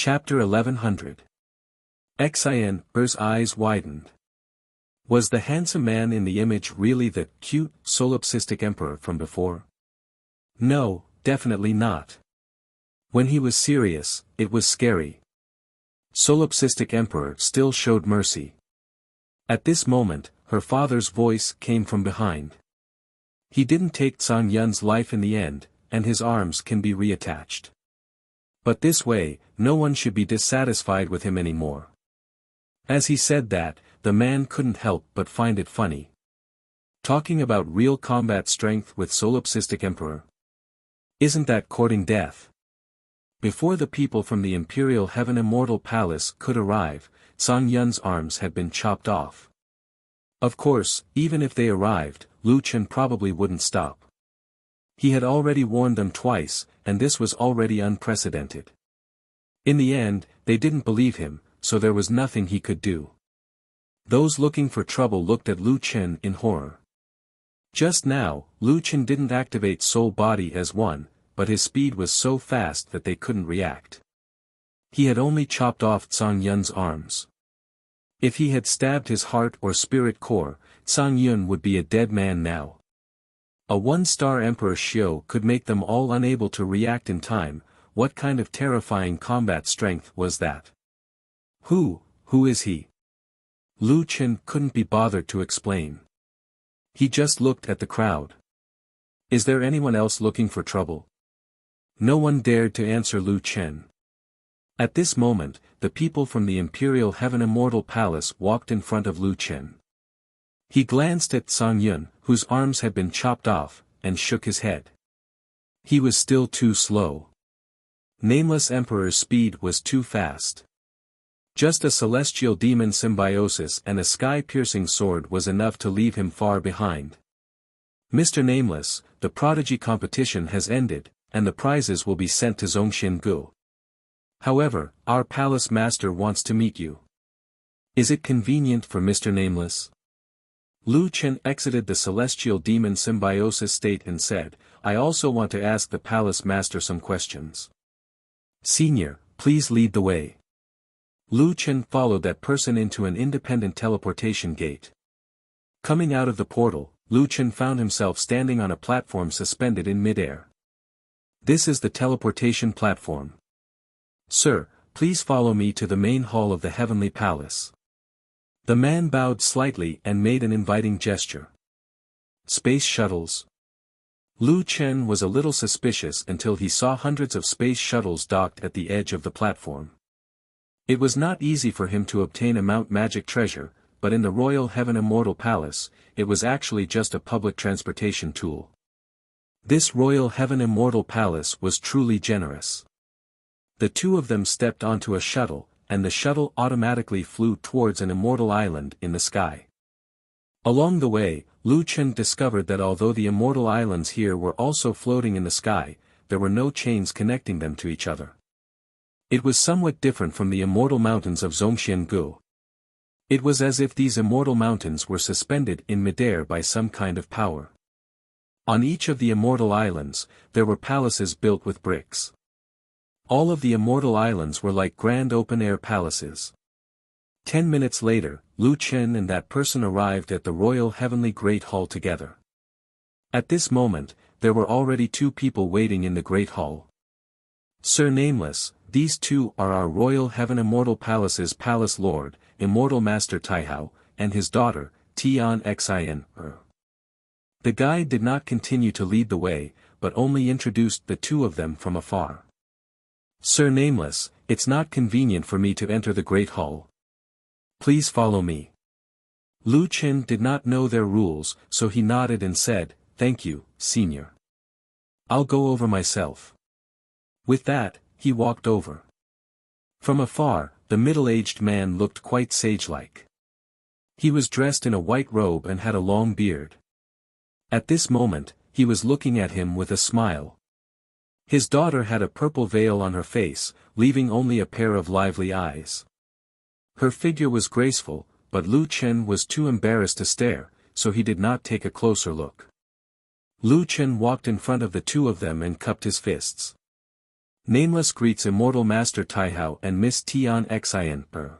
Chapter 1100. Xin's eyes widened. Was the handsome man in the image really the cute, solipsistic emperor from before? No, definitely not. When he was serious, it was scary. Solipsistic emperor still showed mercy. At this moment, her father's voice came from behind. He didn't take Tsang Yun's life in the end, and his arms can be reattached. But this way, no one should be dissatisfied with him anymore. As he said that, the man couldn't help but find it funny. Talking about real combat strength with solipsistic emperor. Isn't that courting death? Before the people from the Imperial Heaven Immortal Palace could arrive, Tsang Yun's arms had been chopped off. Of course, even if they arrived, Lu Chen probably wouldn't stop. He had already warned them twice, and this was already unprecedented. In the end, they didn't believe him, so there was nothing he could do. Those looking for trouble looked at Lu Chen in horror. Just now, Lu Chen didn't activate soul body as one, but his speed was so fast that they couldn't react. He had only chopped off Tsang Yun's arms. If he had stabbed his heart or spirit core, Tsang Yun would be a dead man now. A one-star Emperor Xiao could make them all unable to react in time. What kind of terrifying combat strength was that? Who is he? Lu Chen couldn't be bothered to explain. He just looked at the crowd. Is there anyone else looking for trouble? No one dared to answer Lu Chen. At this moment, the people from the Imperial Heaven Immortal Palace walked in front of Lu Chen. He glanced at Tsang Yun, whose arms had been chopped off, and shook his head. He was still too slow. Nameless Emperor's speed was too fast. Just a celestial demon symbiosis and a sky-piercing sword was enough to leave him far behind. Mr. Nameless, the prodigy competition has ended, and the prizes will be sent to Zhongxiangu. However, our palace master wants to meet you. Is it convenient for Mr. Nameless? Lu Chen exited the celestial demon symbiosis state and said, I also want to ask the palace master some questions. Senior, please lead the way. Lu Chen followed that person into an independent teleportation gate. Coming out of the portal, Lu Chen found himself standing on a platform suspended in midair. This is the teleportation platform. Sir, please follow me to the main hall of the Heavenly Palace. The man bowed slightly and made an inviting gesture. Space shuttles. Lu Chen was a little suspicious until he saw hundreds of space shuttles docked at the edge of the platform. It was not easy for him to obtain a Mount Magic treasure, but in the Royal Heaven Immortal Palace, it was actually just a public transportation tool. This Royal Heaven Immortal Palace was truly generous. The two of them stepped onto a shuttle, and the shuttle automatically flew towards an immortal island in the sky. Along the way, Lu Chen discovered that although the immortal islands here were also floating in the sky, there were no chains connecting them to each other. It was somewhat different from the immortal mountains of Zhongxiangu. It was as if these immortal mountains were suspended in midair by some kind of power. On each of the immortal islands, there were palaces built with bricks. All of the immortal islands were like grand open-air palaces. 10 minutes later, Lu Chen and that person arrived at the Royal Heavenly Great Hall together. At this moment, there were already two people waiting in the Great Hall. Sir Nameless, these two are our Royal Heaven Immortal Palace's Palace Lord, Immortal Master Taihao, and his daughter, Tian Xin. The guide did not continue to lead the way, but only introduced the two of them from afar. Sir Nameless, it's not convenient for me to enter the Great Hall. Please follow me. Lu Chen did not know their rules, so he nodded and said, Thank you, Senior. I'll go over myself. With that, he walked over. From afar, the middle-aged man looked quite sage-like. He was dressed in a white robe and had a long beard. At this moment, he was looking at him with a smile. His daughter had a purple veil on her face, leaving only a pair of lively eyes. Her figure was graceful, but Lu Chen was too embarrassed to stare, so he did not take a closer look. Lu Chen walked in front of the two of them and cupped his fists. Nameless greets Immortal Master Taihao and Miss Tian Xin.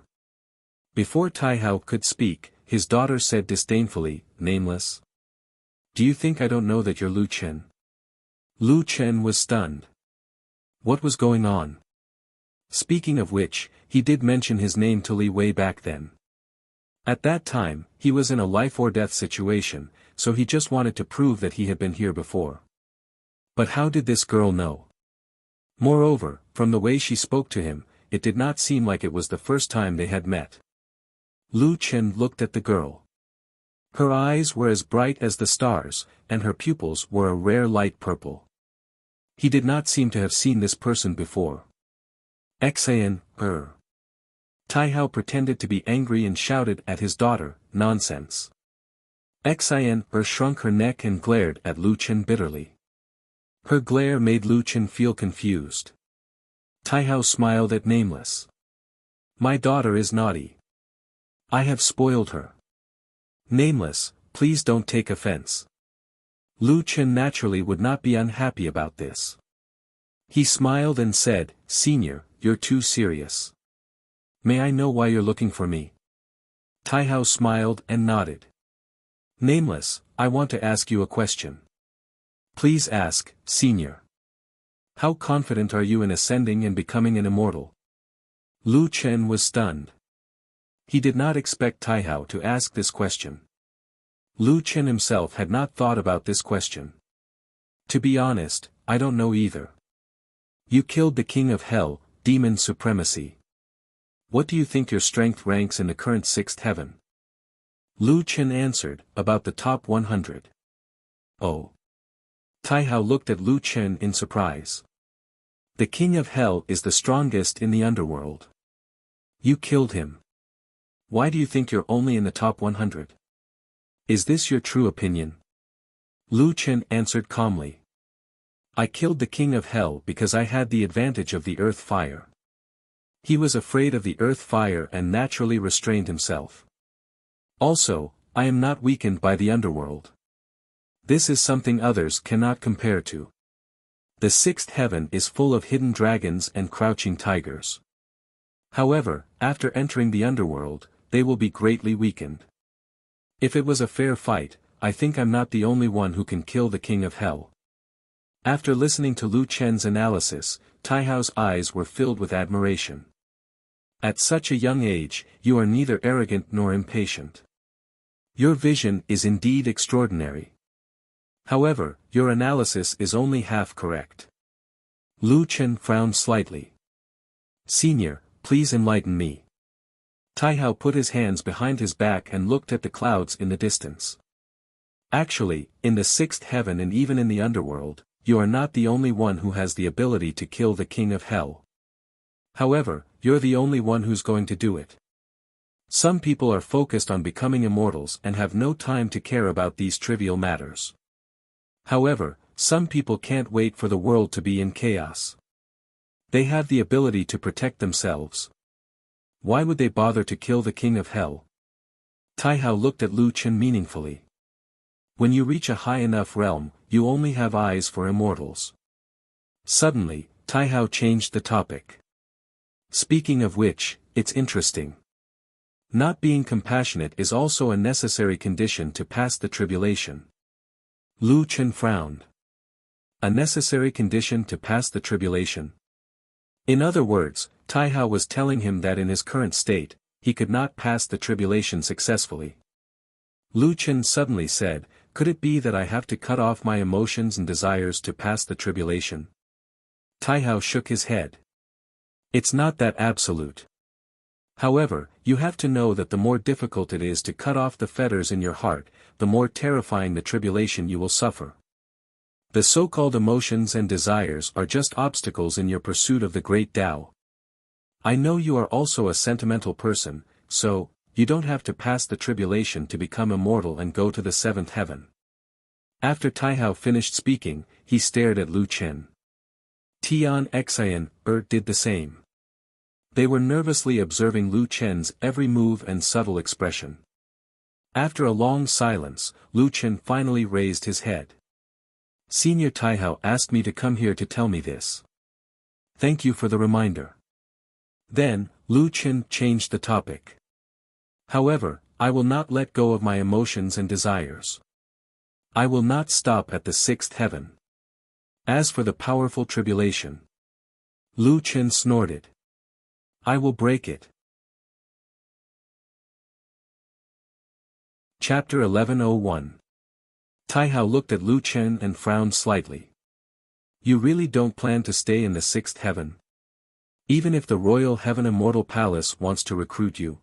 Before Taihao could speak, his daughter said disdainfully, Nameless? Do you think I don't know that you're Lu Chen? Lu Chen was stunned. What was going on? Speaking of which, he did mention his name to Li way back then. At that time, he was in a life-or-death situation, so he just wanted to prove that he had been here before. But how did this girl know? Moreover, from the way she spoke to him, it did not seem like it was the first time they had met. Lu Chen looked at the girl. Her eyes were as bright as the stars, and her pupils were a rare light purple. He did not seem to have seen this person before. Xian. Taihao pretended to be angry and shouted at his daughter, Nonsense. Xian shrunk her neck and glared at Lu Chen bitterly. Her glare made Lu Chen feel confused. Taihao smiled at Nameless. My daughter is naughty. I have spoiled her. Nameless, please don't take offense. Lu Chen naturally would not be unhappy about this. He smiled and said, Senior, you're too serious. May I know why you're looking for me? Taihao smiled and nodded. Nameless, I want to ask you a question. Please ask, Senior. How confident are you in ascending and becoming an immortal? Lu Chen was stunned. He did not expect Taihao to ask this question. Lu Chen himself had not thought about this question. To be honest, I don't know either. You killed the King of Hell, Demon Supremacy. What do you think your strength ranks in the current 6th heaven? Lu Chen answered, about the top 100. Oh. Taihao looked at Lu Chen in surprise. The King of Hell is the strongest in the underworld. You killed him. Why do you think you're only in the top 100? Is this your true opinion? Lu Chen answered calmly. I killed the King of Hell because I had the advantage of the earth fire. He was afraid of the earth fire and naturally restrained himself. Also, I am not weakened by the underworld. This is something others cannot compare to. The 6th heaven is full of hidden dragons and crouching tigers. However, after entering the underworld, they will be greatly weakened. If it was a fair fight, I think I'm not the only one who can kill the King of Hell. After listening to Lu Chen's analysis, Taihao's eyes were filled with admiration. At such a young age, you are neither arrogant nor impatient. Your vision is indeed extraordinary. However, your analysis is only half correct. Lu Chen frowned slightly. Senior, please enlighten me. Taihao put his hands behind his back and looked at the clouds in the distance. Actually, in the 6th heaven and even in the underworld, you are not the only one who has the ability to kill the King of Hell. However, you're the only one who's going to do it. Some people are focused on becoming immortals and have no time to care about these trivial matters. However, some people can't wait for the world to be in chaos. They have the ability to protect themselves. Why would they bother to kill the King of Hell? Taihao looked at Lu Chen meaningfully. When you reach a high enough realm, you only have eyes for immortals. Suddenly, Taihao changed the topic. Speaking of which, it's interesting. Not being compassionate is also a necessary condition to pass the tribulation. Lu Chen frowned. A necessary condition to pass the tribulation. In other words, Taihao was telling him that in his current state, he could not pass the tribulation successfully. Lu Chen suddenly said, could it be that I have to cut off my emotions and desires to pass the tribulation? Taihao shook his head. It's not that absolute. However, you have to know that the more difficult it is to cut off the fetters in your heart, the more terrifying the tribulation you will suffer. The so-called emotions and desires are just obstacles in your pursuit of the great Tao. I know you are also a sentimental person, so, you don't have to pass the tribulation to become immortal and go to the 7th heaven. After Taihao finished speaking, he stared at Lu Chen. Tian Xian did the same. They were nervously observing Lu Chen's every move and subtle expression. After a long silence, Lu Chen finally raised his head. Senior Taihao asked me to come here to tell me this. Thank you for the reminder. Then, Lu Qin changed the topic. However, I will not let go of my emotions and desires. I will not stop at the sixth heaven. As for the powerful tribulation, Lu Qin snorted. I will break it. Chapter 1101. Taihao looked at Lu Qin and frowned slightly. You really don't plan to stay in the sixth heaven? Even if the Royal Heaven Immortal Palace wants to recruit you?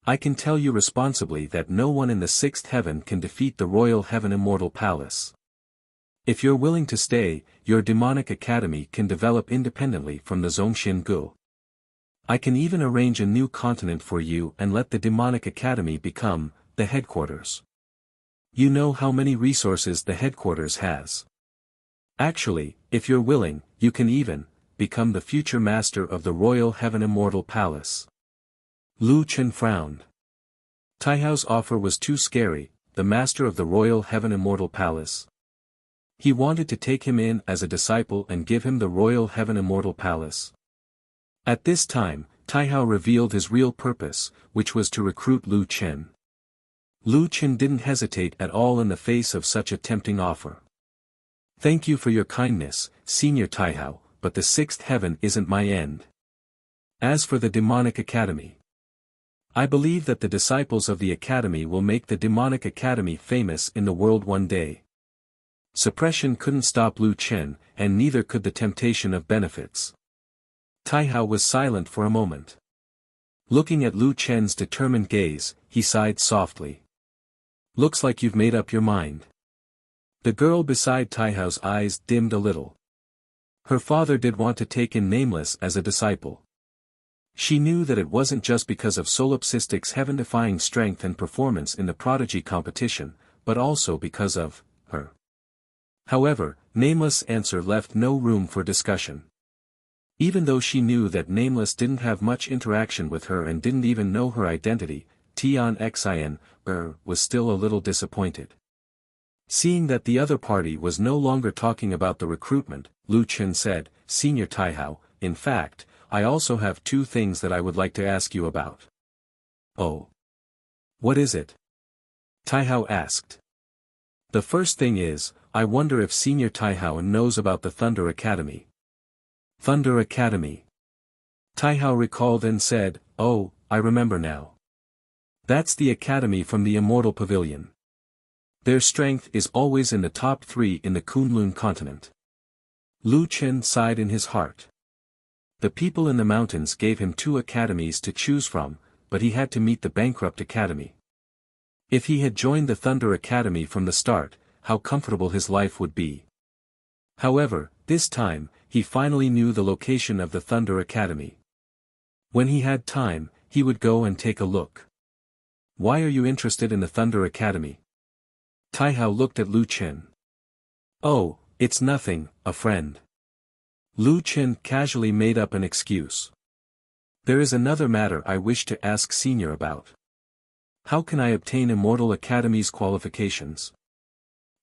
I can tell you responsibly that no one in the sixth heaven can defeat the Royal Heaven Immortal Palace. If you're willing to stay, your demonic academy can develop independently from the Zhongxian Gu. I can even arrange a new continent for you and let the demonic academy become the headquarters. You know how many resources the headquarters has. Actually, if you're willing, you can even become the future master of the Royal Heaven Immortal Palace. Lu Qin frowned. Taihao's offer was too scary, the master of the Royal Heaven Immortal Palace. He wanted to take him in as a disciple and give him the Royal Heaven Immortal Palace. At this time, Taihao revealed his real purpose, which was to recruit Lu Qin. Lu Qin didn't hesitate at all in the face of such a tempting offer. Thank you for your kindness, Senior Taihao, but the sixth heaven isn't my end. As for the demonic academy, I believe that the disciples of the academy will make the demonic academy famous in the world one day. Suppression couldn't stop Lu Qin, and neither could the temptation of benefits. Taihao was silent for a moment. Looking at Lu Qin's determined gaze, he sighed softly. Looks like you've made up your mind. The girl beside Taihao's eyes dimmed a little. Her father did want to take in Nameless as a disciple. She knew that it wasn't just because of Solipsistic's heaven-defying strength and performance in the prodigy competition, but also because of her. However, Nameless' answer left no room for discussion. Even though she knew that Nameless didn't have much interaction with her and didn't even know her identity, Tian Xin was still a little disappointed. Seeing that the other party was no longer talking about the recruitment, Lu Qin said, Senior Taihao, in fact, I also have two things that I would like to ask you about. Oh. What is it? Taihao asked. The first thing is, I wonder if Senior Taihao knows about the Thunder Academy. Thunder Academy. Taihao recalled and said, oh, I remember now. That's the academy from the Immortal Pavilion. Their strength is always in the top 3 in the Kunlun continent. Lu Qin sighed in his heart. The people in the mountains gave him 2 academies to choose from, but he had to meet the bankrupt academy. If he had joined the Thunder Academy from the start, how comfortable his life would be. However, this time, he finally knew the location of the Thunder Academy. When he had time, he would go and take a look. Why are you interested in the Thunder Academy? Taihao looked at Lu Qin. Oh, it's nothing, a friend. Lu Qin casually made up an excuse. There is another matter I wish to ask Senior about. How can I obtain Immortal Academy's qualifications?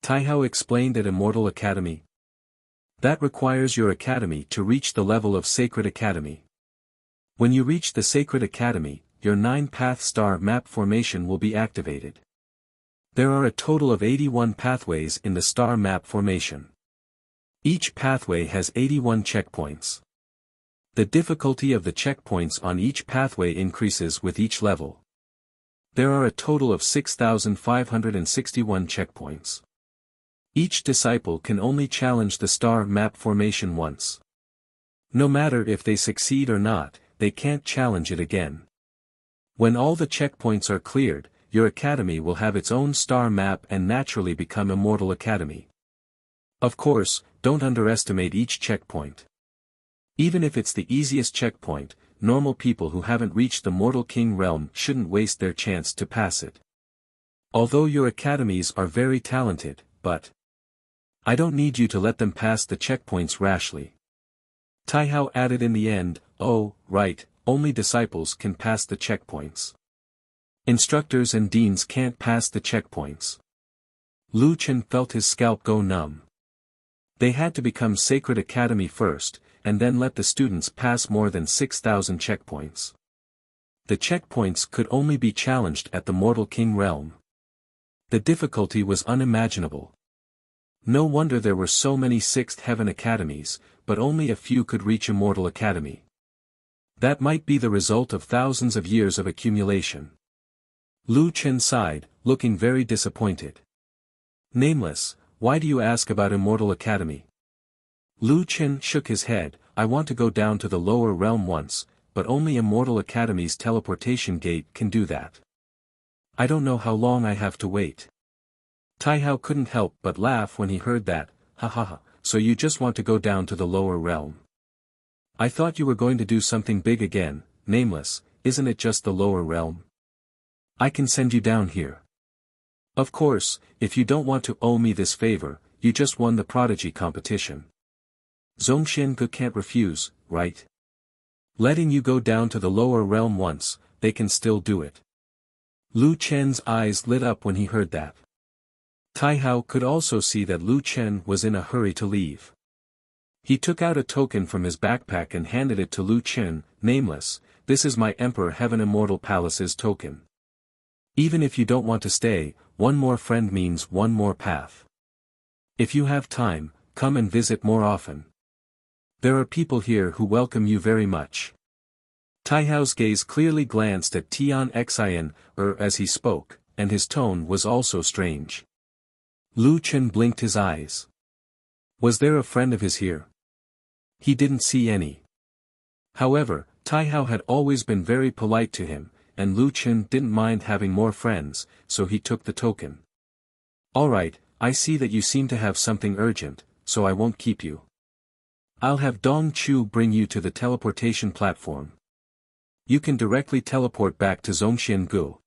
Taihao explained at Immortal Academy. That requires your academy to reach the level of Sacred Academy. When you reach the Sacred Academy, your 9-path star map formation will be activated. There are a total of 81 pathways in the star map formation. Each pathway has 81 checkpoints. The difficulty of the checkpoints on each pathway increases with each level. There are a total of 6,561 checkpoints. Each disciple can only challenge the star map formation once. No matter if they succeed or not, they can't challenge it again. When all the checkpoints are cleared, your academy will have its own star map and naturally become Immortal Academy. Of course, don't underestimate each checkpoint. Even if it's the easiest checkpoint, normal people who haven't reached the Mortal King realm shouldn't waste their chance to pass it. Although your academies are very talented, but I don't need you to let them pass the checkpoints rashly. Taihao added in the end, oh, right, only disciples can pass the checkpoints. Instructors and deans can't pass the checkpoints. Lu Qin felt his scalp go numb. They had to become Sacred Academy first, and then let the students pass more than 6,000 checkpoints. The checkpoints could only be challenged at the Mortal King realm. The difficulty was unimaginable. No wonder there were so many Sixth Heaven Academies, but only a few could reach Immortal Academy. That might be the result of thousands of years of accumulation. Lu Chen sighed, looking very disappointed. Nameless, why do you ask about Immortal Academy? Lu Chen shook his head. I want to go down to the lower realm once, but only Immortal Academy's teleportation gate can do that. I don't know how long I have to wait. Taihao couldn't help but laugh when he heard that. Ha ha ha, so you just want to go down to the lower realm. I thought you were going to do something big again. Nameless, isn't it just the lower realm? I can send you down here. Of course, if you don't want to owe me this favor, you just won the prodigy competition. Zhongxiange can't refuse, right? Letting you go down to the lower realm once, they can still do it. Lu Chen's eyes lit up when he heard that. Taihao could also see that Lu Chen was in a hurry to leave. He took out a token from his backpack and handed it to Lu Chen. Nameless, this is my Emperor Heaven Immortal Palace's token. Even if you don't want to stay, one more friend means one more path. If you have time, come and visit more often. There are people here who welcome you very much. Taihao's gaze clearly glanced at Tian Xin, as he spoke, and his tone was also strange. Lu Chen blinked his eyes. Was there a friend of his here? He didn't see any. However, Taihao had always been very polite to him, and Lu Chen didn't mind having more friends, so he took the token. Alright, I see that you seem to have something urgent, so I won't keep you. I'll have Dong Chu bring you to the teleportation platform. You can directly teleport back to Zhongxiangu.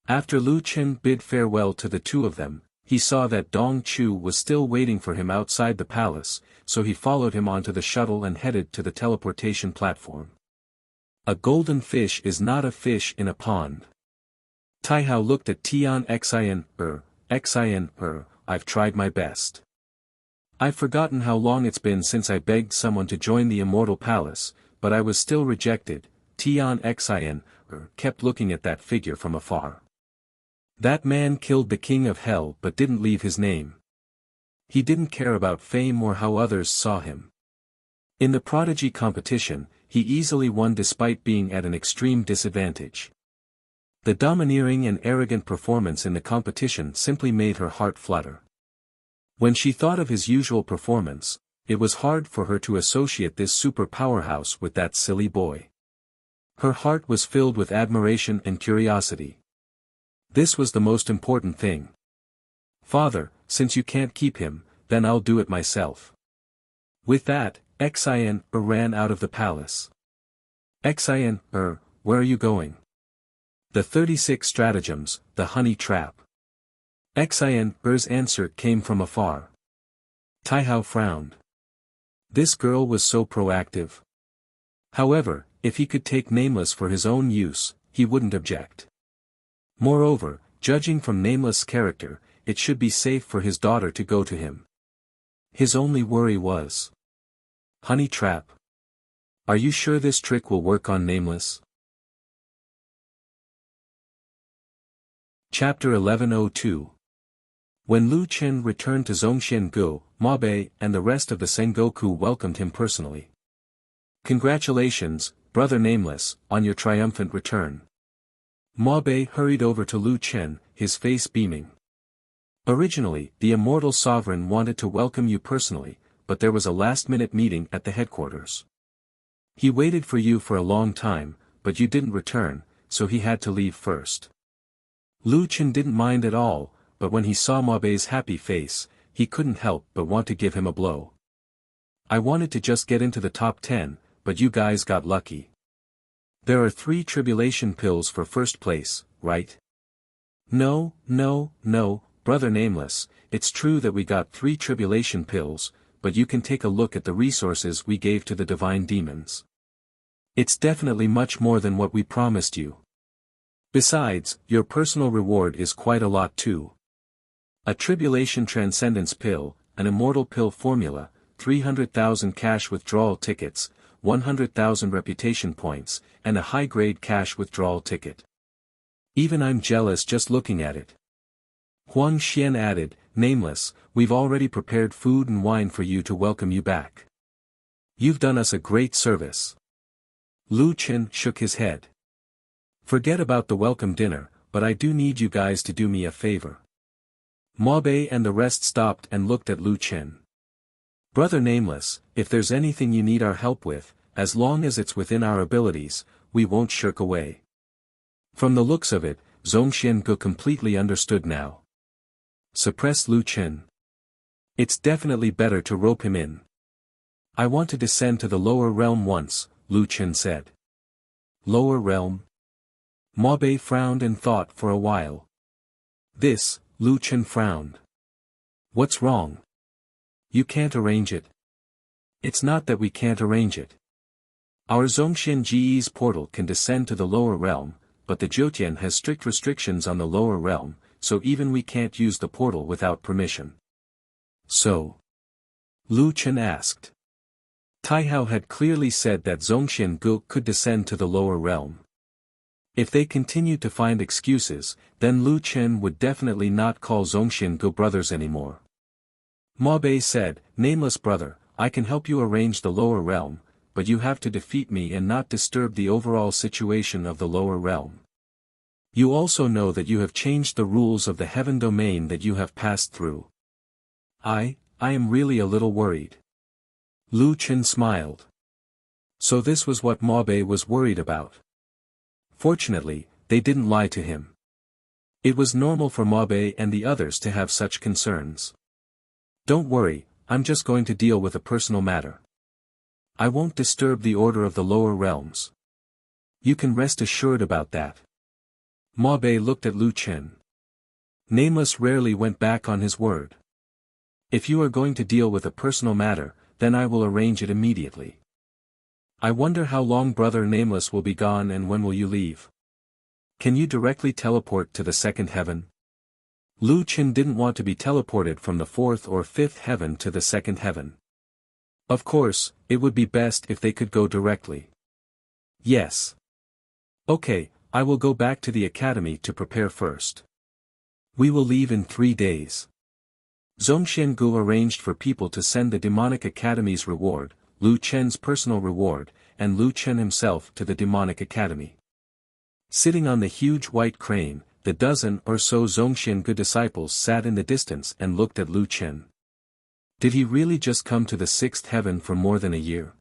After Lu Chen bid farewell to the two of them, he saw that Dong Chu was still waiting for him outside the palace, so he followed him onto the shuttle and headed to the teleportation platform. A golden fish is not a fish in a pond. Taihao looked at Tian Xin, I've tried my best. I've forgotten how long it's been since I begged someone to join the Immortal Palace, but I was still rejected. Tian Xin, kept looking at that figure from afar. That man killed the King of Hell but didn't leave his name. He didn't care about fame or how others saw him. In the prodigy competition, he easily won despite being at an extreme disadvantage. The domineering and arrogant performance in the competition simply made her heart flutter. When she thought of his usual performance, it was hard for her to associate this super powerhouse with that silly boy. Her heart was filled with admiration and curiosity. This was the most important thing. Father, since you can't keep him, then I'll do it myself. With that, Xin ran out of the palace. Xin, where are you going? The 36 stratagems, the honey trap. Xin's answer came from afar. Taihao frowned. This girl was so proactive. However, if he could take Nameless for his own use, he wouldn't object. Moreover, judging from Nameless' character, it should be safe for his daughter to go to him. His only worry was honey trap. Are you sure this trick will work on Nameless? Chapter 1102. When Lu Chen returned to Zhongxiangu, Mabe and the rest of the Sengoku welcomed him personally. Congratulations, Brother Nameless, on your triumphant return. Mabe hurried over to Lu Chen, his face beaming. Originally, the Immortal Sovereign wanted to welcome you personally, but there was a last-minute meeting at the headquarters. He waited for you for a long time, but you didn't return, so he had to leave first. Lu Chen didn't mind at all, but when he saw Mabe's happy face, he couldn't help but want to give him a blow. I wanted to just get into the top 10, but you guys got lucky. There are 3 tribulation pills for first place, right? No, Brother Nameless, it's true that we got 3 tribulation pills, but you can take a look at the resources we gave to the divine demons. It's definitely much more than what we promised you. Besides, your personal reward is quite a lot too. A tribulation transcendence pill, an immortal pill formula, 300,000 cash withdrawal tickets, 100,000 reputation points, and a high-grade cash withdrawal ticket. Even I'm jealous just looking at it. Huang Xian added, Nameless, we've already prepared food and wine for you to welcome you back. You've done us a great service. Lu Chen shook his head. Forget about the welcome dinner, but I do need you guys to do me a favor. Maobei and the rest stopped and looked at Lu Chen. Brother Nameless, if there's anything you need our help with, as long as it's within our abilities, we won't shirk away. From the looks of it, Zhongxian Gu completely understood now. Suppress Lu Chen. It's definitely better to rope him in. I want to descend to the lower realm once, Lu Chen said. Lower realm? Maobei frowned and thought for a while. This, Lu Chen frowned. What's wrong? You can't arrange it. It's not that we can't arrange it. Our Zhongxian Ji's portal can descend to the lower realm, but the Jiutian has strict restrictions on the lower realm, so even we can't use the portal without permission. So? Lu Chen asked. Taihao had clearly said that Zhongxian Gu could descend to the lower realm. If they continued to find excuses, then Lu Chen would definitely not call Zhongxian Gu brothers anymore. Maobei said, Nameless brother, I can help you arrange the lower realm, but you have to defeat me and not disturb the overall situation of the lower realm. You also know that you have changed the rules of the heaven domain that you have passed through. I am really a little worried. Lu Chen smiled. So this was what Maobei was worried about. Fortunately, they didn't lie to him. It was normal for Maobei and the others to have such concerns. Don't worry, I'm just going to deal with a personal matter. I won't disturb the order of the lower realms. You can rest assured about that. Maobei looked at Lu Chen. Nameless rarely went back on his word. If you are going to deal with a personal matter, then I will arrange it immediately. I wonder how long Brother Nameless will be gone and when will you leave? Can you directly teleport to the second heaven? Lu Chen didn't want to be teleported from the fourth or fifth heaven to the second heaven. Of course, it would be best if they could go directly. Yes. Okay, I will go back to the academy to prepare first. We will leave in 3 days. Zhongxian Gu arranged for people to send the Demonic Academy's reward, Lu Chen's personal reward, and Lu Chen himself to the Demonic Academy. Sitting on the huge white crane, the dozen or so Zhongxian Gu disciples sat in the distance and looked at Lu Chen. Did he really just come to the sixth heaven for more than a year?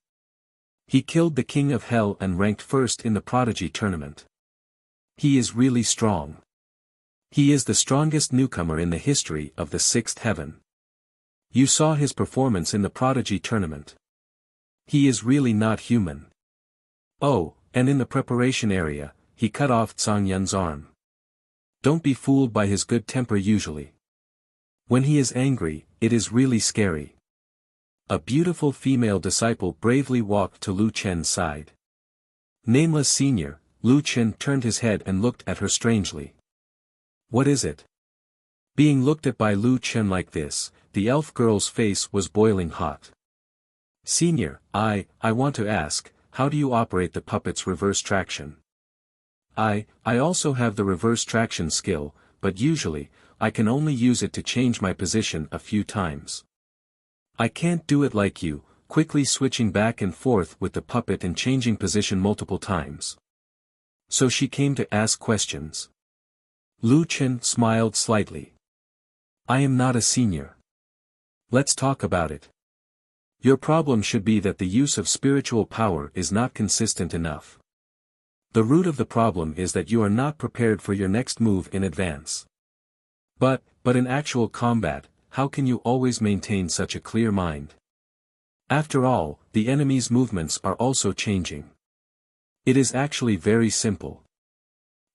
He killed the king of hell and ranked first in the prodigy tournament. He is really strong. He is the strongest newcomer in the history of the sixth heaven. You saw his performance in the prodigy tournament. He is really not human. Oh, and in the preparation area, he cut off Zhang Yun's arm. Don't be fooled by his good temper usually. When he is angry, it is really scary. A beautiful female disciple bravely walked to Lu Chen's side. Nameless Senior, Lu Chen turned his head and looked at her strangely. What is it? Being looked at by Lu Chen like this, the elf girl's face was boiling hot. Senior, I want to ask, how do you operate the puppet's reverse traction? I also have the reverse traction skill, but usually, I can only use it to change my position a few times. I can't do it like you, quickly switching back and forth with the puppet and changing position multiple times. So she came to ask questions. Lu Chen smiled slightly. I am not a senior. Let's talk about it. Your problem should be that the use of spiritual power is not consistent enough. The root of the problem is that you are not prepared for your next move in advance. But in actual combat, how can you always maintain such a clear mind? After all, the enemy's movements are also changing. It is actually very simple.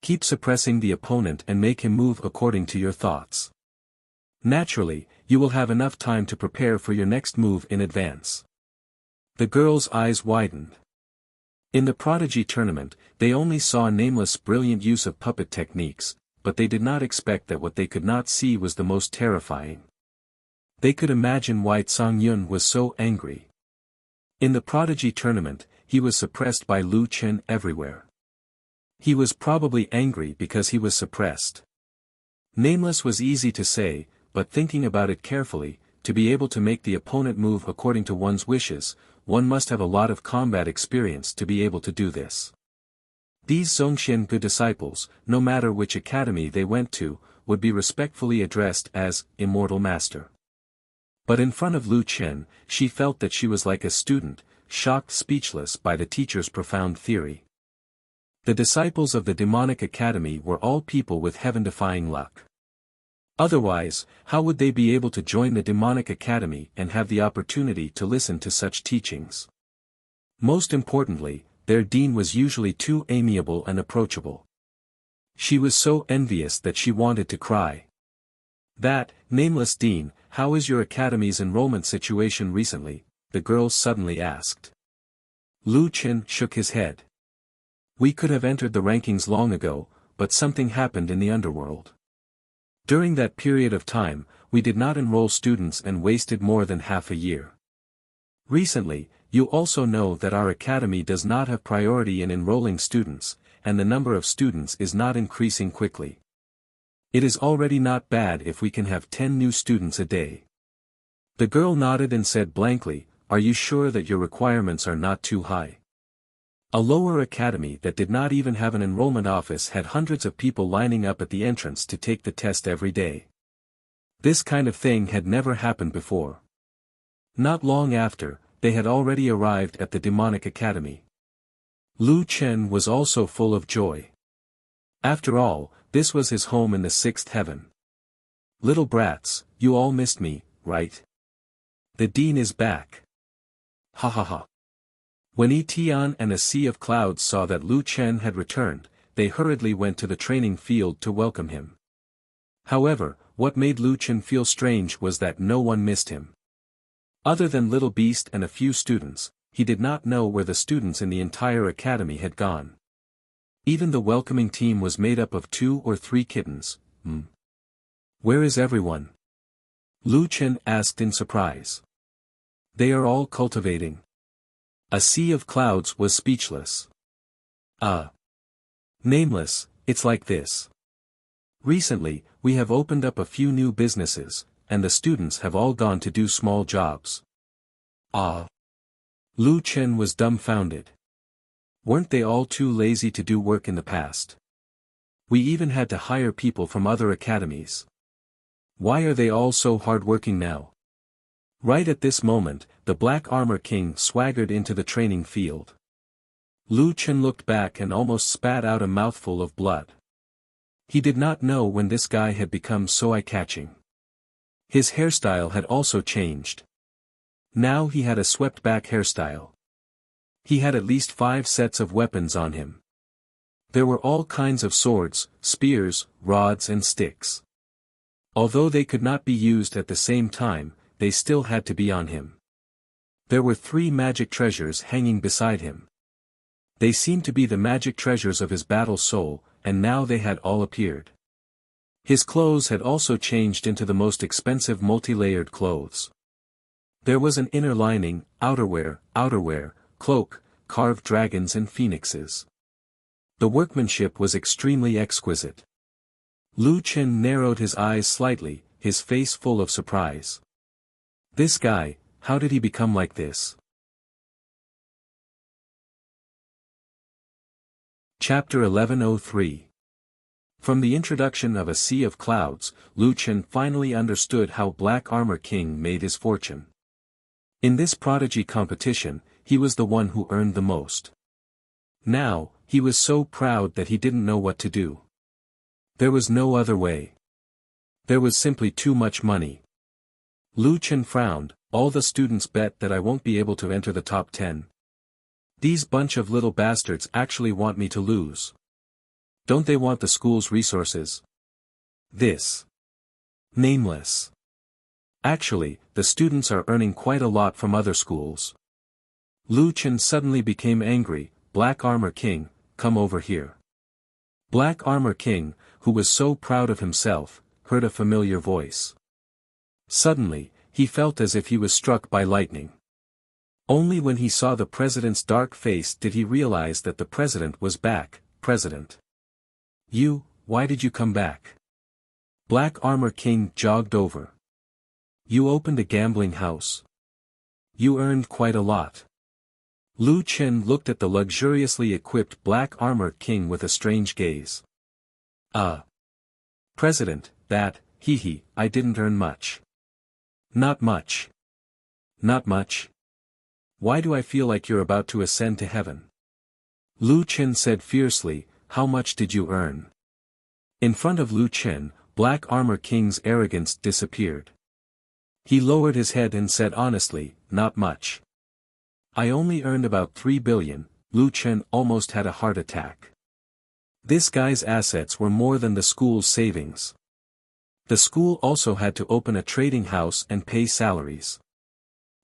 Keep suppressing the opponent and make him move according to your thoughts. Naturally, you will have enough time to prepare for your next move in advance. The girl's eyes widened. In the Prodigy tournament, they only saw Nameless' brilliant use of puppet techniques, but they did not expect that what they could not see was the most terrifying. They could imagine why Tsang Yun was so angry. In the prodigy tournament, he was suppressed by Lu Chen everywhere. He was probably angry because he was suppressed. Nameless was easy to say, but thinking about it carefully, to be able to make the opponent move according to one's wishes, one must have a lot of combat experience to be able to do this. These Zongxian good disciples, no matter which academy they went to, would be respectfully addressed as Immortal Master. But in front of Lu Chen, she felt that she was like a student, shocked speechless by the teacher's profound theory. The disciples of the demonic academy were all people with heaven-defying luck. Otherwise, how would they be able to join the demonic academy and have the opportunity to listen to such teachings? Most importantly, their dean was usually too amiable and approachable. She was so envious that she wanted to cry. "That, nameless dean, how is your academy's enrollment situation recently?" the girl suddenly asked. Lu Chen shook his head. "We could have entered the rankings long ago, but something happened in the underworld. During that period of time, we did not enroll students and wasted more than half a year. Recently, you also know that our academy does not have priority in enrolling students, and the number of students is not increasing quickly. It is already not bad if we can have 10 new students a day." The girl nodded and said blankly, "Are you sure that your requirements are not too high?" A lower academy that did not even have an enrollment office had hundreds of people lining up at the entrance to take the test every day. This kind of thing had never happened before. Not long after, they had already arrived at the demonic academy. Lu Chen was also full of joy. After all, this was his home in the sixth heaven. "Little brats, you all missed me, right? The dean is back. Ha ha ha." When Tian and a sea of clouds saw that Lu Chen had returned, they hurriedly went to the training field to welcome him. However, what made Lu Chen feel strange was that no one missed him. Other than Little Beast and a few students, he did not know where the students in the entire academy had gone. Even the welcoming team was made up of 2 or 3 kittens. Where is everyone?" Lu Chen asked in surprise. "They are all cultivating." A sea of clouds was speechless. Nameless, it's like this. Recently, we have opened up a few new businesses, and the students have all gone to do small jobs." Lu Chen was dumbfounded. Weren't they all too lazy to do work in the past? We even had to hire people from other academies. Why are they all so hardworking now? Right at this moment, the Black Armor King swaggered into the training field. Lu Chen looked back and almost spat out a mouthful of blood. He did not know when this guy had become so eye-catching. His hairstyle had also changed. Now he had a swept-back hairstyle. He had at least 5 sets of weapons on him. There were all kinds of swords, spears, rods and sticks. Although they could not be used at the same time, they still had to be on him. There were 3 magic treasures hanging beside him. They seemed to be the magic treasures of his battle soul, and now they had all appeared. His clothes had also changed into the most expensive multi-layered clothes. There was an inner lining, outerwear, cloak, carved dragons and phoenixes. The workmanship was extremely exquisite. Lu Chen narrowed his eyes slightly, his face full of surprise. This guy, how did he become like this? Chapter 1103. From the introduction of a sea of clouds, Lu Chen finally understood how Black Armor King made his fortune. In this prodigy competition, he was the one who earned the most. Now, he was so proud that he didn't know what to do. There was no other way. There was simply too much money. Lu Chen frowned. All the students bet that I won't be able to enter the top 10. These bunch of little bastards actually want me to lose. Don't they want the school's resources? This. Nameless. Actually, the students are earning quite a lot from other schools. Lu Chen suddenly became angry. Black Armor King, come over here. Black Armor King, who was so proud of himself, heard a familiar voice. Suddenly, He felt as if he was struck by lightning. Only when he saw the president's dark face did he realize that the president was back. President. Why did you come back? Black Armor King jogged over. You opened a gambling house. You earned quite a lot. Lu Chen looked at the luxuriously equipped Black Armor King with a strange gaze. President, I didn't earn much. Not much. Not much? Why do I feel like you're about to ascend to heaven? Lu Chen said fiercely, how much did you earn? In front of Lu Chen, Black Armor King's arrogance disappeared. He lowered his head and said honestly, not much. I only earned about 3 billion, Lu Chen almost had a heart attack. This guy's assets were more than the school's savings. The school also had to open a trading house and pay salaries.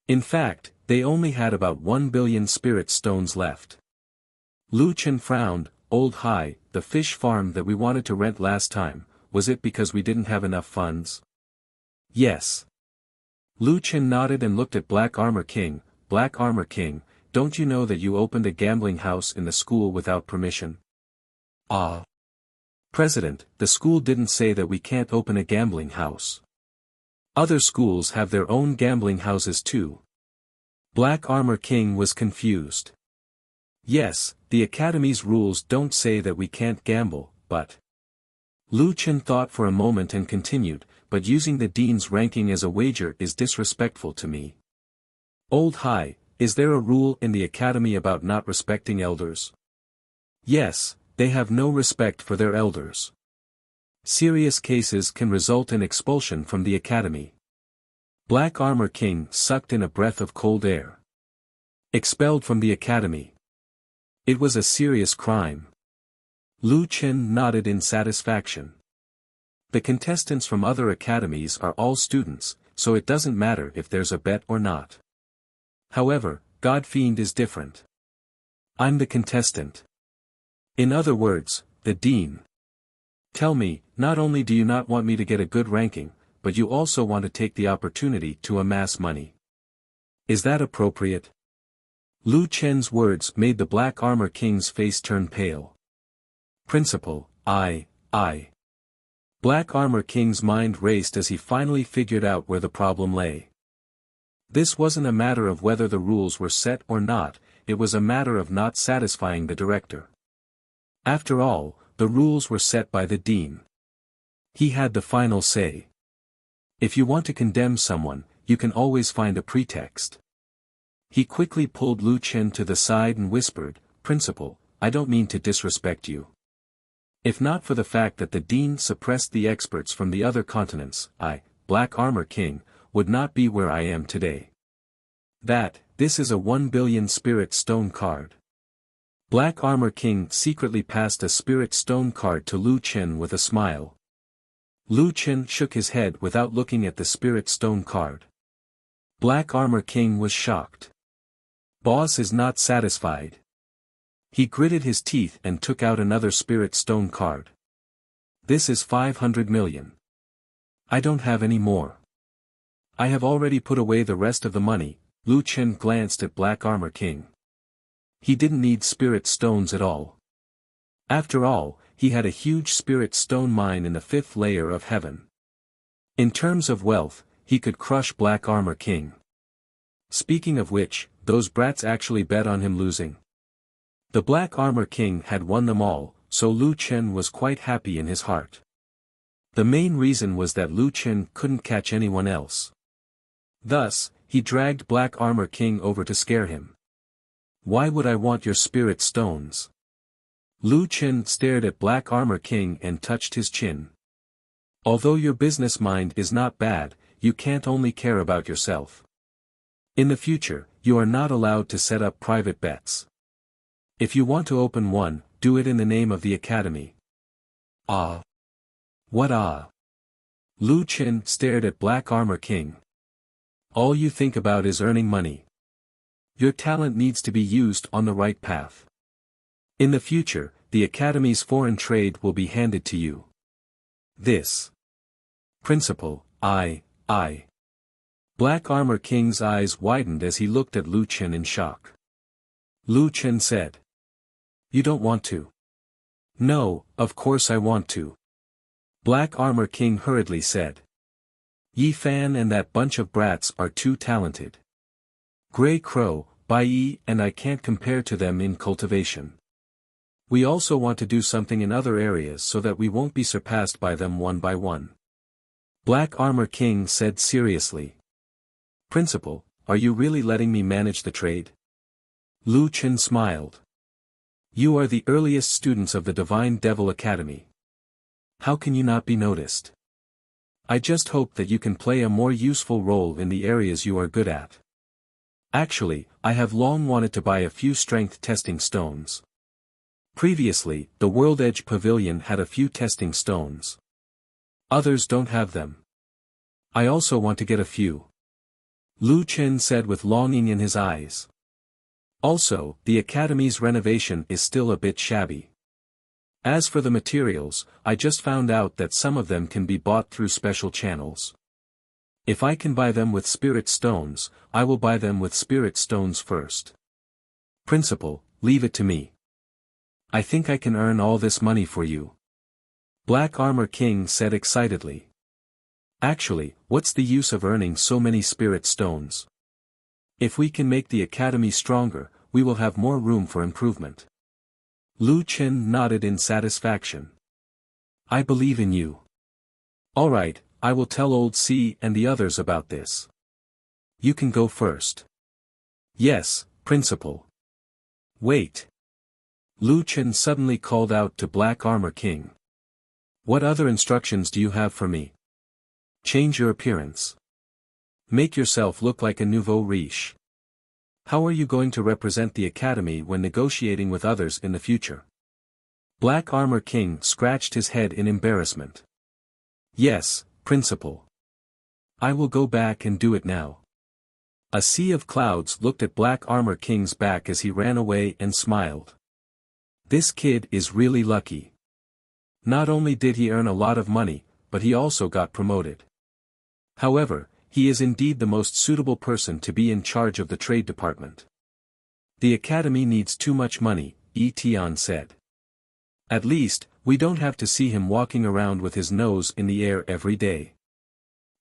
In fact, they only had about 1 billion spirit stones left. Lu Chen frowned, Old Hai, the fish farm that we wanted to rent last time, was it because we didn't have enough funds? Yes. Lu Chen nodded and looked at Black Armor King. Black Armor King, don't you know that you opened a gambling house in the school without permission? President, the school didn't say that we can't open a gambling house. Other schools have their own gambling houses too. Black Armor King was confused. Yes, the academy's rules don't say that we can't gamble, but... Lu Chen thought for a moment and continued, but using the dean's ranking as a wager is disrespectful to me. Old Hai, is there a rule in the academy about not respecting elders? Yes, they have no respect for their elders. Serious cases can result in expulsion from the academy. Black Armor King sucked in a breath of cold air. Expelled from the academy. It was a serious crime. Lu Chen nodded in satisfaction. The contestants from other academies are all students, so it doesn't matter if there's a bet or not. However, Godfiend is different. I'm the contestant. In other words, the dean. Tell me, not only do you not want me to get a good ranking, but you also want to take the opportunity to amass money. Is that appropriate? Lu Chen's words made the Black Armor King's face turn pale. Principal, I. Black Armor King's mind raced as he finally figured out where the problem lay. This wasn't a matter of whether the rules were set or not, it was a matter of not satisfying the director. After all, the rules were set by the dean. He had the final say. If you want to condemn someone, you can always find a pretext. He quickly pulled Lu Chen to the side and whispered, Principal, I don't mean to disrespect you. If not for the fact that the dean suppressed the experts from the other continents, I, Black Armor King, would not be where I am today. This is a 1 billion spirit stone card. Black Armor King secretly passed a spirit stone card to Lu Chen with a smile. Lu Chen shook his head without looking at the spirit stone card. Black Armor King was shocked. Boss is not satisfied. He gritted his teeth and took out another spirit stone card. This is 500 million. I don't have any more. I have already put away the rest of the money. Lu Chen glanced at Black Armor King. He didn't need spirit stones at all. After all, he had a huge spirit stone mine in the 5th layer of heaven. In terms of wealth, he could crush Black Armor King. Speaking of which, those brats actually bet on him losing. The Black Armor King had won them all, so Lu Chen was quite happy in his heart. The main reason was that Lu Chen couldn't catch anyone else. Thus, he dragged Black Armor King over to scare him. Why would I want your spirit stones? Lu Chen stared at Black Armor King and touched his chin. Although your business mind is not bad, you can't only care about yourself. In the future, you are not allowed to set up private bets. If you want to open one, do it in the name of the academy. What? Lu Chen stared at Black Armor King. All you think about is earning money. Your talent needs to be used on the right path. In the future, the academy's foreign trade will be handed to you. This. Principal, I. Black Armor King's eyes widened as he looked at Lu Chen in shock. Lu Chen said. You don't want to? No, of course I want to. Black Armor King hurriedly said. Yi Fan and that bunch of brats are too talented. Grey Crow, Bai Yi and I can't compare to them in cultivation. We also want to do something in other areas so that we won't be surpassed by them one by one. Black Armor King said seriously. Principal, are you really letting me manage the trade? Lu Chen smiled. You are the earliest students of the Divine Devil Academy. How can you not be noticed? I just hope that you can play a more useful role in the areas you are good at. Actually, I have long wanted to buy a few strength testing stones. Previously, the World Edge Pavilion had a few testing stones. Others don't have them. I also want to get a few. Lu Chen said with longing in his eyes. Also, the Academy's renovation is still a bit shabby. As for the materials, I just found out that some of them can be bought through special channels. If I can buy them with spirit stones, I will buy them with spirit stones first. Principal, leave it to me. I think I can earn all this money for you. Black Armor King said excitedly. Actually, what's the use of earning so many spirit stones? If we can make the Academy stronger, we will have more room for improvement. Lu Chen nodded in satisfaction. I believe in you. Alright, I will tell Old C and the others about this. You can go first. Yes, Principal. Wait. Lu Chen suddenly called out to Black Armor King. What other instructions do you have for me? Change your appearance. Make yourself look like a nouveau riche. How are you going to represent the Academy when negotiating with others in the future? Black Armor King scratched his head in embarrassment. Yes, Principal. I will go back and do it now. A sea of clouds looked at Black Armor King's back as he ran away and smiled. This kid is really lucky. Not only did he earn a lot of money, but he also got promoted. However, he is indeed the most suitable person to be in charge of the trade department. The Academy needs too much money, Tian said. At least, we don't have to see him walking around with his nose in the air every day.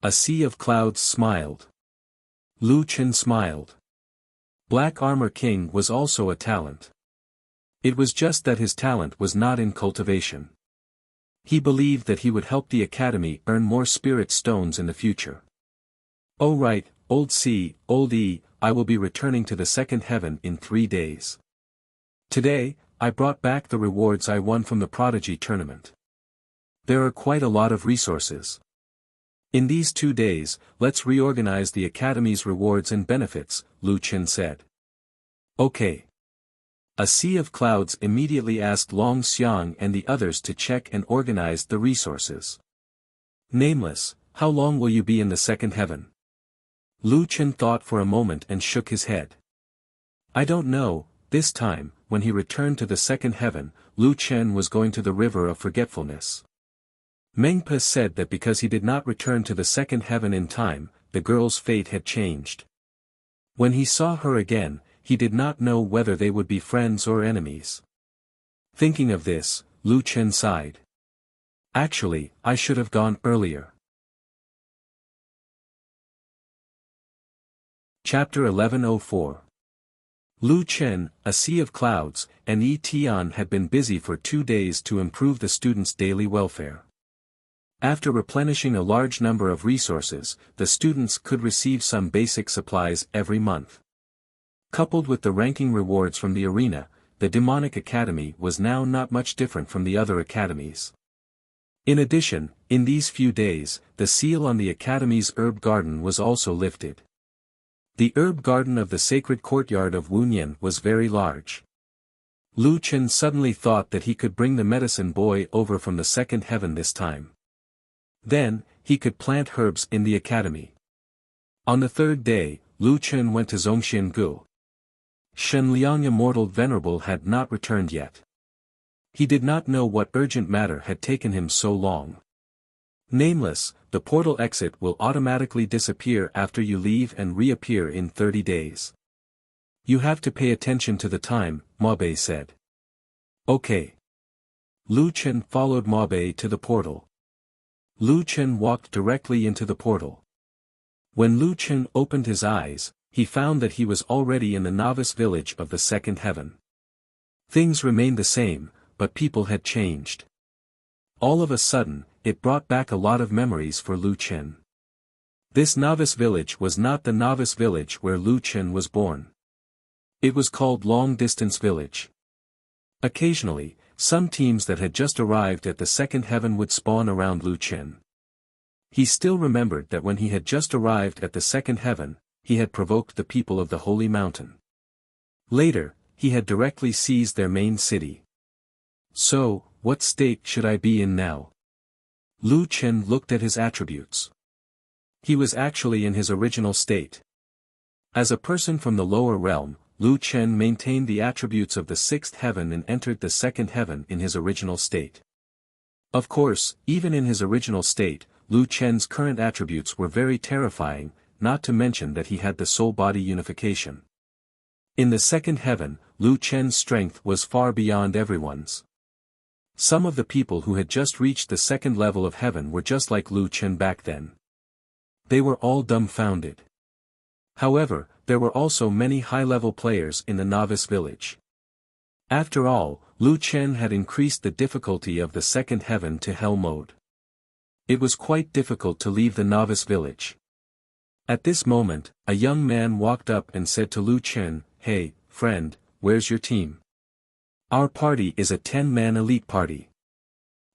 A sea of clouds smiled. Lu Chen smiled. Black Armor King was also a talent. It was just that his talent was not in cultivation. He believed that he would help the Academy earn more spirit stones in the future. Oh right, Old C, Old E, I will be returning to the second heaven in 3 days. Today, I brought back the rewards I won from the Prodigy tournament. There are quite a lot of resources. In these 2 days, let's reorganize the Academy's rewards and benefits, Lu Chen said. Okay. A sea of clouds immediately asked Long Xiang and the others to check and organize the resources. Nameless, how long will you be in the second heaven? Lu Chen thought for a moment and shook his head. I don't know. This time, when he returned to the second heaven, Lu Chen was going to the river of forgetfulness. Mengpa said that because he did not return to the second heaven in time, the girl's fate had changed. When he saw her again, he did not know whether they would be friends or enemies. Thinking of this, Lu Chen sighed. Actually, I should have gone earlier. Chapter 1104. Lu Chen, a sea of clouds, and Yi Tian had been busy for 2 days to improve the students' daily welfare. After replenishing a large number of resources, the students could receive some basic supplies every month. Coupled with the ranking rewards from the arena, the Demonic Academy was now not much different from the other academies. In addition, in these few days, the seal on the Academy's herb garden was also lifted. The herb garden of the sacred courtyard of Wunyan was very large. Lu Chen suddenly thought that he could bring the medicine boy over from the second heaven this time. Then, he could plant herbs in the academy. On the 3rd day, Lu Chen went to Zhongxian-gu. Shen Liang Immortal Venerable had not returned yet. He did not know what urgent matter had taken him so long. Nameless, the portal exit will automatically disappear after you leave and reappear in 30 days. You have to pay attention to the time, Mabe said. Okay. Lu Chen followed Mabe to the portal. Lu Chen walked directly into the portal. When Lu Chen opened his eyes, he found that he was already in the novice village of the second heaven. Things remained the same, but people had changed. All of a sudden, it brought back a lot of memories for Lu Chen. This novice village was not the novice village where Lu Chen was born. It was called Long Distance Village. Occasionally, some teams that had just arrived at the second heaven would spawn around Lu Chen. He still remembered that when he had just arrived at the second heaven, he had provoked the people of the Holy Mountain. Later, he had directly seized their main city. So, what state should I be in now? Lu Chen looked at his attributes. He was actually in his original state. As a person from the lower realm, Lu Chen maintained the attributes of the sixth heaven and entered the second heaven in his original state. Of course, even in his original state, Lu Chen's current attributes were very terrifying, not to mention that he had the soul-body unification. In the second heaven, Lu Chen's strength was far beyond everyone's. Some of the people who had just reached the second level of heaven were just like Lu Chen back then. They were all dumbfounded. However, there were also many high-level players in the novice village. After all, Lu Chen had increased the difficulty of the second heaven to hell mode. It was quite difficult to leave the novice village. At this moment, a young man walked up and said to Lu Chen, "Hey, friend, where's your team? Our party is a 10-man elite party.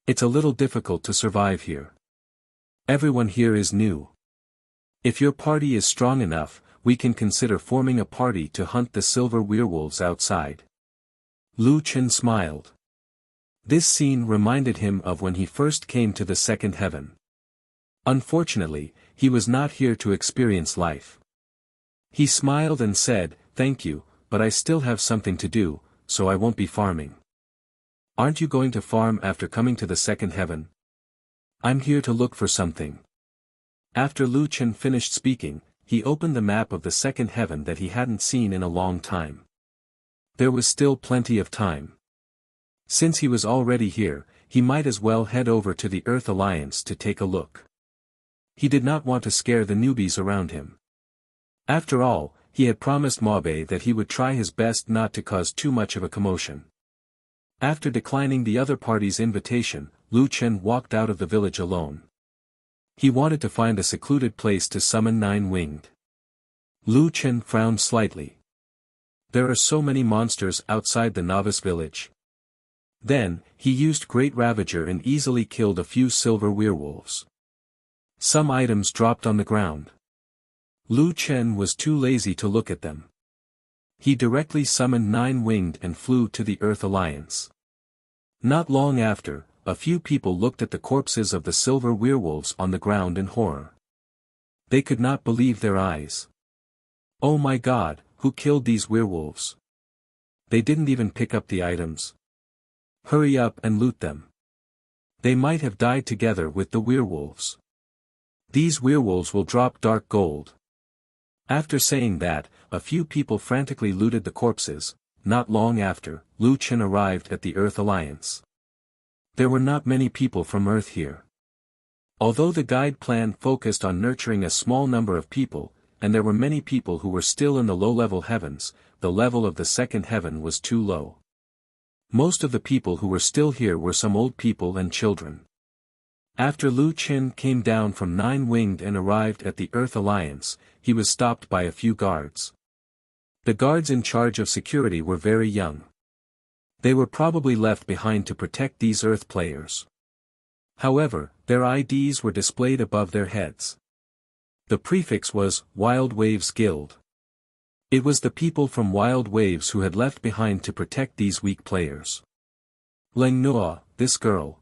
It's a little difficult to survive here. Everyone here is new. If your party is strong enough, we can consider forming a party to hunt the silver werewolves outside." Lu Chen smiled. This scene reminded him of when he first came to the second heaven. Unfortunately, he was not here to experience life. He smiled and said, "Thank you, but I still have something to do, so I won't be farming." "Aren't you going to farm after coming to the second heaven?" "I'm here to look for something." After Lu Chen finished speaking, he opened the map of the second heaven that he hadn't seen in a long time. There was still plenty of time. Since he was already here, he might as well head over to the Earth Alliance to take a look. He did not want to scare the newbies around him. After all, he had promised Mabe that he would try his best not to cause too much of a commotion. After declining the other party's invitation, Lu Chen walked out of the village alone. He wanted to find a secluded place to summon Nine-Winged. Lu Chen frowned slightly. There are so many monsters outside the novice village. Then, he used Great Ravager and easily killed a few silver werewolves. Some items dropped on the ground. Lu Chen was too lazy to look at them. He directly summoned Nine-Winged and flew to the Earth Alliance. Not long after, a few people looked at the corpses of the silver werewolves on the ground in horror. They could not believe their eyes. "Oh my God, who killed these werewolves? They didn't even pick up the items. Hurry up and loot them. They might have died together with the werewolves. These werewolves will drop dark gold." After saying that, a few people frantically looted the corpses. Not long after, Lu Chen arrived at the Earth Alliance. There were not many people from Earth here. Although the guide plan focused on nurturing a small number of people, and there were many people who were still in the low-level heavens, the level of the second heaven was too low. Most of the people who were still here were some old people and children. After Lu Chen came down from Nine-Winged and arrived at the Earth Alliance, he was stopped by a few guards. The guards in charge of security were very young. They were probably left behind to protect these Earth players. However, their IDs were displayed above their heads. The prefix was, Wild Waves Guild. It was the people from Wild Waves who had left behind to protect these weak players. Leng Noa, this girl.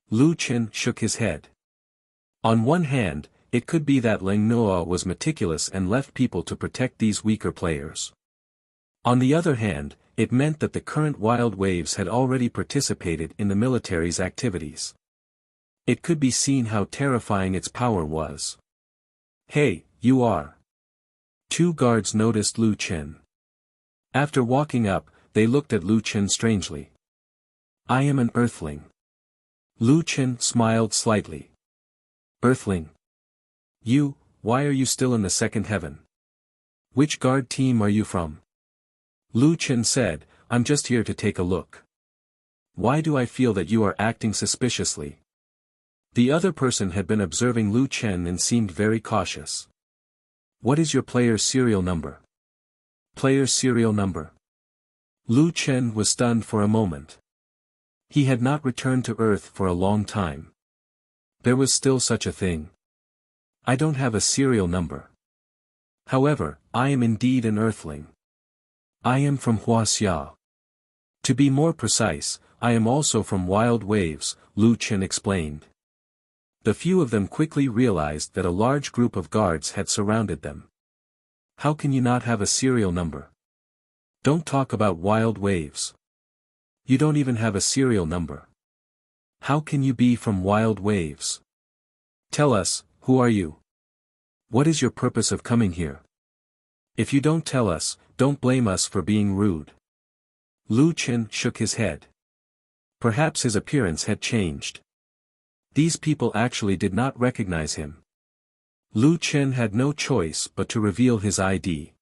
Lu Chen shook his head. On one hand, it could be that Leng Noa was meticulous and left people to protect these weaker players. On the other hand, it meant that the current Wild Waves had already participated in the military's activities. It could be seen how terrifying its power was. Hey, you are. Two guards noticed Lu Chen. After walking up, they looked at Lu Chen strangely. I am an earthling. Lu Chen smiled slightly. Earthling? You, why are you still in the second heaven? Which guard team are you from? Lu Chen said, I'm just here to take a look. Why do I feel that you are acting suspiciously? The other person had been observing Lu Chen and seemed very cautious. What is your player's serial number? Player's serial number? Lu Chen was stunned for a moment. He had not returned to Earth for a long time. There was still such a thing. I don't have a serial number. However, I am indeed an Earthling. I am from Wuxia. To be more precise, I am also from Wild Waves, Lu Chen explained. The few of them quickly realized that a large group of guards had surrounded them. How can you not have a serial number? Don't talk about Wild Waves. You don't even have a serial number. How can you be from Wild Waves? Tell us, who are you? What is your purpose of coming here? If you don't tell us, don't blame us for being rude. Lu Chen shook his head. Perhaps his appearance had changed. These people actually did not recognize him. Lu Chen had no choice but to reveal his ID.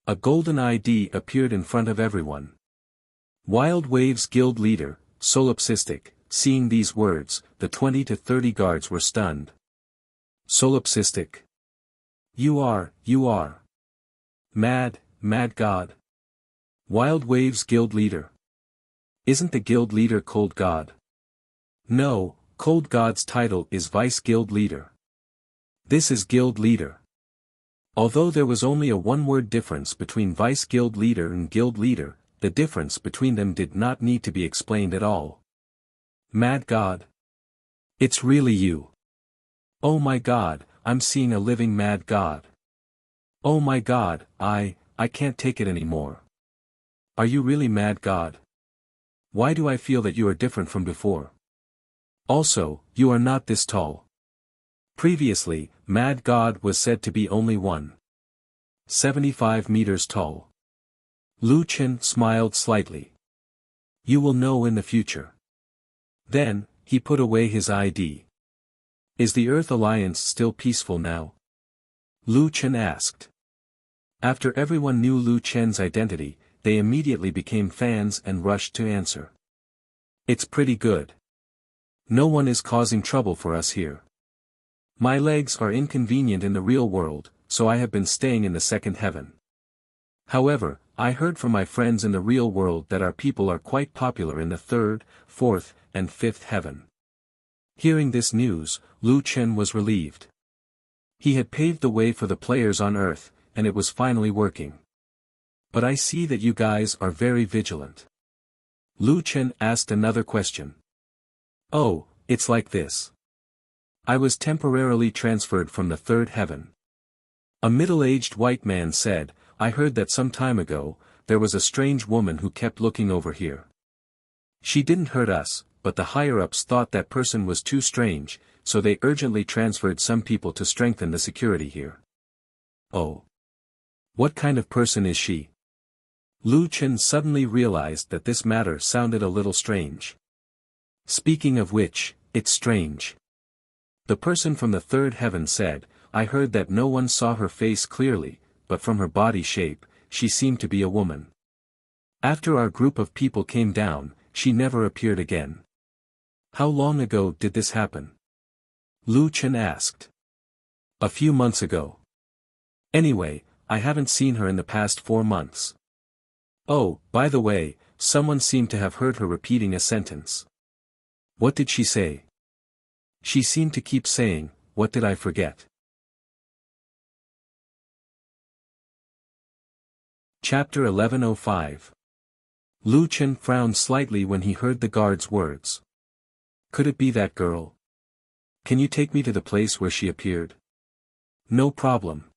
A golden ID appeared in front of everyone. Wild Waves Guild Leader, Solipsistic. Seeing these words, the 20 to 30 guards were stunned. Solipsistic. You are. Mad God. Wild Waves Guild Leader. Isn't the guild leader Cold God? No, Cold God's title is Vice Guild Leader. This is Guild Leader. Although there was only a one-word difference between Vice Guild Leader and Guild Leader, the difference between them did not need to be explained at all. Mad God. It's really you. Oh my God, I'm seeing a living Mad God. Oh my God, I can't take it anymore. Are you really Mad God? Why do I feel that you are different from before? Also, you are not this tall. Previously, Mad God was said to be only 1.75 meters tall. Lu Chen smiled slightly. You will know in the future. Then, he put away his ID. Is the Earth Alliance still peaceful now? Lu Chen asked. After everyone knew Lu Chen's identity, they immediately became fans and rushed to answer. It's pretty good. No one is causing trouble for us here. My legs are inconvenient in the real world, so I have been staying in the second heaven. However, I heard from my friends in the real world that our people are quite popular in the third, fourth, and fifth heaven. Hearing this news, Lu Chen was relieved. He had paved the way for the players on Earth, and it was finally working. But I see that you guys are very vigilant. Lu Chen asked another question. Oh, it's like this. I was temporarily transferred from the third heaven. A middle-aged white man said, I heard that some time ago, there was a strange woman who kept looking over here. She didn't hurt us, but the higher-ups thought that person was too strange, so they urgently transferred some people to strengthen the security here. Oh. What kind of person is she? Lu Chen suddenly realized that this matter sounded a little strange. Speaking of which, it's strange. The person from the third heaven said, I heard that no one saw her face clearly, but from her body shape, she seemed to be a woman. After our group of people came down, she never appeared again. How long ago did this happen? Lu Chen asked. A few months ago. Anyway, I haven't seen her in the past 4 months. Oh, by the way, someone seemed to have heard her repeating a sentence. What did she say? She seemed to keep saying, what did I forget? Chapter 1105. Lu Chen frowned slightly when he heard the guard's words. Could it be that girl? Can you take me to the place where she appeared? No problem.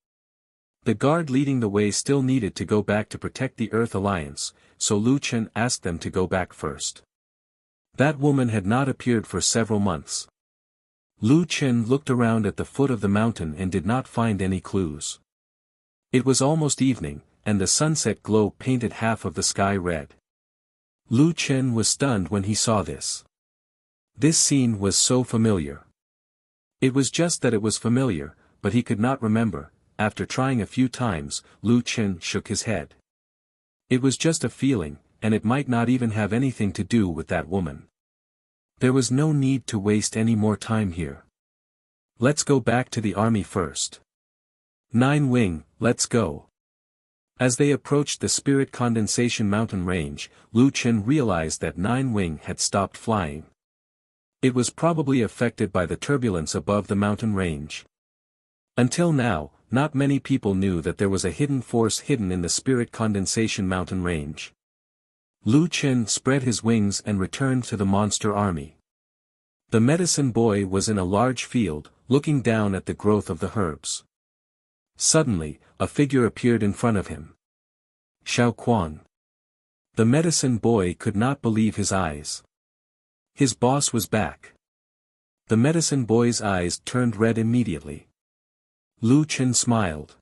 The guard leading the way still needed to go back to protect the Earth Alliance, so Lu Chen asked them to go back first. That woman had not appeared for several months. Lu Chen looked around at the foot of the mountain and did not find any clues. It was almost evening, and the sunset glow painted half of the sky red. Lu Chen was stunned when he saw this. This scene was so familiar. It was just that it was familiar, but he could not remember. After trying a few times, Lu Chen shook his head. It was just a feeling, and it might not even have anything to do with that woman. There was no need to waste any more time here. Let's go back to the army first. Nine Wing, let's go. As they approached the Spirit Condensation Mountain Range, Lu Chen realized that Nine Wing had stopped flying. It was probably affected by the turbulence above the mountain range. Until now, not many people knew that there was a hidden force hidden in the Spirit Condensation Mountain Range. Lu Chen spread his wings and returned to the monster army. The medicine boy was in a large field, looking down at the growth of the herbs. Suddenly, a figure appeared in front of him. Xiao Quan. The medicine boy could not believe his eyes. His boss was back. The medicine boy's eyes turned red immediately. Lu Chen smiled.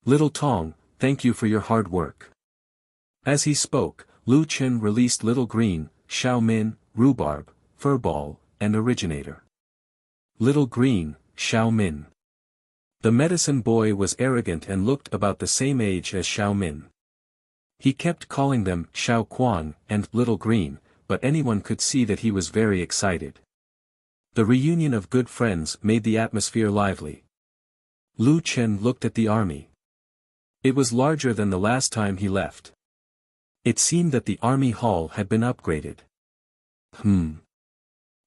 Little Tong, thank you for your hard work. As he spoke, Lu Chen released Little Green, Xiao Min, Rhubarb, Furball, and Originator. Little Green, Xiao Min. The medicine boy was arrogant and looked about the same age as Xiao Min. He kept calling them Xiao Quan and Little Green, but anyone could see that he was very excited. The reunion of good friends made the atmosphere lively. Lu Chen looked at the army. It was larger than the last time he left. It seemed that the army hall had been upgraded.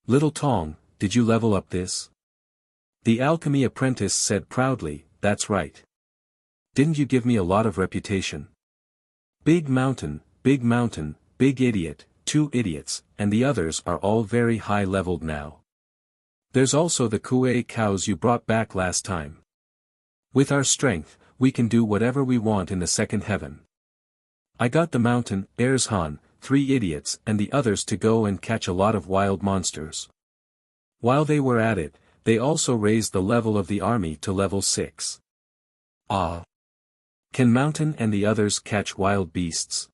Little Tong, did you level up this? The alchemy apprentice said proudly, that's right. Didn't you give me a lot of reputation? Big mountain, big idiot, two idiots, and the others are all very high-leveled now. There's also the Kuei cows you brought back last time. With our strength, we can do whatever we want in the second heaven. I got the mountain, Erzhan, three idiots and the others to go and catch a lot of wild monsters. While they were at it, they also raised the level of the army to level 6. Can Mountain and the others catch wild beasts?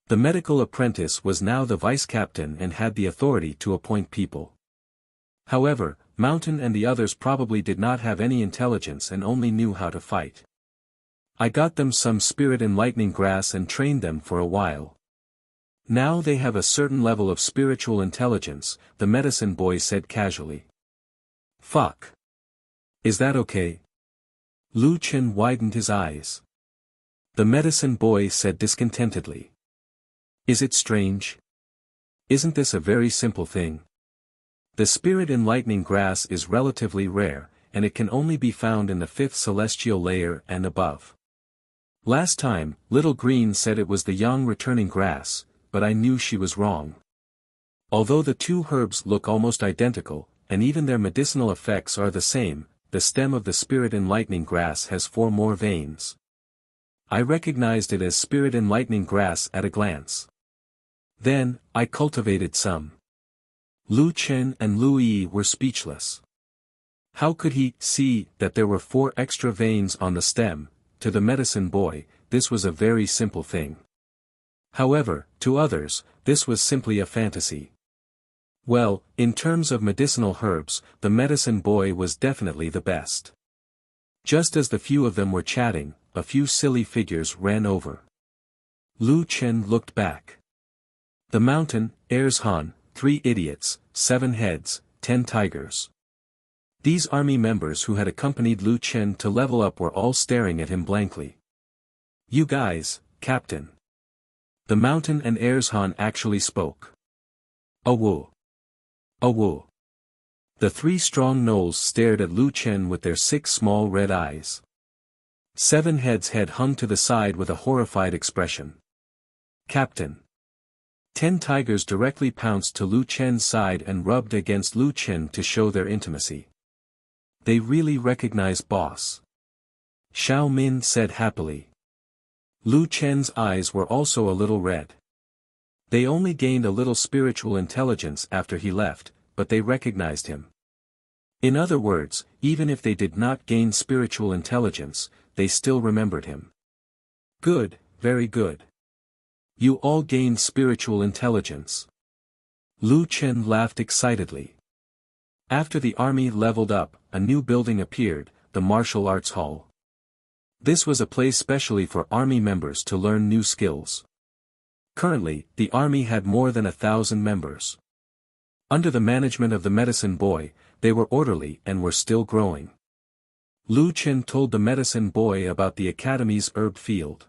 The medical apprentice was now the vice-captain and had the authority to appoint people. However, Mountain and the others probably did not have any intelligence and only knew how to fight. I got them some spirit and lightning grass and trained them for a while. Now they have a certain level of spiritual intelligence, the medicine boy said casually. Fuck. Is that okay? Lu Chen widened his eyes. The medicine boy said discontentedly. Is it strange? Isn't this a very simple thing? The spirit in lightning grass is relatively rare, and it can only be found in the 5th celestial layer and above. Last time, Little Green said it was the young returning grass, but I knew she was wrong. Although the two herbs look almost identical, and even their medicinal effects are the same, the stem of the spirit in lightning grass has 4 more veins. I recognized it as spirit in lightning grass at a glance. Then, I cultivated some. Lu Chen and Lu Yi were speechless. How could he see that there were 4 extra veins on the stem? To the medicine boy, this was a very simple thing. However, to others, this was simply a fantasy. Well, in terms of medicinal herbs, the medicine boy was definitely the best. Just as the few of them were chatting, a few silly figures ran over. Lu Chen looked back. The mountain, Erzhan, 3 idiots, 7 heads, 10 tigers. These army members who had accompanied Lu Chen to level up were all staring at him blankly. You guys, Captain. The mountain and Erzhan actually spoke. Awoo. Awoo. The 3 strong gnolls stared at Lu Chen with their 6 small red eyes. 7 heads' head hung to the side with a horrified expression. Captain. 10 tigers directly pounced to Lu Chen's side and rubbed against Lu Chen to show their intimacy. They really recognize boss. Xiao Min said happily. Lu Chen's eyes were also a little red. They only gained a little spiritual intelligence after he left, but they recognized him. In other words, even if they did not gain spiritual intelligence, they still remembered him. Good, very good. You all gained spiritual intelligence. Lu Chen laughed excitedly. After the army leveled up, a new building appeared, the Martial Arts Hall. This was a place specially for army members to learn new skills. Currently, the army had more than 1,000 members. Under the management of the medicine boy, they were orderly and were still growing. Lu Chen told the medicine boy about the academy's herb field.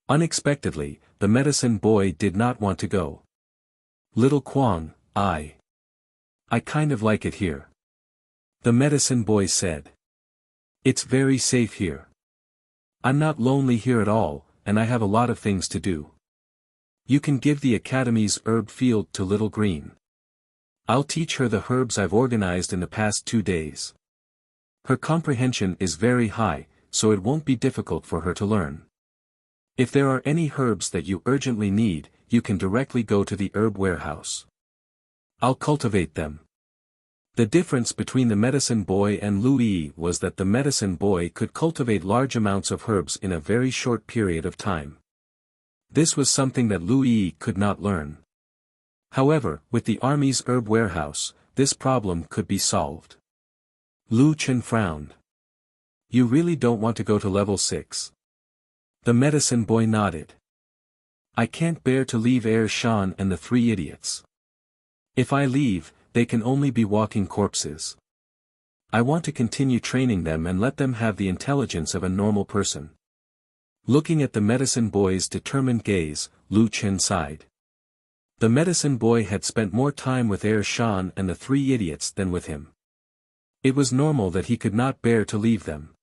Unexpectedly, the medicine boy did not want to go. Little Kwang, I kind of like it here. The medicine boy said. It's very safe here. I'm not lonely here at all, and I have a lot of things to do. You can give the academy's herb field to Little Green. I'll teach her the herbs I've organized in the past 2 days. Her comprehension is very high, so it won't be difficult for her to learn. If there are any herbs that you urgently need, you can directly go to the herb warehouse. I'll cultivate them. The difference between the medicine boy and Lu Yi was that the medicine boy could cultivate large amounts of herbs in a very short period of time. This was something that Lu Yi could not learn. However, with the army's herb warehouse, this problem could be solved. Lu Chen frowned. You really don't want to go to level 6? The medicine boy nodded. I can't bear to leave Air Shan and the 3 idiots. If I leave, they can only be walking corpses. I want to continue training them and let them have the intelligence of a normal person. Looking at the medicine boy's determined gaze, Lu Chen sighed. The medicine boy had spent more time with Air Shan and the 3 idiots than with him. It was normal that he could not bear to leave them.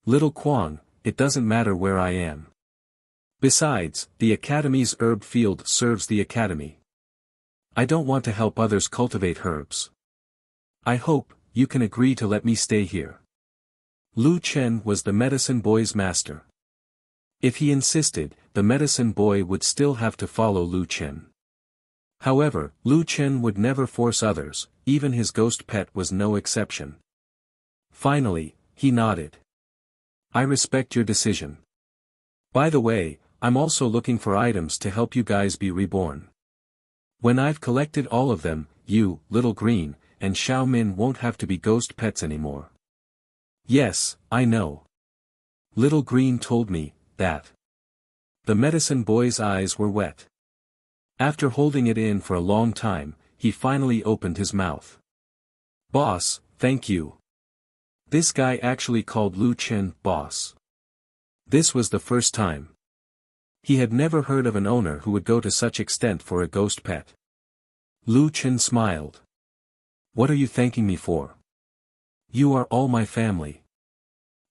Little Kwang, it doesn't matter where I am. Besides, the academy's herb field serves the academy. I don't want to help others cultivate herbs. I hope you can agree to let me stay here. Lu Chen was the medicine boy's master. If he insisted, the medicine boy would still have to follow Lu Chen. However, Lu Chen would never force others, even his ghost pet was no exception. Finally, he nodded. I respect your decision. By the way, I'm also looking for items to help you guys be reborn. When I've collected all of them, you, Little Green, and Xiao Min won't have to be ghost pets anymore. Yes, I know. Little Green told me that. The medicine boy's eyes were wet. After holding it in for a long time, he finally opened his mouth. Boss, thank you. This guy actually called Lu Chen boss. This was the first time. He had never heard of an owner who would go to such extent for a ghost pet. Lu Chen smiled. What are you thanking me for? You are all my family.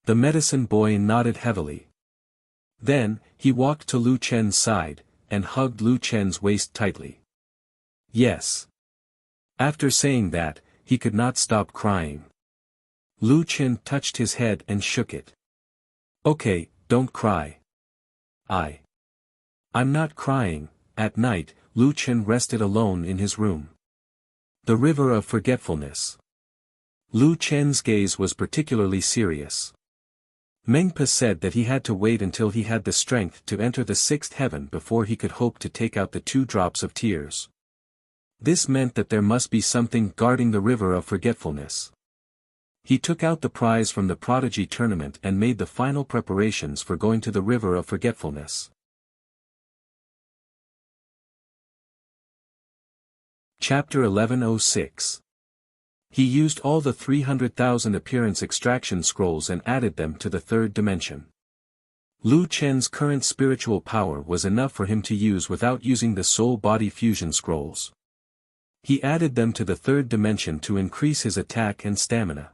The medicine boy nodded heavily. Then, he walked to Lu Chen's side, and hugged Lu Chen's waist tightly. Yes. After saying that, he could not stop crying. Lu Chen touched his head and shook it. Okay, don't cry. I'm not crying. At night, Lu Chen rested alone in his room. The River of Forgetfulness. Lu Chen's gaze was particularly serious. Mengpa said that he had to wait until he had the strength to enter the 6th heaven before he could hope to take out the 2 drops of tears. This meant that there must be something guarding the River of Forgetfulness. He took out the prize from the Prodigy tournament and made the final preparations for going to the River of Forgetfulness. Chapter 1106. He used all the 300,000 appearance extraction scrolls and added them to the 3rd dimension. Lu Chen's current spiritual power was enough for him to use without using the soul-body fusion scrolls. He added them to the 3rd dimension to increase his attack and stamina.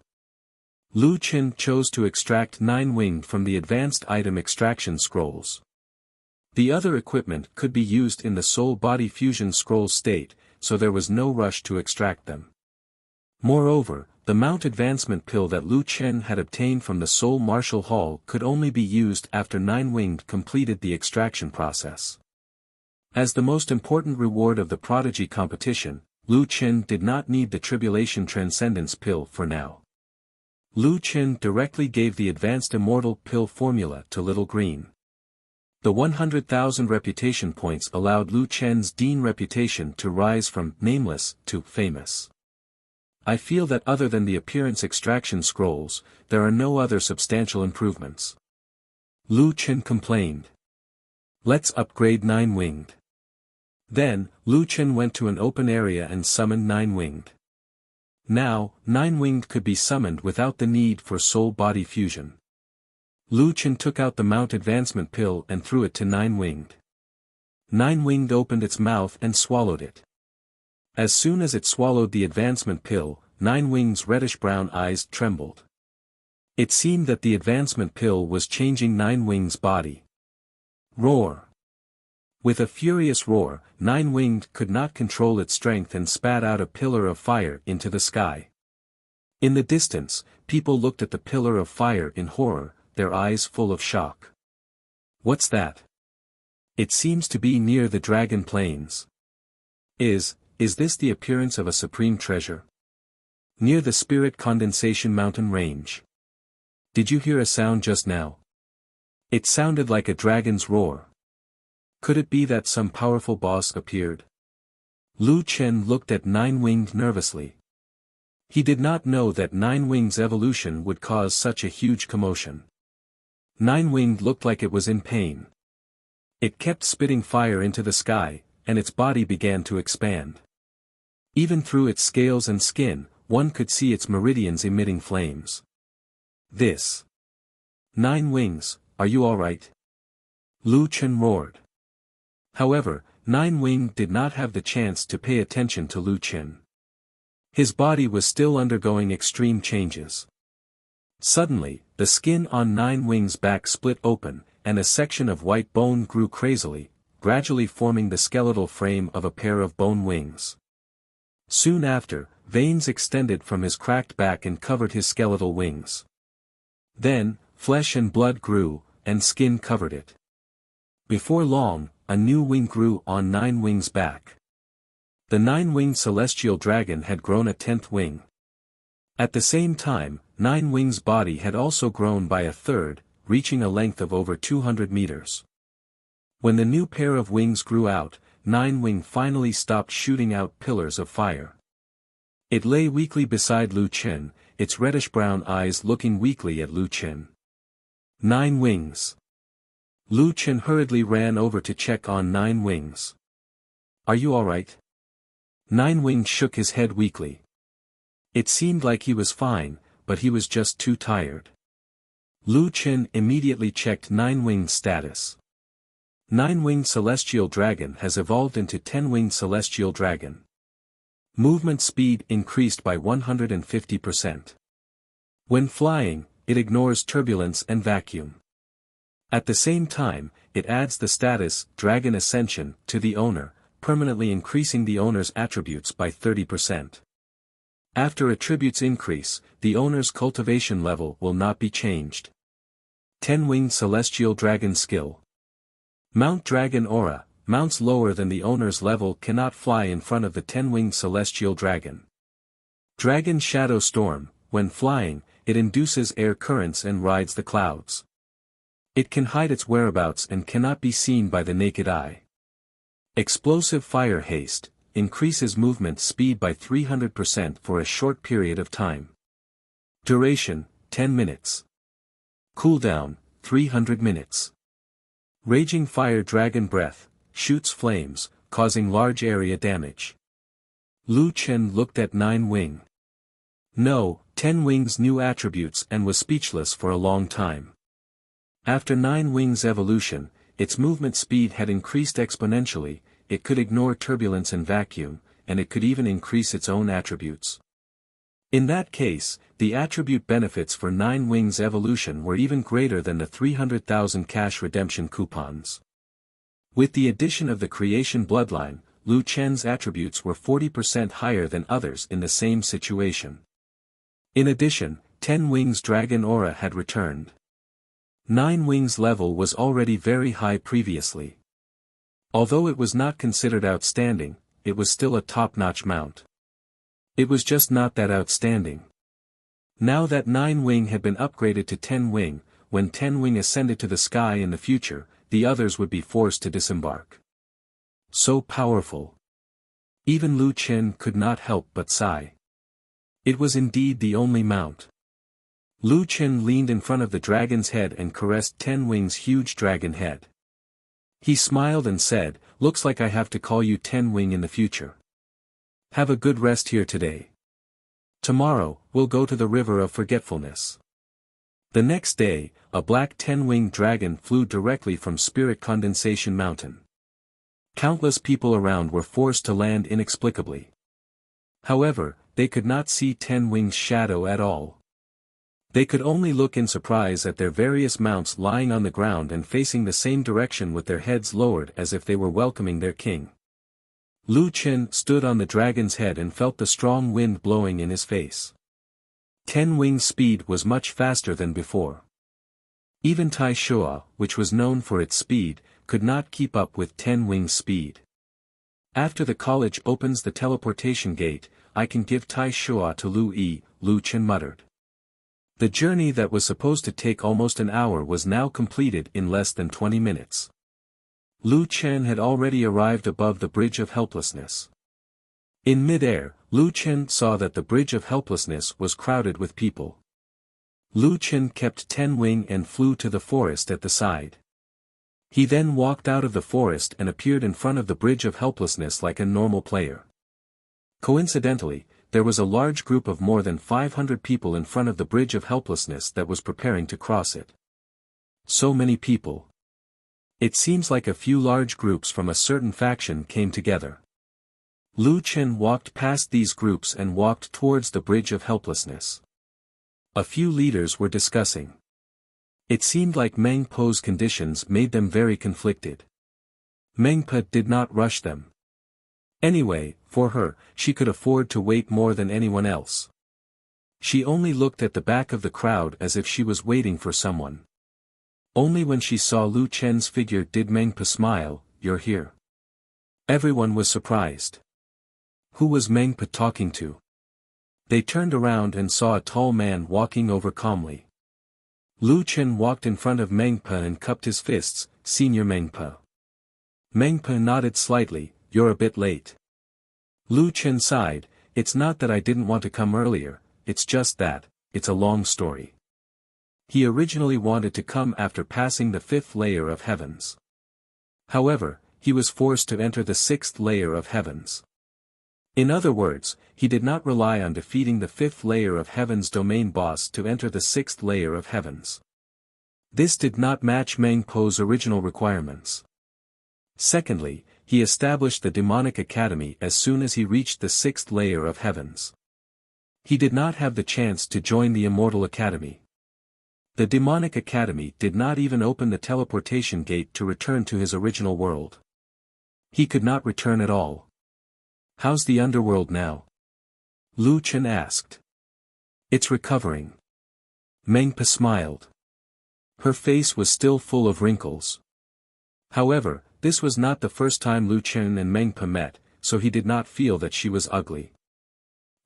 Lu Chen chose to extract 9 winged from the advanced item extraction scrolls. The other equipment could be used in the soul-body fusion scroll state, so there was no rush to extract them. Moreover, the mount advancement pill that Lu Chen had obtained from the Soul Martial Hall could only be used after 9 winged completed the extraction process. As the most important reward of the Prodigy competition, Lu Qin did not need the Tribulation Transcendence pill for now. Lu Qin directly gave the Advanced Immortal pill formula to Little Green. The 100,000 reputation points allowed Lu Chen's Dean reputation to rise from nameless to famous. I feel that other than the appearance extraction scrolls, there are no other substantial improvements. Lu Chen complained. Let's upgrade Nine-Winged. Then, Lu Chen went to an open area and summoned Nine-Winged. Now, Nine-Winged could be summoned without the need for soul-body fusion. Lu Chen took out the Mount Advancement pill and threw it to Nine-Winged. Nine-Winged opened its mouth and swallowed it. As soon as it swallowed the Advancement pill, Nine-Winged's reddish-brown eyes trembled. It seemed that the Advancement pill was changing Nine-Winged's body. Roar! With a furious roar, Nine-Winged could not control its strength and spat out a pillar of fire into the sky. In the distance, people looked at the pillar of fire in horror, their eyes full of shock. What's that? It seems to be near the Dragon Plains. Is this the appearance of a supreme treasure? Near the Spirit Condensation Mountain Range. Did you hear a sound just now? It sounded like a dragon's roar. Could it be that some powerful boss appeared? Lu Chen looked at Nine-Winged nervously. He did not know that Nine-Winged's evolution would cause such a huge commotion. Nine-Winged looked like it was in pain. It kept spitting fire into the sky, and its body began to expand. Even through its scales and skin, one could see its meridians emitting flames. This. Nine-Wings, are you alright? Lu Chen roared. However, Nine-Winged did not have the chance to pay attention to Lu Chen. His body was still undergoing extreme changes. Suddenly, the skin on Nine-Winged's back split open, and a section of white bone grew crazily, gradually forming the skeletal frame of a pair of bone wings. Soon after, veins extended from his cracked back and covered his skeletal wings. Then, flesh and blood grew, and skin covered it. Before long, a new wing grew on Nine-Winged's back. The Nine-Winged Celestial Dragon had grown a 10th wing. At the same time, Nine-Winged's body had also grown by a third, reaching a length of over 200 meters. When the new pair of wings grew out, Nine-Winged finally stopped shooting out pillars of fire. It lay weakly beside Lu Chen, its reddish-brown eyes looking weakly at Lu Chen. Nine-Wings. Lu Chen hurriedly ran over to check on Nine-Wings. Are you alright? Nine-Winged shook his head weakly. It seemed like he was fine, but he was just too tired. Lu Chen immediately checked Nine-Winged's status. Nine-Winged Celestial Dragon has evolved into 10-Winged Celestial Dragon. Movement speed increased by 150%. When flying, it ignores turbulence and vacuum. At the same time, it adds the status, Dragon Ascension, to the owner, permanently increasing the owner's attributes by 30%. After attributes increase, the owner's cultivation level will not be changed. 10-Winged Celestial Dragon Skill. Mount Dragon Aura. Mounts lower than the owner's level cannot fly in front of the 10-Winged Celestial Dragon. Dragon Shadow Storm. When flying, it induces air currents and rides the clouds. It can hide its whereabouts and cannot be seen by the naked eye. Explosive Fire Haste. Increases movement speed by 300% for a short period of time. Duration, 10 minutes. Cooldown, 300 minutes. Raging Fire Dragon Breath. Shoots flames, causing large area damage. Lu Chen looked at Nine-Wing. No, 10-Wing's new attributes and was speechless for a long time. After Nine-Wing's evolution, its movement speed had increased exponentially, it could ignore turbulence and vacuum, and it could even increase its own attributes. In that case, the attribute benefits for Nine-Wing's evolution were even greater than the 300,000 cash redemption coupons. With the addition of the creation bloodline, Lu Chen's attributes were 40% higher than others in the same situation. In addition, 10-Wing's Dragon Aura had returned. 9-Wing's level was already very high previously. Although it was not considered outstanding, it was still a top-notch mount. It was just not that outstanding. Now that 9-wing had been upgraded to 10-wing, when 10-wing ascended to the sky in the future, the others would be forced to disembark. So powerful. Even Lu Chen could not help but sigh. It was indeed the only mount. Lu Chen leaned in front of the dragon's head and caressed 10-wing's huge dragon head. He smiled and said, "Looks like I have to call you 10-wing in the future. Have a good rest here today. Tomorrow, we'll go to the River of Forgetfulness." The next day, a black 10-winged dragon flew directly from Spirit Condensation Mountain. Countless people around were forced to land inexplicably. However, they could not see 10-wing's shadow at all. They could only look in surprise at their various mounts lying on the ground and facing the same direction with their heads lowered as if they were welcoming their king. Lu Chen stood on the dragon's head and felt the strong wind blowing in his face. 10-wing's speed was much faster than before. Even Tai Shua, which was known for its speed, could not keep up with 10-wing's speed. "After the college opens the teleportation gate, I can give Tai Shua to Lu Yi," Lu Chen muttered. The journey that was supposed to take almost an hour was now completed in less than 20 minutes. Lu Chen had already arrived above the Bridge of Helplessness. In mid-air, Lu Chen saw that the Bridge of Helplessness was crowded with people. Lu Chen kept 10-wing and flew to the forest at the side. He then walked out of the forest and appeared in front of the Bridge of Helplessness like a normal player. Coincidentally, there was a large group of more than 500 people in front of the Bridge of Helplessness that was preparing to cross it. So many people. It seems like a few large groups from a certain faction came together. Lu Chen walked past these groups and walked towards the Bridge of Helplessness. A few leaders were discussing. It seemed like Meng Po's conditions made them very conflicted. Meng Po did not rush them. Anyway, for her, she could afford to wait more than anyone else. She only looked at the back of the crowd as if she was waiting for someone. Only when she saw Lu Chen's figure did Meng Po smile. "You're here." Everyone was surprised. Who was Meng Po talking to? They turned around and saw a tall man walking over calmly. Lu Chen walked in front of Meng Po and cupped his fists. "Senior Meng Po." Meng Po nodded slightly. "You're a bit late." Lu Chen sighed. "It's not that I didn't want to come earlier, it's just that, it's a long story." He originally wanted to come after passing the 5th layer of heavens. However, he was forced to enter the 6th layer of heavens. In other words, he did not rely on defeating the 5th layer of heavens domain boss to enter the 6th layer of heavens. This did not match Meng Po's original requirements. Secondly, he established the Demonic Academy as soon as he reached the 6th layer of heavens. He did not have the chance to join the Immortal Academy. The Demonic Academy did not even open the teleportation gate to return to his original world. He could not return at all. "How's the underworld now?" Lu Chen asked. "It's recovering." Meng Po smiled. Her face was still full of wrinkles. However, this was not the first time Lu Chen and Meng Po met, so he did not feel that she was ugly.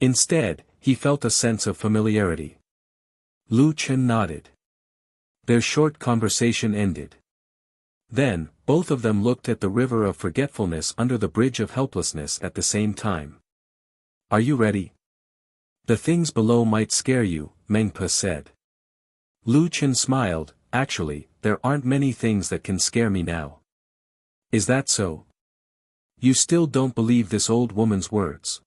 Instead, he felt a sense of familiarity. Lu Chen nodded. Their short conversation ended. Then, both of them looked at the River of Forgetfulness under the Bridge of Helplessness at the same time. "Are you ready?" "The things below might scare you," Meng Po said. Lu Chen smiled. "Actually, there aren't many things that can scare me now." "Is that so? You still don't believe this old woman's words?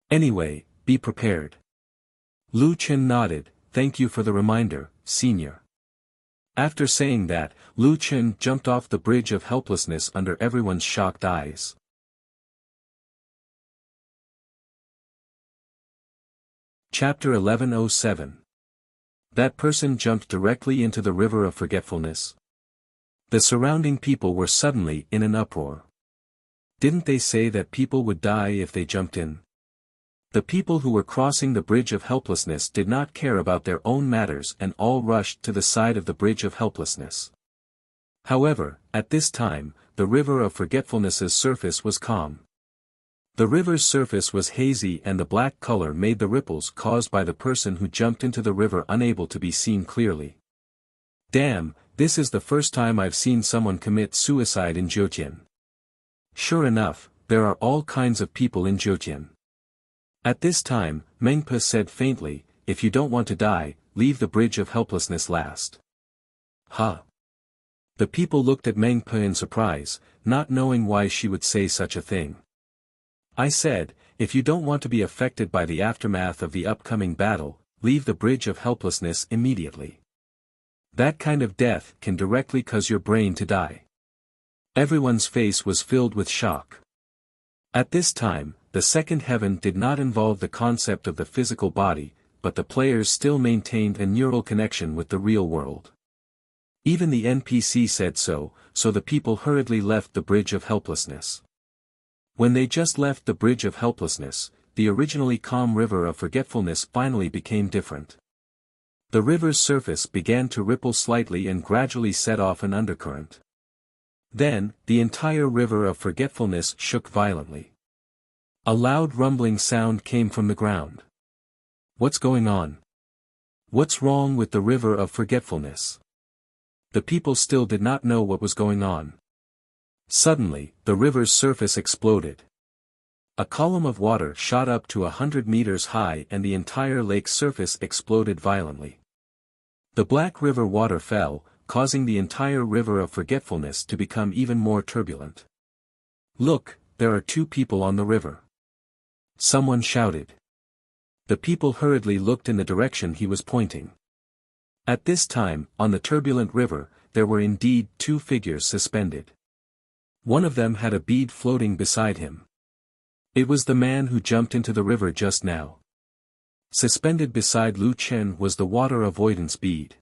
Anyway, be prepared." Lu Chen nodded. "Thank you for the reminder, senior." After saying that, Lu Chen jumped off the Bridge of Helplessness under everyone's shocked eyes. Chapter 1107. That person jumped directly into the River of Forgetfulness. The surrounding people were suddenly in an uproar. Didn't they say that people would die if they jumped in? The people who were crossing the Bridge of Helplessness did not care about their own matters and all rushed to the side of the Bridge of Helplessness. However, at this time, the River of Forgetfulness's surface was calm. The river's surface was hazy and the black color made the ripples caused by the person who jumped into the river unable to be seen clearly. Damn, this is the first time I've seen someone commit suicide in Zhoutian. Sure enough, there are all kinds of people in Zhoutian. At this time, Mengpe said faintly, if you don't want to die, leave the bridge of helplessness last. Huh? The people looked at Mengpe in surprise, not knowing why she would say such a thing. I said, if you don't want to be affected by the aftermath of the upcoming battle, leave the bridge of helplessness immediately. That kind of death can directly cause your brain to die. Everyone's face was filled with shock. At this time, the second heaven did not involve the concept of the physical body, but the players still maintained a neural connection with the real world. Even the NPC said so, so the people hurriedly left the bridge of helplessness. When they just left the bridge of helplessness, the originally calm river of forgetfulness finally became different. The river's surface began to ripple slightly and gradually set off an undercurrent. Then, the entire river of forgetfulness shook violently. A loud rumbling sound came from the ground. What's going on? What's wrong with the river of forgetfulness? The people still did not know what was going on. Suddenly, the river's surface exploded. A column of water shot up to 100 meters high and the entire lake's surface exploded violently. The black river water fell, causing the entire river of forgetfulness to become even more turbulent. Look, there are two people on the river. Someone shouted. The people hurriedly looked in the direction he was pointing. At this time, on the turbulent river, there were indeed two figures suspended. One of them had a bead floating beside him. It was the man who jumped into the river just now. Suspended beside Lu Chen was the water avoidance bead.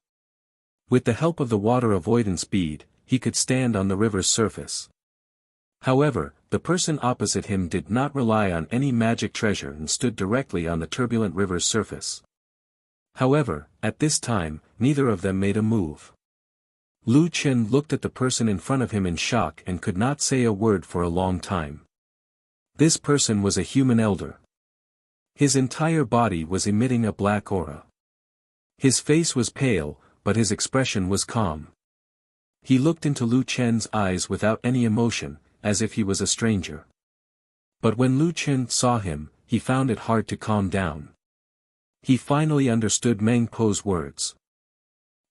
With the help of the water avoidance bead, he could stand on the river's surface. However, the person opposite him did not rely on any magic treasure and stood directly on the turbulent river's surface. However, at this time, neither of them made a move. Lu Chen looked at the person in front of him in shock and could not say a word for a long time. This person was a human elder. His entire body was emitting a black aura. His face was pale, but his expression was calm. He looked into Lu Chen's eyes without any emotion, as if he was a stranger. But when Lu Chen saw him, he found it hard to calm down. He finally understood Meng Po's words.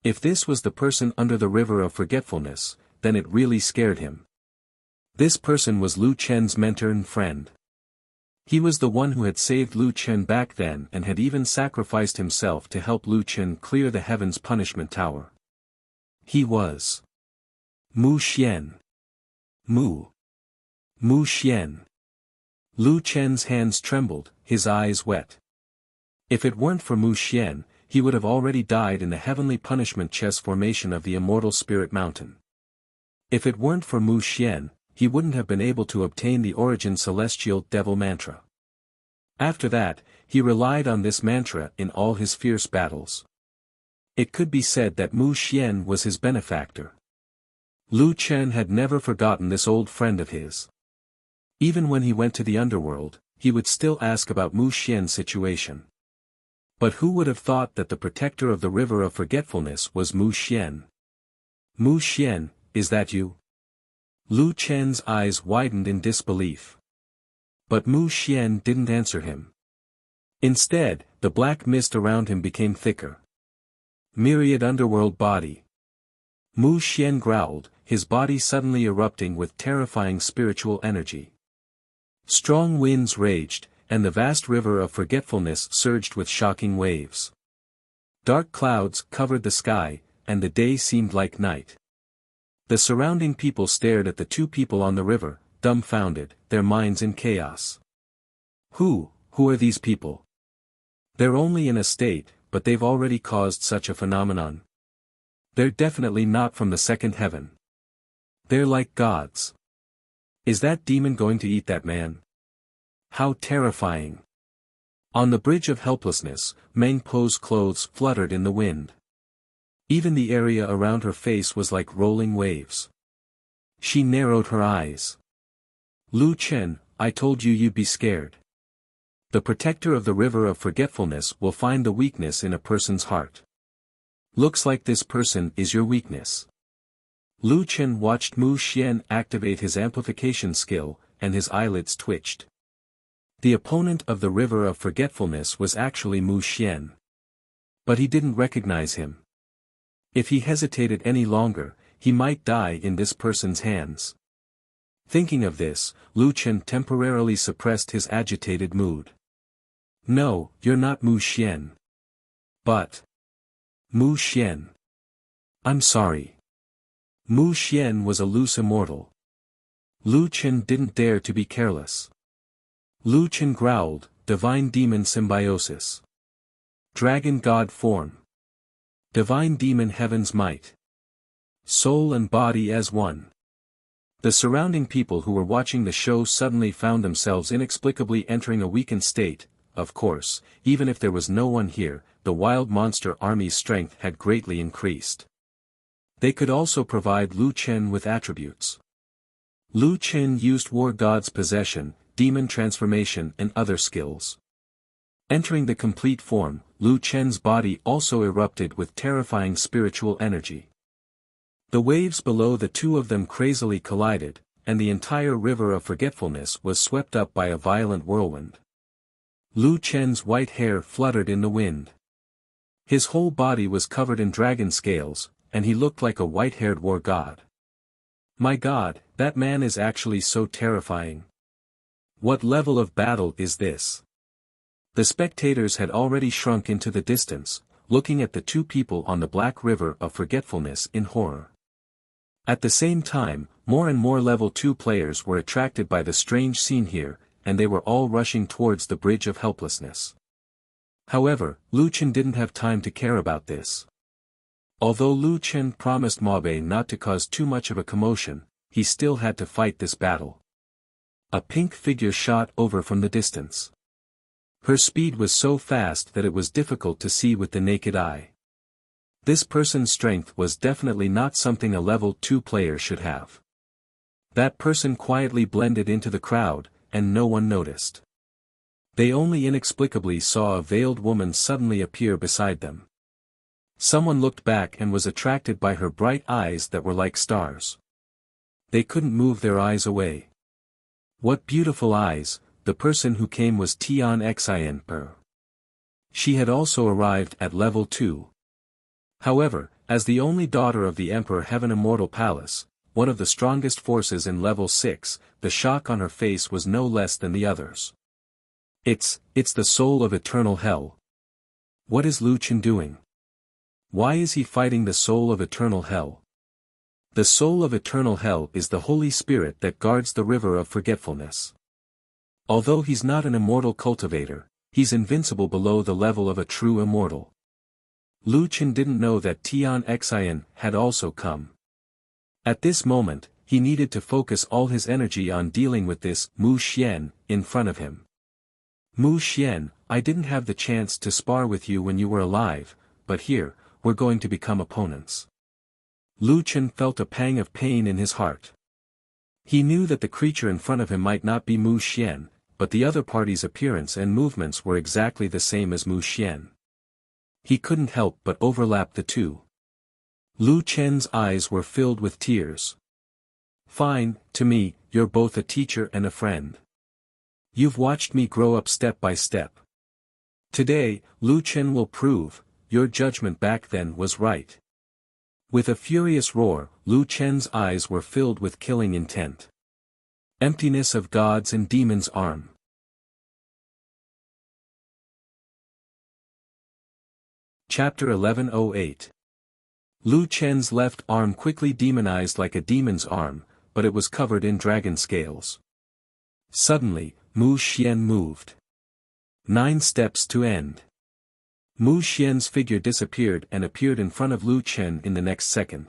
If this was the person under the river of forgetfulness, then it really scared him. This person was Lu Chen's mentor and friend. He was the one who had saved Lu Chen back then and had even sacrificed himself to help Lu Chen clear the Heaven's Punishment Tower. He was Mu Xian. Mu Xian. Lu Chen's hands trembled, his eyes wet. If it weren't for Mu Xian, he would have already died in the heavenly punishment chess formation of the immortal spirit mountain. If it weren't for Mu Xian, he wouldn't have been able to obtain the origin celestial devil mantra. After that, he relied on this mantra in all his fierce battles. It could be said that Mu Xian was his benefactor. Lu Chen had never forgotten this old friend of his. Even when he went to the underworld, he would still ask about Mu Xian's situation. But who would have thought that the protector of the river of forgetfulness was Mu Xian? Mu Xian, is that you? Lu Chen's eyes widened in disbelief. But Mu Xian didn't answer him. Instead, the black mist around him became thicker. Myriad underworld body. Mu Xian growled, his body suddenly erupting with terrifying spiritual energy. Strong winds raged, and the vast river of forgetfulness surged with shocking waves. Dark clouds covered the sky, and the day seemed like night. The surrounding people stared at the two people on the river, dumbfounded, their minds in chaos. Who are these people? They're only in a state, but they've already caused such a phenomenon. They're definitely not from the second heaven. They're like gods. Is that demon going to eat that man? How terrifying. On the bridge of helplessness, Meng Po's clothes fluttered in the wind. Even the area around her face was like rolling waves. She narrowed her eyes. Lu Chen, I told you you'd be scared. The protector of the river of forgetfulness will find the weakness in a person's heart. Looks like this person is your weakness. Lu Chen watched Mu Xian activate his amplification skill, and his eyelids twitched. The opponent of the river of forgetfulness was actually Mu Xian. But he didn't recognize him. If he hesitated any longer, he might die in this person's hands. Thinking of this, Lu Chen temporarily suppressed his agitated mood. No, you're not Mu Xian. But Mu Xian. I'm sorry. Mu Xian was a loose immortal. Lu Chen didn't dare to be careless. Lu Chen growled, Divine Demon Symbiosis. Dragon God Form. Divine Demon Heaven's Might. Soul and body as one. The surrounding people who were watching the show suddenly found themselves inexplicably entering a weakened state. Of course, even if there was no one here, the wild monster army's strength had greatly increased. They could also provide Lu Chen with attributes. Lu Chen used War God's Possession, Demon Transformation and other skills. Entering the complete form, Lu Chen's body also erupted with terrifying spiritual energy. The waves below the two of them crazily collided, and the entire river of forgetfulness was swept up by a violent whirlwind. Lu Chen's white hair fluttered in the wind. His whole body was covered in dragon scales, and he looked like a white-haired war god. My god, that man is actually so terrifying. What level of battle is this? The spectators had already shrunk into the distance, looking at the two people on the black river of forgetfulness in horror. At the same time, more and more level 2 players were attracted by the strange scene here, and they were all rushing towards the bridge of helplessness. However, Lu Chen didn't have time to care about this. Although Lu Chen promised Mabe not to cause too much of a commotion, he still had to fight this battle. A pink figure shot over from the distance. Her speed was so fast that it was difficult to see with the naked eye. This person's strength was definitely not something a level 2 player should have. That person quietly blended into the crowd, and no one noticed. They only inexplicably saw a veiled woman suddenly appear beside them. Someone looked back and was attracted by her bright eyes that were like stars. They couldn't move their eyes away. What beautiful eyes! The person who came was Tian Xin Per. She had also arrived at level 2. However, as the only daughter of the Emperor Heaven Immortal Palace, one of the strongest forces in level 6, the shock on her face was no less than the others. It's the soul of eternal hell. What is Lu Chen doing? Why is he fighting the soul of eternal hell? The soul of eternal hell is the Holy Spirit that guards the river of forgetfulness. Although he's not an immortal cultivator, he's invincible below the level of a true immortal. Lu Chen didn't know that Tian Xin had also come. At this moment, he needed to focus all his energy on dealing with this Mu Xian in front of him. Mu Xian, I didn't have the chance to spar with you when you were alive, but here, we're going to become opponents. Lu Chen felt a pang of pain in his heart. He knew that the creature in front of him might not be Mu Xian, but the other party's appearance and movements were exactly the same as Mu Xian. He couldn't help but overlap the two. Lu Chen's eyes were filled with tears. Fine, to me, you're both a teacher and a friend. You've watched me grow up step by step. Today, Lu Chen will prove, your judgment back then was right. With a furious roar, Lu Chen's eyes were filled with killing intent. Emptiness of gods and demons' arm. Chapter 1108. Lu Chen's left arm quickly demonized like a demon's arm, but it was covered in dragon scales. Suddenly, Mu Xian moved. 9 steps to end. Mu Xian's figure disappeared and appeared in front of Lu Chen in the next second.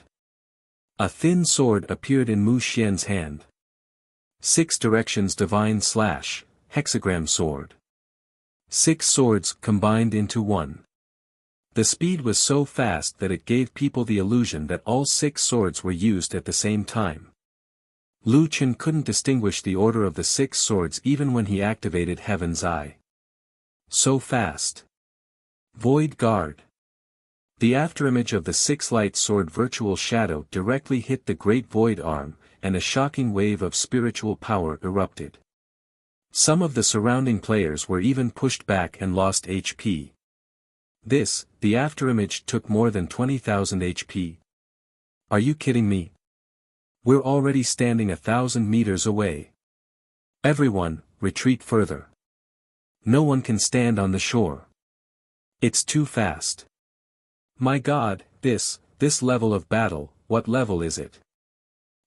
A thin sword appeared in Mu Xian's hand. 6 directions divine slash, hexagram sword. 6 swords combined into one. The speed was so fast that it gave people the illusion that all 6 swords were used at the same time. Lu Chen couldn't distinguish the order of the 6 swords even when he activated Heaven's Eye. So fast. Void Guard. The afterimage of the 6 light sword virtual shadow directly hit the great void arm, and a shocking wave of spiritual power erupted. Some of the surrounding players were even pushed back and lost HP. The afterimage took more than 20,000 HP. Are you kidding me? We're already standing 1,000 meters away. Everyone, retreat further. No one can stand on the shore. It's too fast. My God, this level of battle, what level is it?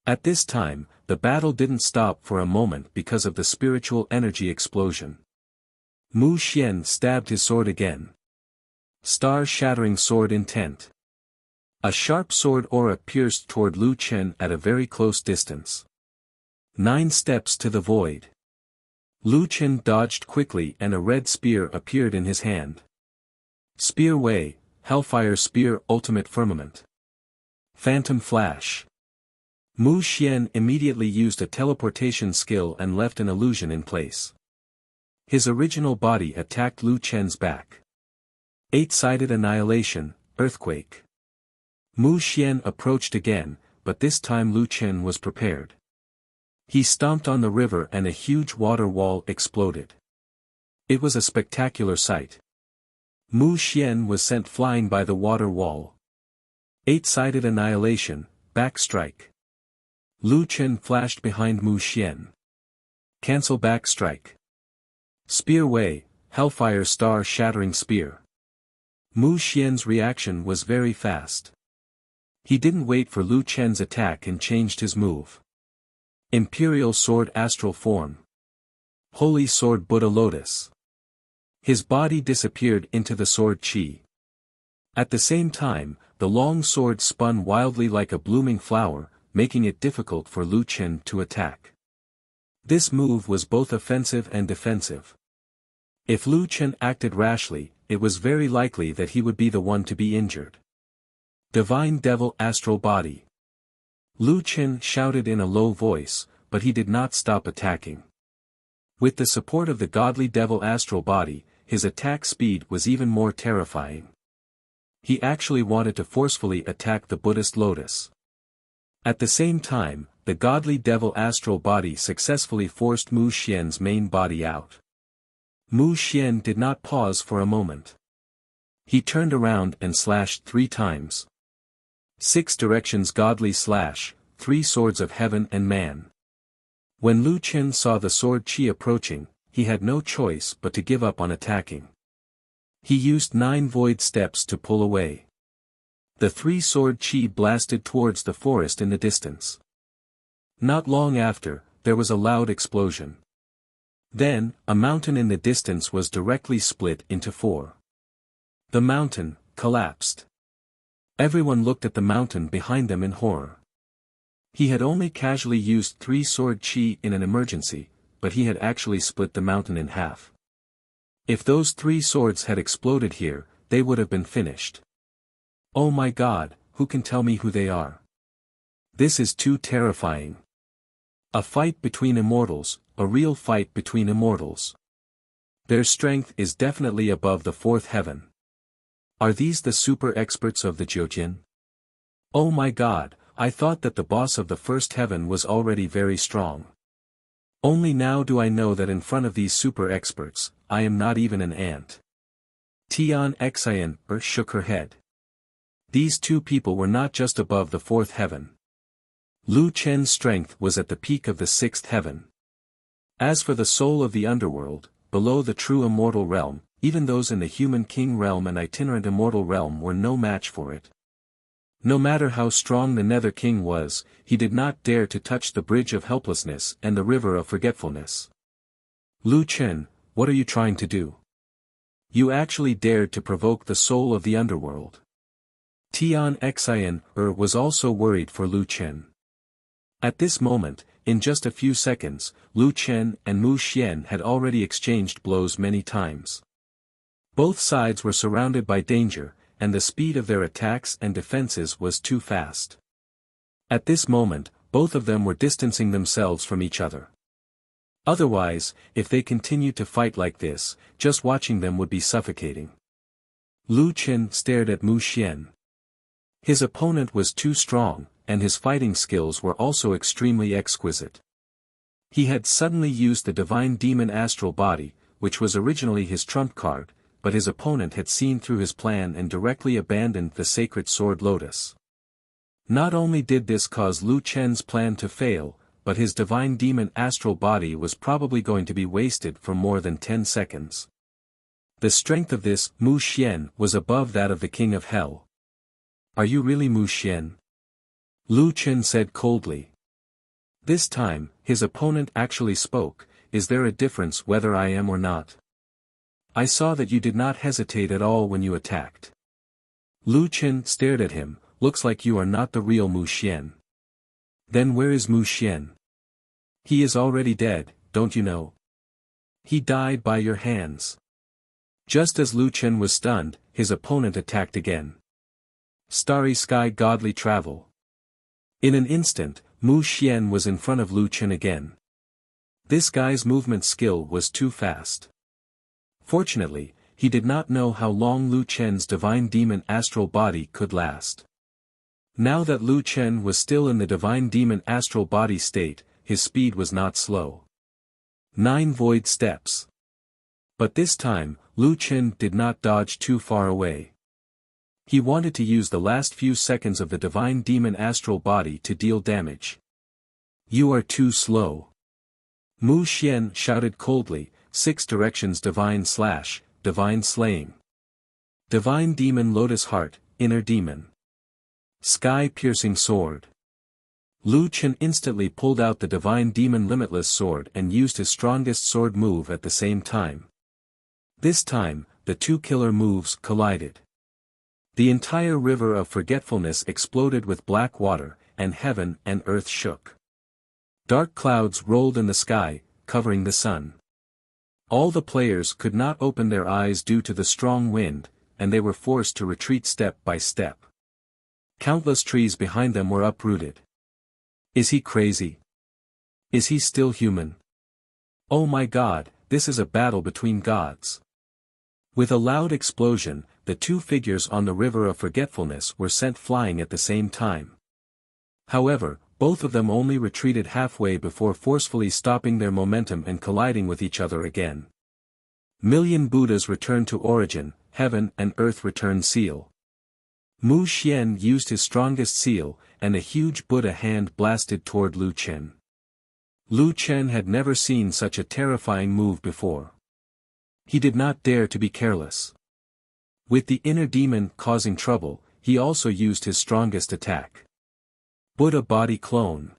At this time, the battle didn't stop for a moment because of the spiritual energy explosion. Mu Xian stabbed his sword again. Star-shattering sword intent. A sharp sword aura pierced toward Lu Chen at a very close distance. 9 steps to the void. Lu Chen dodged quickly and a red spear appeared in his hand. Spear Wei, Hellfire Spear Ultimate Firmament. Phantom Flash. Mu Xian immediately used a teleportation skill and left an illusion in place. His original body attacked Lu Chen's back. 8-sided Annihilation, Earthquake. Mu Xian approached again, but this time Lu Chen was prepared. He stomped on the river and a huge water wall exploded. It was a spectacular sight. Mu Xian was sent flying by the water wall. 8-sided Annihilation, Back Strike. Lu Chen flashed behind Mu Xian. Cancel Back Strike. Spear Wei, Hellfire Star Shattering Spear. Mu Xian's reaction was very fast. He didn't wait for Lu Chen's attack and changed his move. Imperial Sword Astral Form. Holy Sword Buddha Lotus. His body disappeared into the sword chi. At the same time, the long sword spun wildly like a blooming flower, making it difficult for Lu Chen to attack. This move was both offensive and defensive. If Lu Chen acted rashly, it was very likely that he would be the one to be injured. Divine Devil Astral Body. Lu Chen shouted in a low voice, but he did not stop attacking. With the support of the Godly Devil Astral Body, his attack speed was even more terrifying. He actually wanted to forcefully attack the Buddhist Lotus. At the same time, the Godly Devil Astral Body successfully forced Mu Xian's main body out. Mu Xian did not pause for a moment. He turned around and slashed 3 times. 6 directions Godly Slash, 3 swords of heaven and man. When Lu Chen saw the sword chi approaching, he had no choice but to give up on attacking. He used 9 void steps to pull away. The 3 sword chi blasted towards the forest in the distance. Not long after, there was a loud explosion. Then, a mountain in the distance was directly split into 4. The mountain collapsed. Everyone looked at the mountain behind them in horror. He had only casually used 3 sword chi in an emergency, but he had actually split the mountain in half. If those 3 swords had exploded here, they would have been finished. Oh my God, who can tell me who they are? This is too terrifying. A fight between immortals, a real fight between immortals. Their strength is definitely above the 4th heaven. Are these the super experts of the Jiujin? Oh my God, I thought that the boss of the 1st heaven was already very strong. Only now do I know that in front of these super experts, I am not even an ant. Tian Xian shook her head. These 2 people were not just above the 4th heaven. Lu Chen's strength was at the peak of the 6th heaven. As for the soul of the underworld, below the true immortal realm, even those in the human king realm and itinerant immortal realm were no match for it. No matter how strong the Nether King was, he did not dare to touch the bridge of helplessness and the river of forgetfulness. Lu Chen, what are you trying to do? You actually dared to provoke the soul of the underworld. Tian Xian was also worried for Lu Chen. At this moment, in just a few seconds, Lu Chen and Mu Xian had already exchanged blows many times. Both sides were surrounded by danger, and the speed of their attacks and defenses was too fast. At this moment, both of them were distancing themselves from each other. Otherwise, if they continued to fight like this, just watching them would be suffocating. Lu Chen stared at Mu Xian. His opponent was too strong, and his fighting skills were also extremely exquisite. He had suddenly used the divine demon astral body, which was originally his trump card, but his opponent had seen through his plan and directly abandoned the sacred sword lotus. Not only did this cause Lu Chen's plan to fail, but his divine demon astral body was probably going to be wasted for more than 10 seconds. The strength of this Mu Xian was above that of the king of hell. "Are you really Mu Xian?" Lu Chen said coldly. This time, his opponent actually spoke. "Is there a difference whether I am or not? I saw that you did not hesitate at all when you attacked." Lu Chen stared at him. "Looks like you are not the real Mu Xian." "Then where is Mu Xian?" "He is already dead, don't you know? He died by your hands." Just as Lu Chen was stunned, his opponent attacked again. Starry sky godly travel. In an instant, Mu Xian was in front of Lu Chen again. This guy's movement skill was too fast. Fortunately, he did not know how long Lu Chen's divine demon astral body could last. Now that Lu Chen was still in the divine demon astral body state, his speed was not slow. 9 void steps. But this time, Lu Chen did not dodge too far away. He wanted to use the last few seconds of the divine demon astral body to deal damage. "You are too slow." Mu Xian shouted coldly, 6 directions divine slaying. Divine demon lotus heart, inner demon. Sky-piercing sword. Lu Chen instantly pulled out the divine demon limitless sword and used his strongest sword move at the same time. This time, the two killer moves collided. The entire river of forgetfulness exploded with black water, and heaven and earth shook. Dark clouds rolled in the sky, covering the sun. All the players could not open their eyes due to the strong wind, and they were forced to retreat step by step. Countless trees behind them were uprooted. Is he crazy? Is he still human? Oh my God, this is a battle between gods. With a loud explosion, the two figures on the river of forgetfulness were sent flying at the same time. However, both of them only retreated halfway before forcefully stopping their momentum and colliding with each other again. Million Buddhas returned to origin, heaven and earth returned seal. Mu Xian used his strongest seal, and a huge Buddha hand blasted toward Lu Chen. Lu Chen had never seen such a terrifying move before. He did not dare to be careless. With the inner demon causing trouble, he also used his strongest attack. Buddha body clone.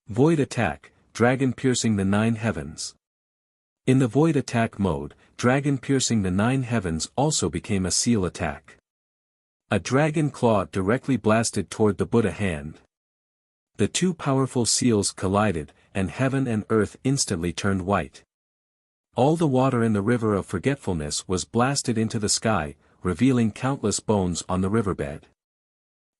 Void attack, dragon piercing the 9 heavens. In the void attack mode, dragon piercing the 9 heavens also became a seal attack. A dragon claw directly blasted toward the Buddha hand. The two powerful seals collided, and heaven and earth instantly turned white. All the water in the river of forgetfulness was blasted into the sky, revealing countless bones on the riverbed.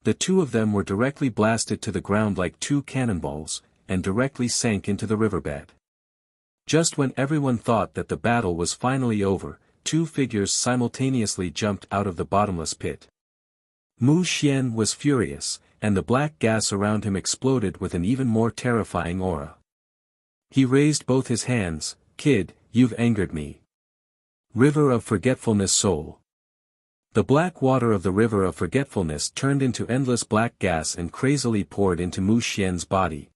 The two of them were directly blasted to the ground like 2 cannonballs, and directly sank into the riverbed. Just when everyone thought that the battle was finally over, 2 figures simultaneously jumped out of the bottomless pit. Mu Xian was furious, and the black gas around him exploded with an even more terrifying aura. He raised both his hands. "Kid, you've angered me. River of forgetfulness soul." The black water of the river of forgetfulness turned into endless black gas and crazily poured into Mu Xian's body.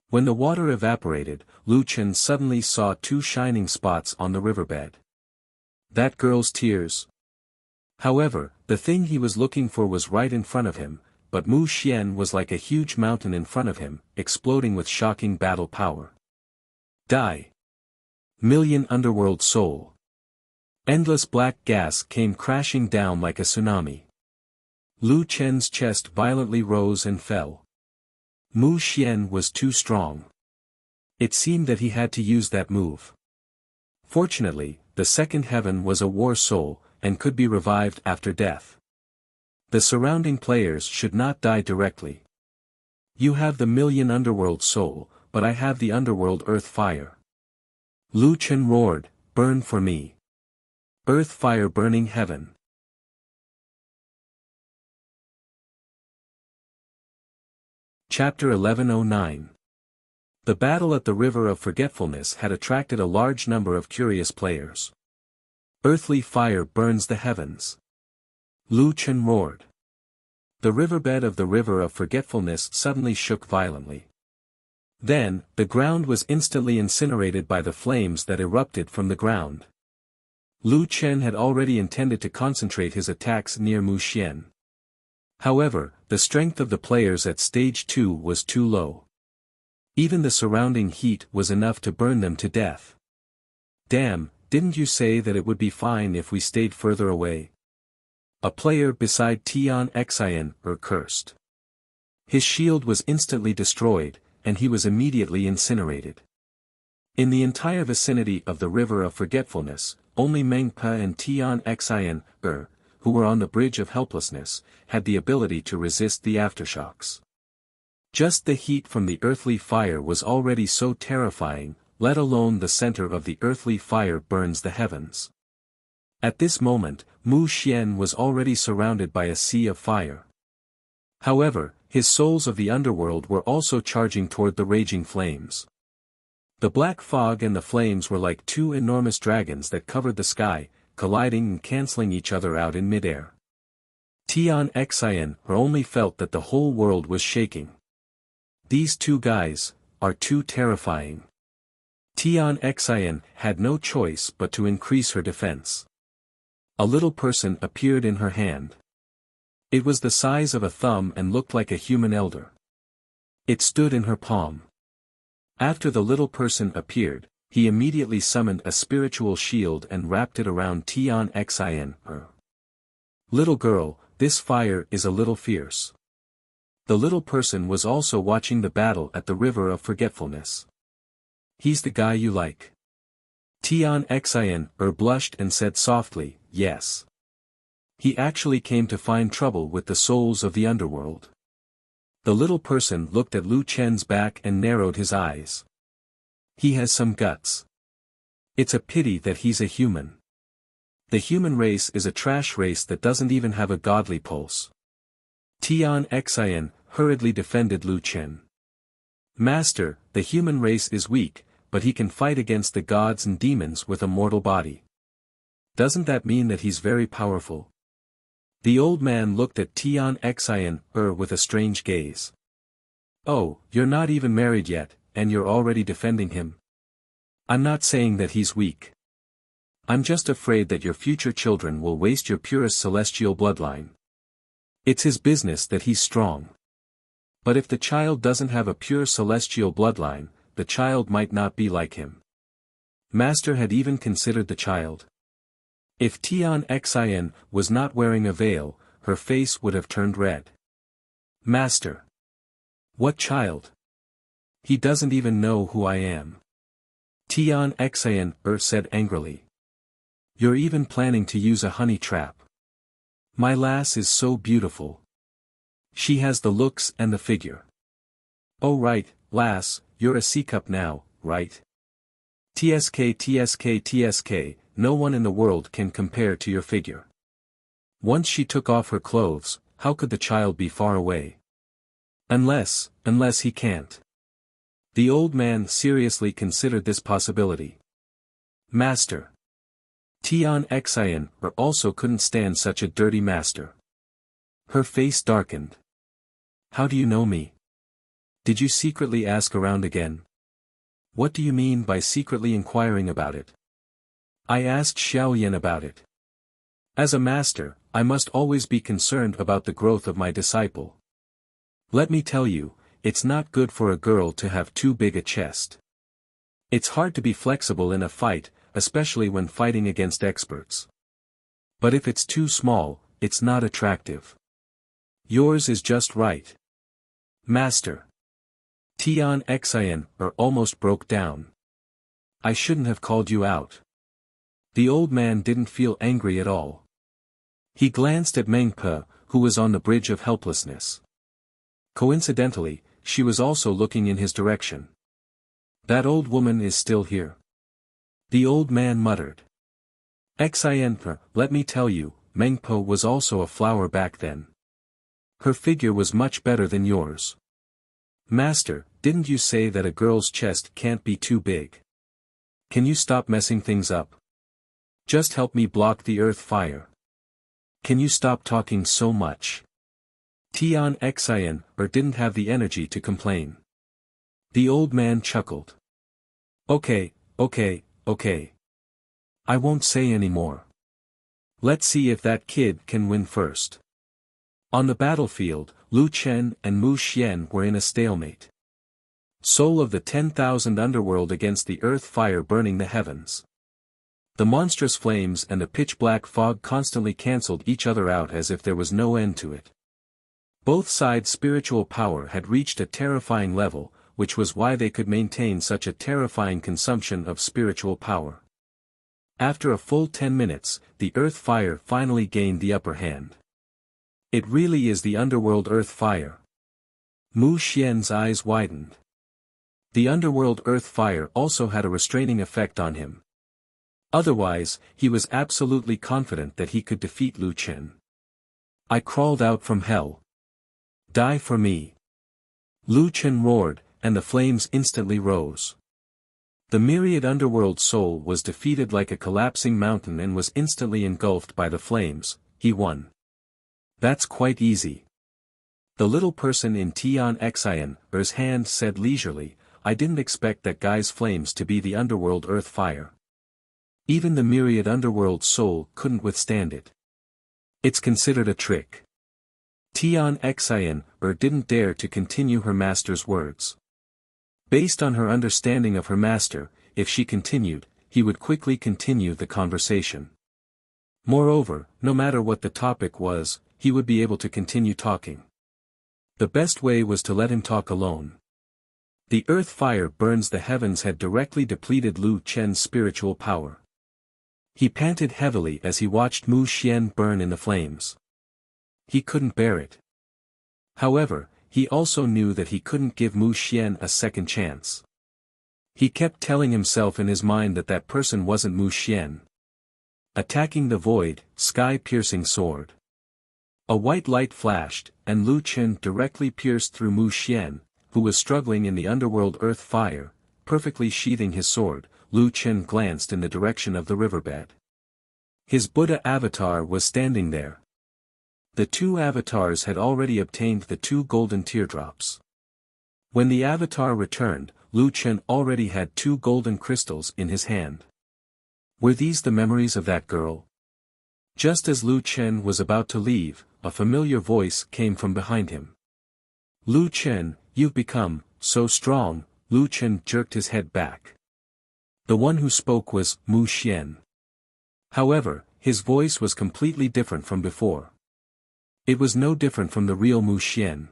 When the water evaporated, Lu Chen suddenly saw 2 shining spots on the riverbed. That girl's tears. However, the thing he was looking for was right in front of him, but Mu Xian was like a huge mountain in front of him, exploding with shocking battle power. Die. Million underworld soul. Endless black gas came crashing down like a tsunami. Lu Chen's chest violently rose and fell. Mu Xian was too strong. It seemed that he had to use that move. Fortunately, the second heaven was a war soul, and could be revived after death. The surrounding players should not die directly. You have the million underworld soul, but I have the underworld earth fire. Lu Chen roared, burn for me. Earth fire burning heaven. Chapter 1109. The battle at the River of Forgetfulness had attracted a large number of curious players. Earthly fire burns the heavens. Lu Chen roared. The riverbed of the River of Forgetfulness suddenly shook violently. Then, the ground was instantly incinerated by the flames that erupted from the ground. Lu Chen had already intended to concentrate his attacks near Mu Xian. However, the strength of the players at stage 2 was too low. Even the surrounding heat was enough to burn them to death. Damn, didn't you say that it would be fine if we stayed further away? A player beside Tian Xian cursed. His shield was instantly destroyed, and he was immediately incinerated. In the entire vicinity of the River of Forgetfulness, only Meng Pe and Tian Xian, who were on the Bridge of Helplessness, had the ability to resist the aftershocks. Just the heat from the earthly fire was already so terrifying, let alone the center of the earthly fire burns the heavens. At this moment, Mu Xian was already surrounded by a sea of fire. However, his souls of the underworld were also charging toward the raging flames. The black fog and the flames were like two enormous dragons that covered the sky, colliding and canceling each other out in midair. Tian Xian only felt that the whole world was shaking. These two guys are too terrifying. Tian Xian had no choice but to increase her defense. A little person appeared in her hand. It was the size of a thumb and looked like a human elder. It stood in her palm. After the little person appeared, he immediately summoned a spiritual shield and wrapped it around Tian Xian. Little girl, this fire is a little fierce. The little person was also watching the battle at the River of Forgetfulness. He's the guy you like. Tian Xian blushed and said softly, yes. He actually came to find trouble with the souls of the underworld. The little person looked at Lu Chen's back and narrowed his eyes. He has some guts. It's a pity that he's a human. The human race is a trash race that doesn't even have a godly pulse. Tian Xian hurriedly defended Lu Chen. Master, the human race is weak, but he can fight against the gods and demons with a mortal body. Doesn't that mean that he's very powerful? The old man looked at Tian Xian with a strange gaze. Oh, you're not even married yet, and you're already defending him? I'm not saying that he's weak. I'm just afraid that your future children will waste your purest celestial bloodline. It's his business that he's strong. But if the child doesn't have a pure celestial bloodline, the child might not be like him. Master had even considered the child. If Tian Xian was not wearing a veil, her face would have turned red. Master. What child? He doesn't even know who I am. Tian Xian said angrily. You're even planning to use a honey trap. My lass is so beautiful. She has the looks and the figure. Oh right, lass, you're a C-cup now, right? TSK, no one in the world can compare to your figure. Once she took off her clothes, how could the child be far away? Unless he can't. The old man seriously considered this possibility. Master. Tian Xian also couldn't stand such a dirty master. Her face darkened. How do you know me? Did you secretly ask around again? What do you mean by secretly inquiring about it? I asked Xiaoyan about it. As a master, I must always be concerned about the growth of my disciple. Let me tell you, it's not good for a girl to have too big a chest. It's hard to be flexible in a fight, especially when fighting against experts. But if it's too small, it's not attractive. Yours is just right. Master. Tian Xian almost broke down. I shouldn't have called you out. The old man didn't feel angry at all. He glanced at Meng Pe, who was on the Bridge of Helplessness. Coincidentally, she was also looking in his direction. That old woman is still here. The old man muttered. Xin, let me tell you, Mengpo was also a flower back then. Her figure was much better than yours. Master, didn't you say that a girl's chest can't be too big? Can you stop messing things up? Just help me block the earth fire. Can you stop talking so much? Tian Xin didn't have the energy to complain. The old man chuckled. Okay. I won't say any more. Let's see if that kid can win first. On the battlefield, Lu Chen and Mu Xian were in a stalemate. Soul of the 10,000 underworld against the earth fire burning the heavens. The monstrous flames and the pitch-black fog constantly cancelled each other out as if there was no end to it. Both sides' spiritual power had reached a terrifying level, which was why they could maintain such a terrifying consumption of spiritual power. After a full 10 minutes, the earth fire finally gained the upper hand. It really is the underworld earth fire. Mu Xian's eyes widened. The underworld earth fire also had a restraining effect on him. Otherwise, he was absolutely confident that he could defeat Lu Chen. I crawled out from hell. Die for me. Lu Chen roared, and the flames instantly rose. The myriad underworld soul was defeated like a collapsing mountain and was instantly engulfed by the flames. He won. That's quite easy. The little person in Tian Xin's hand said leisurely, I didn't expect that guy's flames to be the underworld earth fire. Even the myriad underworld soul couldn't withstand it. It's considered a trick. Tian Xin didn't dare to continue her master's words. Based on her understanding of her master, if she continued, he would quickly continue the conversation. Moreover, no matter what the topic was, he would be able to continue talking. The best way was to let him talk alone. The earth fire burns the heavens had directly depleted Lu Chen's spiritual power. He panted heavily as he watched Mu Xian burn in the flames. He couldn't bear it. However, he also knew that he couldn't give Mu Xian a second chance. He kept telling himself in his mind that that person wasn't Mu Xian. Attacking the void, sky-piercing sword. A white light flashed, and Lu Chen directly pierced through Mu Xian, who was struggling in the underworld earth fire, perfectly sheathing his sword. Lu Chen glanced in the direction of the riverbed. His Buddha avatar was standing there. The two avatars had already obtained the 2 golden teardrops. When the avatar returned, Lu Chen already had 2 golden crystals in his hand. Were these the memories of that girl? Just as Lu Chen was about to leave, a familiar voice came from behind him. Lu Chen, you've become so strong. Lu Chen jerked his head back. The one who spoke was Mu Xian. However, his voice was completely different from before. It was no different from the real Mu Xian.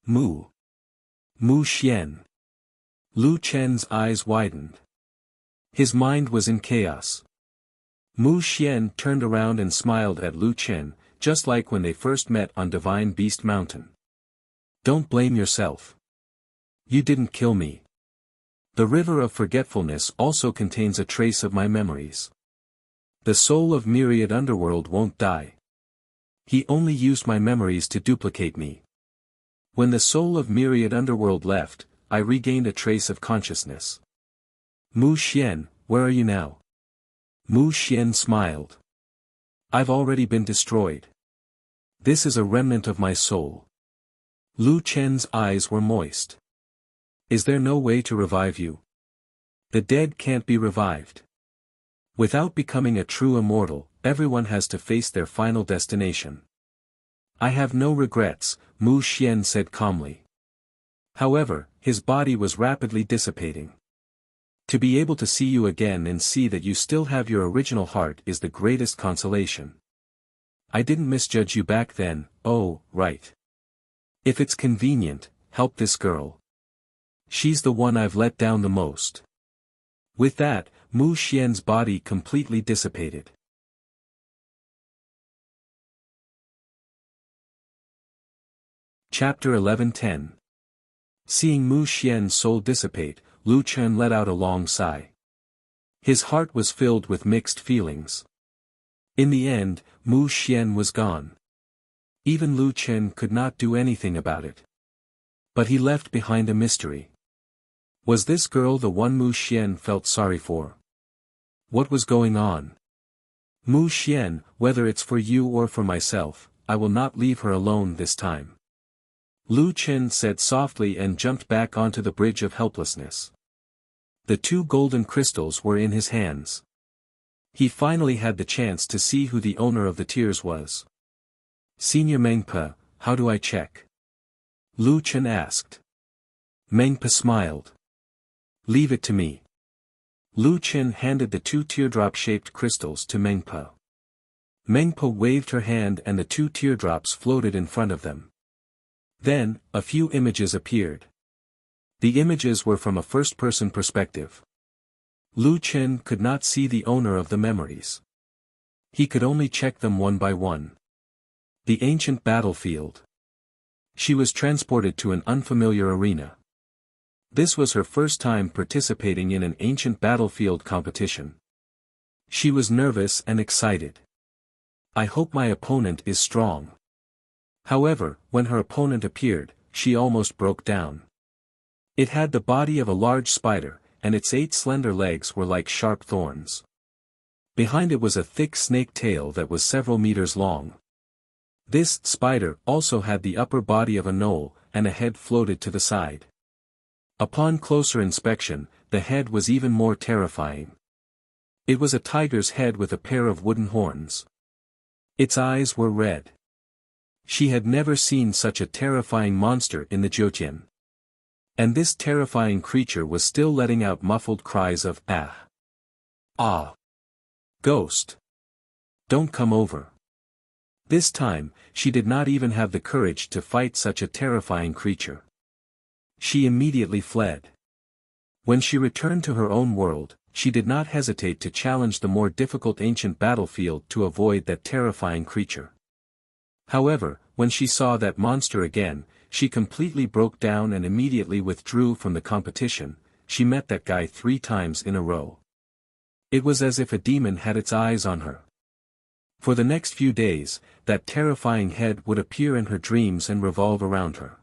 Mu Xian. Lu Chen's eyes widened. His mind was in chaos. Mu Xian turned around and smiled at Lu Chen, just like when they first met on Divine Beast Mountain. Don't blame yourself. You didn't kill me. The river of forgetfulness also contains a trace of my memories. The soul of myriad underworld won't die. He only used my memories to duplicate me. When the soul of myriad underworld left, I regained a trace of consciousness. Mu Xian, where are you now? Mu Xian smiled. I've already been destroyed. This is a remnant of my soul. Lu Chen's eyes were moist. Is there no way to revive you? The dead can't be revived. Without becoming a true immortal, everyone has to face their final destination. I have no regrets, Mu Xian said calmly. However, his body was rapidly dissipating. To be able to see you again and see that you still have your original heart is the greatest consolation. I didn't misjudge you back then. Oh, right. If it's convenient, help this girl. She's the one I've let down the most. With that, Mu Xian's body completely dissipated. Chapter 11:10 Seeing Mu Xian's soul dissipate, Lu Chen let out a long sigh. His heart was filled with mixed feelings. In the end, Mu Xian was gone. Even Lu Chen could not do anything about it. But he left behind a mystery. Was this girl the one Mu Xian felt sorry for? What was going on? Mu Xian, whether it's for you or for myself, I will not leave her alone this time. Lu Chen said softly and jumped back onto the bridge of helplessness. The 2 golden crystals were in his hands. He finally had the chance to see who the owner of the tears was. Senior Mengpe, how do I check? Lu Chen asked. Mengpe smiled. Leave it to me. Lu Chen handed the 2 teardrop-shaped crystals to Mengpe. Mengpe waved her hand and the 2 teardrops floated in front of them. Then, a few images appeared. The images were from a first-person perspective. Lu Chen could not see the owner of the memories. He could only check them one by one. The ancient battlefield. She was transported to an unfamiliar arena. This was her first time participating in an ancient battlefield competition. She was nervous and excited. I hope my opponent is strong. However, when her opponent appeared, she almost broke down. It had the body of a large spider, and its 8 slender legs were like sharp thorns. Behind it was a thick snake tail that was several meters long. This spider also had the upper body of a knoll, and a head floated to the side. Upon closer inspection, the head was even more terrifying. It was a tiger's head with a pair of wooden horns. Its eyes were red. She had never seen such a terrifying monster in the Jiutian. And this terrifying creature was still letting out muffled cries of ah. Ah. Ghost. Don't come over. This time, she did not even have the courage to fight such a terrifying creature. She immediately fled. When she returned to her own world, she did not hesitate to challenge the more difficult ancient battlefield to avoid that terrifying creature. However, when she saw that monster again, she completely broke down and immediately withdrew from the competition. She met that guy 3 times in a row. It was as if a demon had its eyes on her. For the next few days, that terrifying head would appear in her dreams and revolve around her.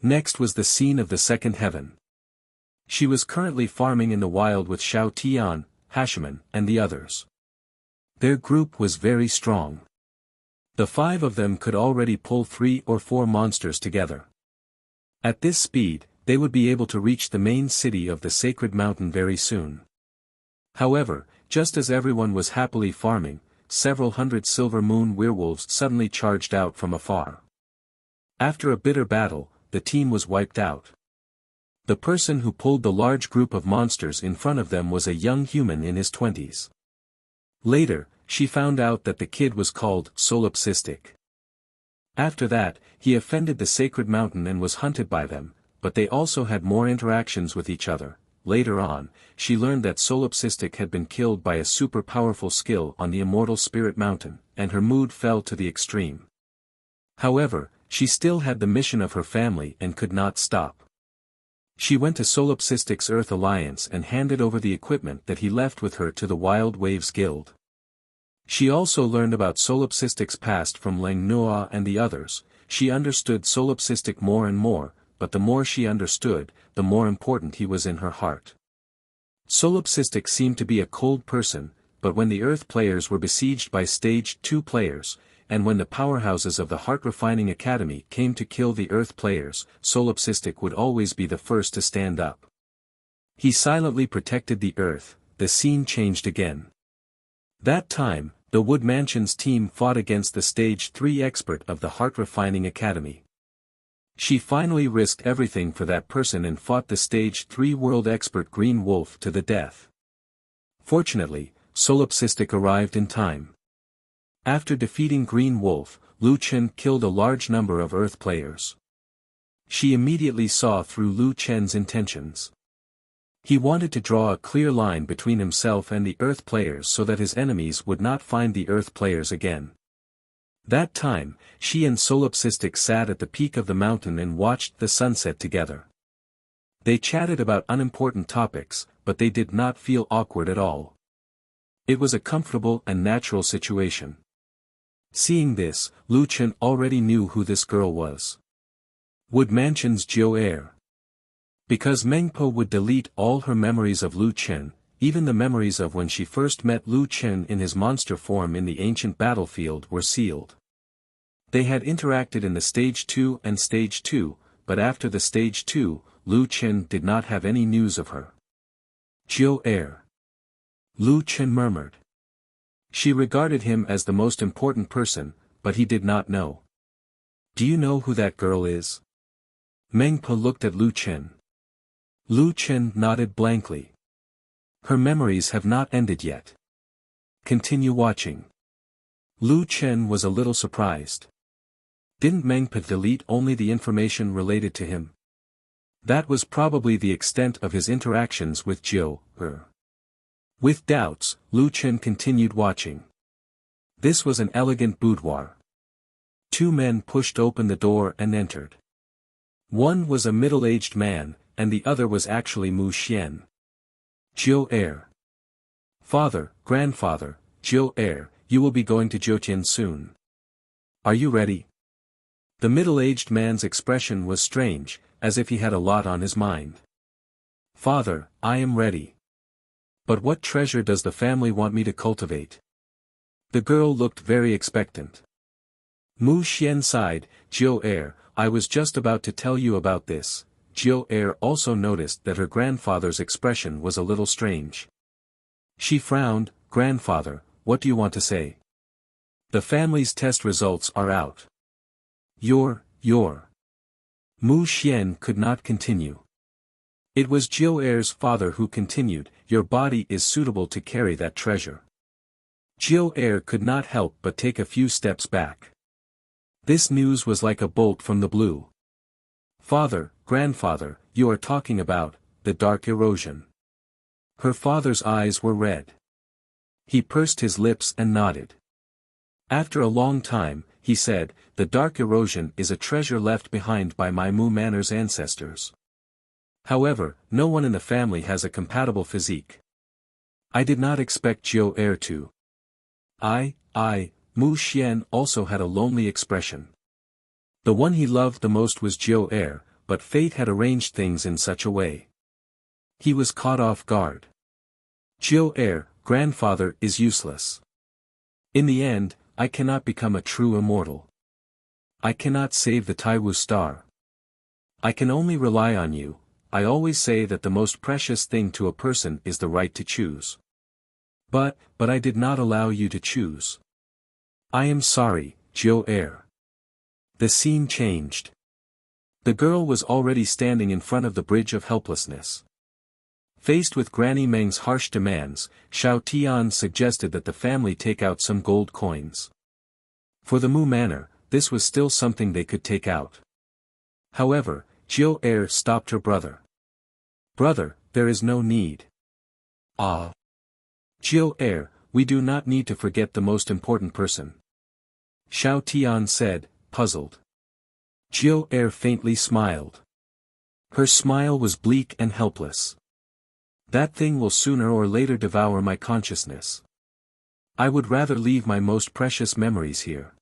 Next was the scene of the second heaven. She was currently farming in the wild with Xiao Tian, Hashiman, and the others. Their group was very strong. The 5 of them could already pull 3 or 4 monsters together. At this speed, they would be able to reach the main city of the sacred mountain very soon. However, just as everyone was happily farming, several hundred silver moon werewolves suddenly charged out from afar. After a bitter battle, the team was wiped out. The person who pulled the large group of monsters in front of them was a young human in his 20s. Later, she found out that the kid was called Solipsistic. After that, he offended the sacred mountain and was hunted by them, but they also had more interactions with each other. Later on, she learned that Solipsistic had been killed by a super powerful skill on the immortal spirit mountain, and her mood fell to the extreme. However, she still had the mission of her family and could not stop. She went to Solipsistic's Earth Alliance and handed over the equipment that he left with her to the Wild Waves Guild. She also learned about Solipsistic's past from Lang Noa and the others. She understood Solipsistic more and more, but the more she understood, the more important he was in her heart. Solipsistic seemed to be a cold person, but when the Earth players were besieged by Stage 2 players, and when the powerhouses of the Heart Refining Academy came to kill the Earth players, Solipsistic would always be the first to stand up. He silently protected the Earth. The scene changed again. That time, the Wood Mansion's team fought against the Stage 3 expert of the Heart Refining Academy. She finally risked everything for that person and fought the Stage 3 world expert Green Wolf to the death. Fortunately, Solipsistic arrived in time. After defeating Green Wolf, Lu Chen killed a large number of Earth players. She immediately saw through Lu Chen's intentions. He wanted to draw a clear line between himself and the Earth players so that his enemies would not find the Earth players again. That time, she and Solipsistic sat at the peak of the mountain and watched the sunset together. They chatted about unimportant topics, but they did not feel awkward at all. It was a comfortable and natural situation. Seeing this, Lu Chen already knew who this girl was. Wood Mansion's Jiu Er. Because Mengpo would delete all her memories of Lu Chen, even the memories of when she first met Lu Chen in his monster form in the ancient battlefield were sealed. They had interacted in the Stage 2 and Stage 2, but after the Stage 2, Lu Chen did not have any news of her. Jiu Er. Lu Chen murmured. She regarded him as the most important person, but he did not know. Do you know who that girl is? Mengpo looked at Lu Chen. Lu Chen nodded blankly. Her memories have not ended yet. Continue watching. Lu Chen was a little surprised. Didn't Mengpo delete only the information related to him? That was probably the extent of his interactions with Jiu Er. With doubts, Lu Chen continued watching. This was an elegant boudoir. Two men pushed open the door and entered. One was a middle-aged man, and the other was actually Mu Xian. Jiu Er. Father, grandfather, Jiu Er, you will be going to Jiutian soon. Are you ready? The middle-aged man's expression was strange, as if he had a lot on his mind. Father, I am ready. But what treasure does the family want me to cultivate? The girl looked very expectant. Mu Xian sighed. Jiu Er, I was just about to tell you about this. Jiu Er also noticed that her grandfather's expression was a little strange. She frowned. Grandfather, what do you want to say? The family's test results are out. Your. Mu Xian could not continue. It was Jiu Er's father who continued, your body is suitable to carry that treasure. Jiu Er could not help but take a few steps back. This news was like a bolt from the blue. Father, grandfather, you are talking about the dark erosion. Her father's eyes were red. He pursed his lips and nodded. After a long time, he said, the dark erosion is a treasure left behind by my Mu Manor's ancestors. However, no one in the family has a compatible physique. I did not expect Jiu Er to. Mu Xian also had a lonely expression. The one he loved the most was Jiu Er, but fate had arranged things in such a way. He was caught off guard. Jiu Er, grandfather, is useless. In the end, I cannot become a true immortal. I cannot save the Taiwu star. I can only rely on you. I always say that the most precious thing to a person is the right to choose. But I did not allow you to choose. I am sorry, Jiu Er. The scene changed. The girl was already standing in front of the bridge of helplessness. Faced with Granny Meng's harsh demands, Xiao Tian suggested that the family take out some gold coins. For the Mu Manor, this was still something they could take out. However, Jiu Er stopped her brother. Brother, there is no need. Jiu Er, we do not need to forget the most important person. Xiao Tian said, puzzled. Jiu Er faintly smiled. Her smile was bleak and helpless. That thing will sooner or later devour my consciousness. I would rather leave my most precious memories here.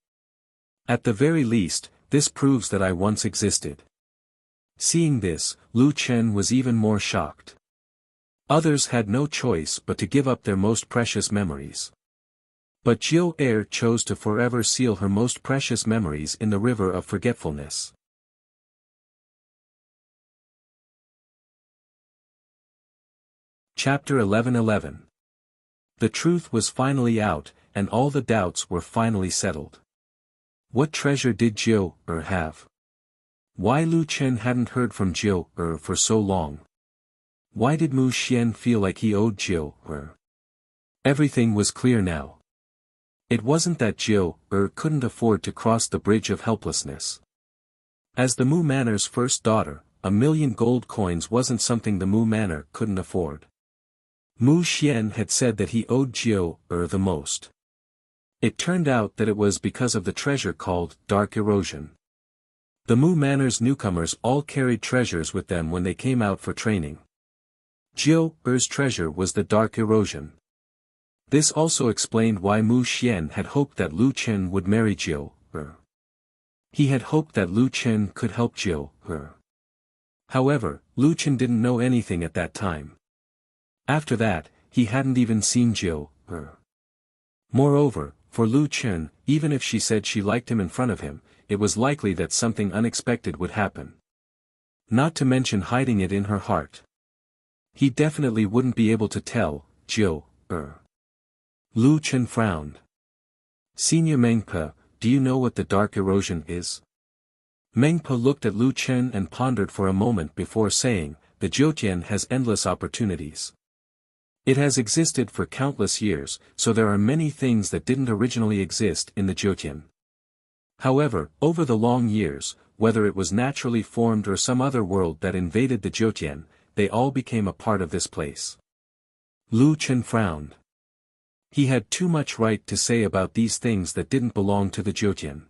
At the very least, this proves that I once existed. Seeing this, Lu Chen was even more shocked. Others had no choice but to give up their most precious memories. But Jiu Er chose to forever seal her most precious memories in the river of forgetfulness. Chapter 11:11. The truth was finally out, and all the doubts were finally settled. What treasure did Jiu Er have? Why Lu Chen hadn't heard from Jiu Er for so long? Why did Mu Xian feel like he owed Jiu Er? Everything was clear now. It wasn't that Jiu Er couldn't afford to cross the bridge of helplessness. As the Mu Manor's first daughter, 1,000,000 gold coins wasn't something the Mu Manor couldn't afford. Mu Xian had said that he owed Jiu Er the most. It turned out that it was because of the treasure called dark erosion. The Mu Manor's newcomers all carried treasures with them when they came out for training. Jiu Er's treasure was the dark erosion. This also explained why Mu Xian had hoped that Lu Chen would marry Jiu Er. He had hoped that Lu Chen could help Jiu Er. However, Lu Chen didn't know anything at that time. After that, he hadn't even seen Jiu Er. Moreover, for Lu Chen, even if she said she liked him in front of him, it was likely that something unexpected would happen. Not to mention hiding it in her heart. He definitely wouldn't be able to tell Jiu Er. Lu Chen frowned. Senior Mengpe, do you know what the dark erosion is? Mengpe looked at Lu Chen and pondered for a moment before saying, the Jiutian has endless opportunities. It has existed for countless years, so there are many things that didn't originally exist in the Jiutian. However, over the long years, whether it was naturally formed or some other world that invaded the Jiutian, they all became a part of this place. Lu Chen frowned. He had too much right to say about these things that didn't belong to the Jiutian.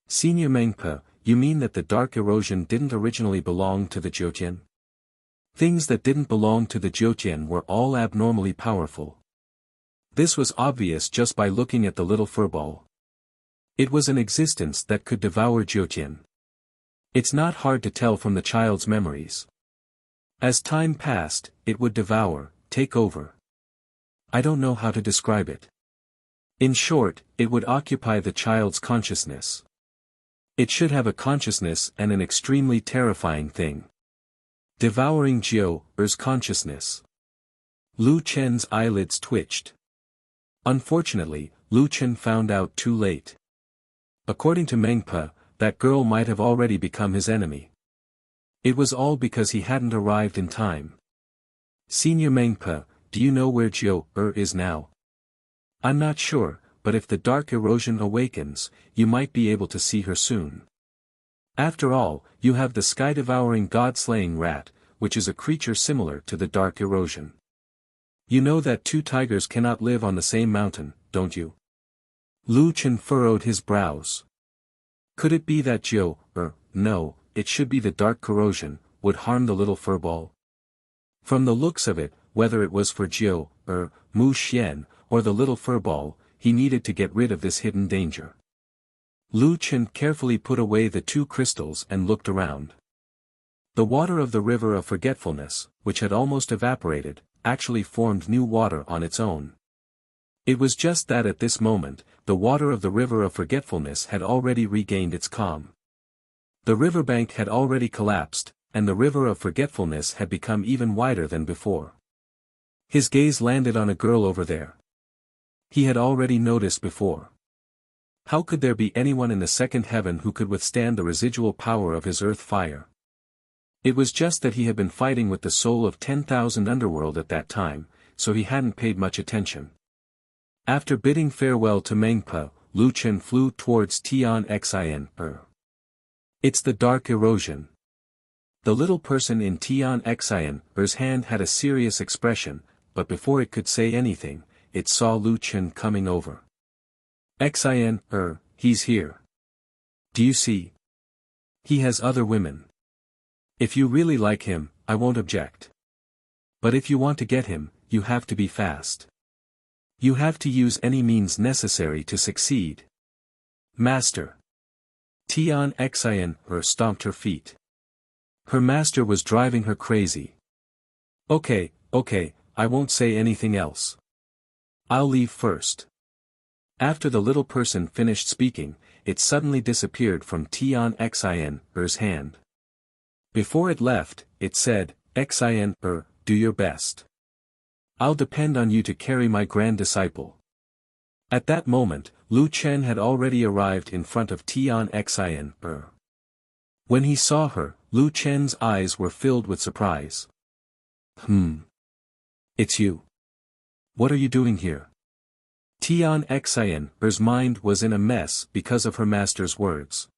Senior Mengpe, you mean that the dark erosion didn't originally belong to the Jiutian? Things that didn't belong to the Jiutian were all abnormally powerful. This was obvious just by looking at the little furball. It was an existence that could devour Jiutian. It's not hard to tell from the child's memories. As time passed, it would devour, take over. I don't know how to describe it. In short, it would occupy the child's consciousness. It should have a consciousness and an extremely terrifying thing. Devouring Jiu Er's consciousness. Lu Chen's eyelids twitched. Unfortunately, Lu Chen found out too late. According to Mengpe, that girl might have already become his enemy. It was all because he hadn't arrived in time. Senior Mengpe, do you know where Jiu Er is now? I'm not sure, but if the dark erosion awakens, you might be able to see her soon. After all, you have the sky-devouring god-slaying rat, which is a creature similar to the dark erosion. You know that two tigers cannot live on the same mountain, don't you? Lu Chen furrowed his brows. Could it be that Jiu Er, no, it should be the dark corrosion, would harm the little furball? From the looks of it, whether it was for Jiu Er, Mu Xian, or the little furball, he needed to get rid of this hidden danger. Lu Chen carefully put away the two crystals and looked around. The water of the river of forgetfulness, which had almost evaporated, actually formed new water on its own. It was just that at this moment, the water of the river of forgetfulness had already regained its calm. The riverbank had already collapsed, and the river of forgetfulness had become even wider than before. His gaze landed on a girl over there. He had already noticed before. How could there be anyone in the second heaven who could withstand the residual power of his earth fire? It was just that he had been fighting with the soul of 10,000 underworld at that time, so he hadn't paid much attention. After bidding farewell to Mengpe, Lu Chen flew towards Tian Xin Er. It's the dark erosion. The little person in Tian Xin Er's hand had a serious expression, but before it could say anything, it saw Lu Chen coming over. Xin Er, he's here. Do you see? He has other women. If you really like him, I won't object. But if you want to get him, you have to be fast. You have to use any means necessary to succeed. Master. Tian Xin Er stomped her feet. Her master was driving her crazy. Okay, I won't say anything else. I'll leave first. After the little person finished speaking, it suddenly disappeared from Tian Xin Er's hand. Before it left, it said, Xin Er, do your best. I'll depend on you to carry my grand disciple. At that moment, Lu Chen had already arrived in front of Tian Xin Er. When he saw her, Lu Chen's eyes were filled with surprise. It's you. What are you doing here? Tian Xin Er's mind was in a mess because of her master's words.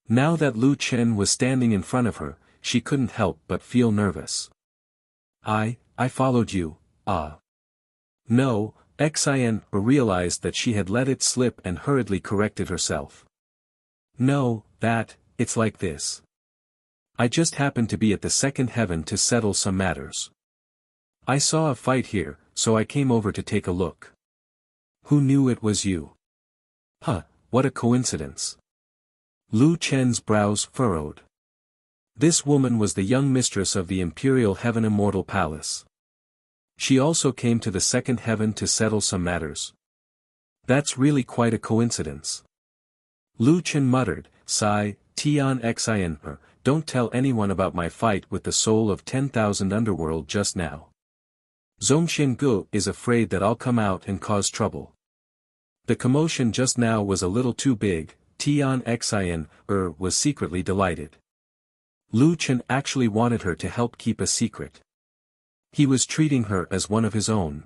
Now that Lu Chen was standing in front of her, she couldn't help but feel nervous. I followed you, No, Xin Er realized that she had let it slip and hurriedly corrected herself. No, it's like this. I just happened to be at the second heaven to settle some matters. I saw a fight here, so I came over to take a look. Who knew it was you? Huh, what a coincidence. Lu Chen's brows furrowed. This woman was the young mistress of the Imperial Heaven Immortal Palace. She also came to the second heaven to settle some matters. That's really quite a coincidence. Lu Chen muttered, sigh, Tian Xin, don't tell anyone about my fight with the soul of 10,000 underworld just now. Zhongxian Gu is afraid that I'll come out and cause trouble. The commotion just now was a little too big. Tian Xin, was secretly delighted. Lu Chen actually wanted her to help keep a secret. He was treating her as one of his own.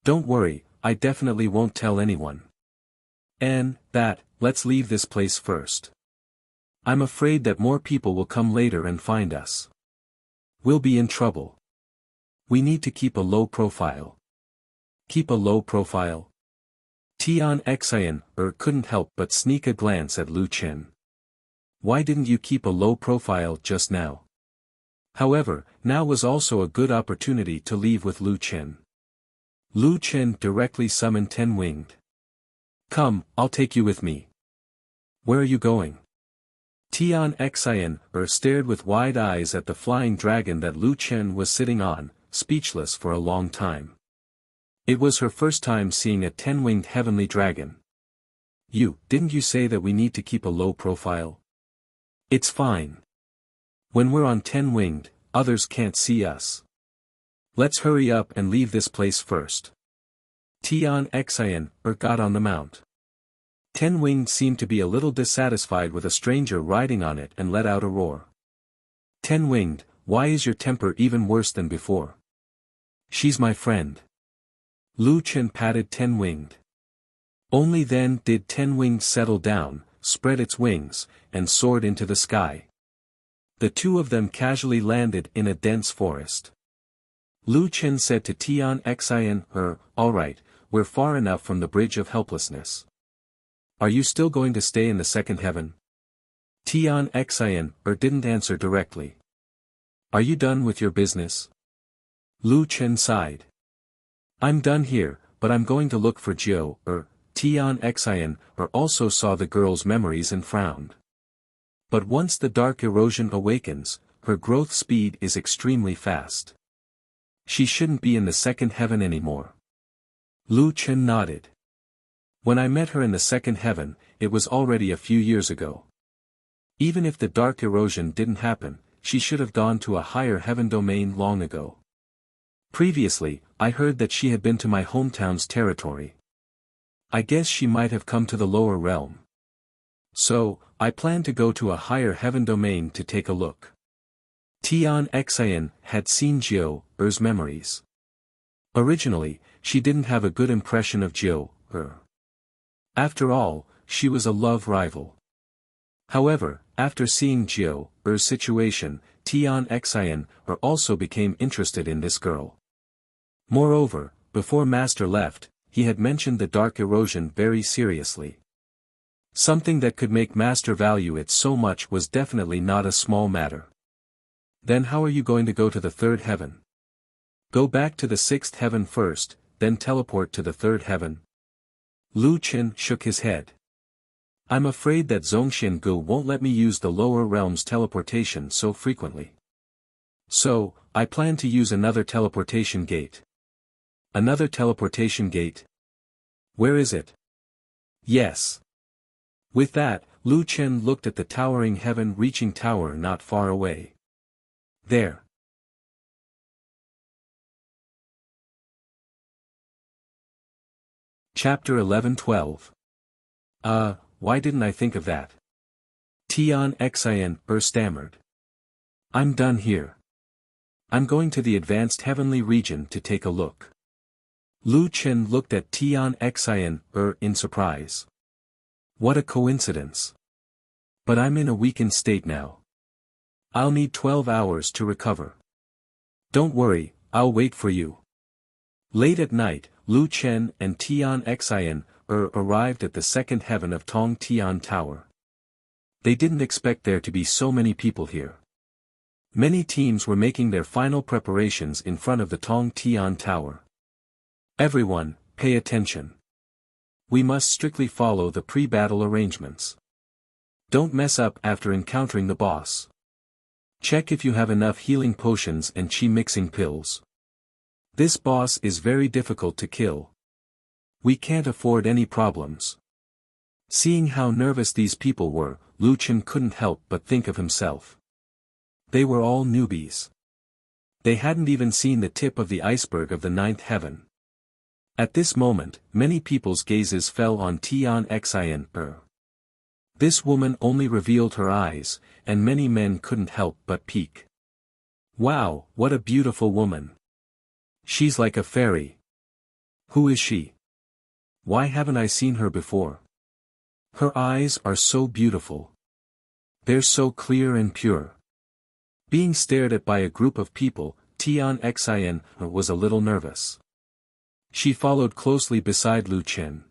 Don't worry, I definitely won't tell anyone. And, let's leave this place first. I'm afraid that more people will come later and find us. We'll be in trouble. We need to keep a low profile. Keep a low profile? Tian Xin, couldn't help but sneak a glance at Lu Chen. Why didn't you keep a low profile just now? However, now was also a good opportunity to leave with Lu Chen. Lu Chen directly summoned Ten Winged. Come, I'll take you with me. Where are you going? Tian Xin, stared with wide eyes at the flying dragon that Lu Chen was sitting on, speechless for a long time. It was her first time seeing a ten-winged heavenly dragon. Didn't you say that we need to keep a low profile? It's fine. When we're on ten-winged, others can't see us. Let's hurry up and leave this place first. Tian Xin, got on the mount. Ten-winged seemed to be a little dissatisfied with a stranger riding on it and let out a roar. Ten-winged, why is your temper even worse than before? She's my friend. Lu Chen patted Ten-winged. Only then did Ten-winged settle down, spread its wings, and soared into the sky. The two of them casually landed in a dense forest. Lu Chen said to Tian Xin, all right, we're far enough from the bridge of helplessness. Are you still going to stay in the second heaven? Tian Xin, didn't answer directly. Are you done with your business? Lu Chen sighed. I'm done here, but I'm going to look for Jiu, Tian Xin, also saw the girl's memories and frowned. But once the dark erosion awakens, her growth speed is extremely fast. She shouldn't be in the second heaven anymore. Lu Chen nodded. When I met her in the second heaven, it was already a few years ago. Even if the dark erosion didn't happen, she should have gone to a higher heaven domain long ago. Previously, I heard that she had been to my hometown's territory. I guess she might have come to the lower realm. So, I plan to go to a higher heaven domain to take a look. Tian Xin had seen Jiu's memories. Originally, she didn't have a good impression of Jiu. After all, she was a love rival. However, after seeing Jiu's situation, Tian Xin also became interested in this girl. Moreover, before Master left, he had mentioned the dark erosion very seriously. Something that could make Master value it so much was definitely not a small matter. Then how are you going to go to the third heaven? Go back to the sixth heaven first, then teleport to the third heaven? Lu Chen shook his head. I'm afraid that Zhongxian Gu won't let me use the lower realm's teleportation so frequently. So, I plan to use another teleportation gate. Another teleportation gate? Where is it? Yes. With that, Lu Chen looked at the towering heaven-reaching tower not far away. There. Chapter 11-12. Why didn't I think of that? Tian Xin stammered. I'm done here. I'm going to the advanced heavenly region to take a look. Lu Chen looked at Tian Xin in surprise. What a coincidence. But I'm in a weakened state now. I'll need 12 hours to recover. Don't worry, I'll wait for you. Late at night, Lu Chen and Tian Xin arrived at the second heaven of Tong Tian Tower. They didn't expect there to be so many people here. Many teams were making their final preparations in front of the Tong Tian Tower. Everyone, pay attention. We must strictly follow the pre-battle arrangements. Don't mess up after encountering the boss. Check if you have enough healing potions and chi mixing pills. This boss is very difficult to kill. We can't afford any problems. Seeing how nervous these people were, Lu Chen couldn't help but think of himself. They were all newbies. They hadn't even seen the tip of the iceberg of the ninth heaven. At this moment, many people's gazes fell on Tian Xin. This woman only revealed her eyes, and many men couldn't help but peek. Wow, what a beautiful woman. She's like a fairy. Who is she? Why haven't I seen her before? Her eyes are so beautiful. They're so clear and pure. Being stared at by a group of people, Tian Xin was a little nervous. She followed closely beside Lu Chen.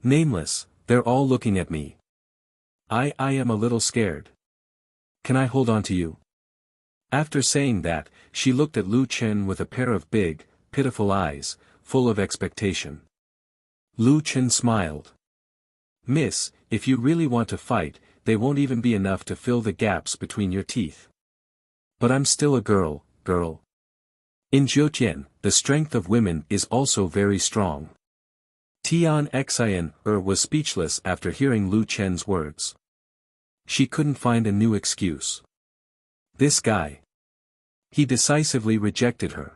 Nameless, they're all looking at me. I am a little scared. Can I hold on to you? After saying that, she looked at Lu Chen with a pair of big, pitiful eyes, full of expectation. Lu Chen smiled. Miss, if you really want to fight, they won't even be enough to fill the gaps between your teeth. But I'm still a girl. In Zhoutian, the strength of women is also very strong. Tian Xin was speechless after hearing Lu Chen's words. She couldn't find a new excuse. This guy. He decisively rejected her.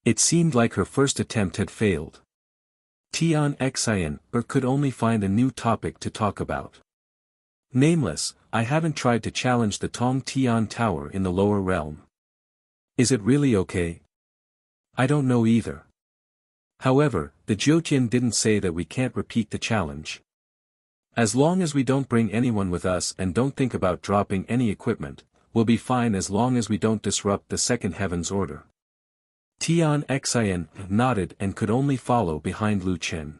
It seemed like her first attempt had failed. Tian Xin could only find a new topic to talk about. Nameless, I haven't tried to challenge the Tong Tian Tower in the lower realm. Is it really okay? I don't know either. However, the Zhoutian didn't say that we can't repeat the challenge. As long as we don't bring anyone with us and don't think about dropping any equipment, we'll be fine as long as we don't disrupt the second heaven's order. Tian Xin nodded and could only follow behind Lu Chen.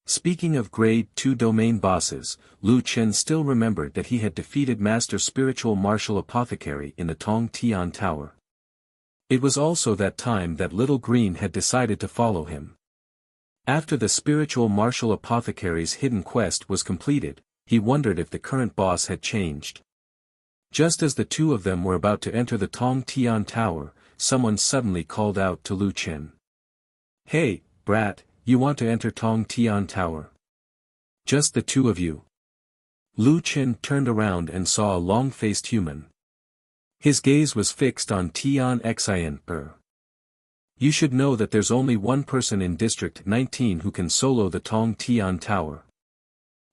Speaking of grade 2 domain bosses, Lu Chen still remembered that he had defeated Master Spiritual Martial Apothecary in the Tong Tian Tower. It was also that time that Little Green had decided to follow him. After the Spiritual Martial Apothecary's hidden quest was completed, he wondered if the current boss had changed. Just as the two of them were about to enter the Tong Tian Tower, someone suddenly called out to Lu Chen. Hey, brat, you want to enter Tong Tian Tower? Just the two of you? Lu Chen turned around and saw a long-faced human. His gaze was fixed on Tian Xin. You should know that there's only one person in District 19 who can solo the Tong Tian Tower.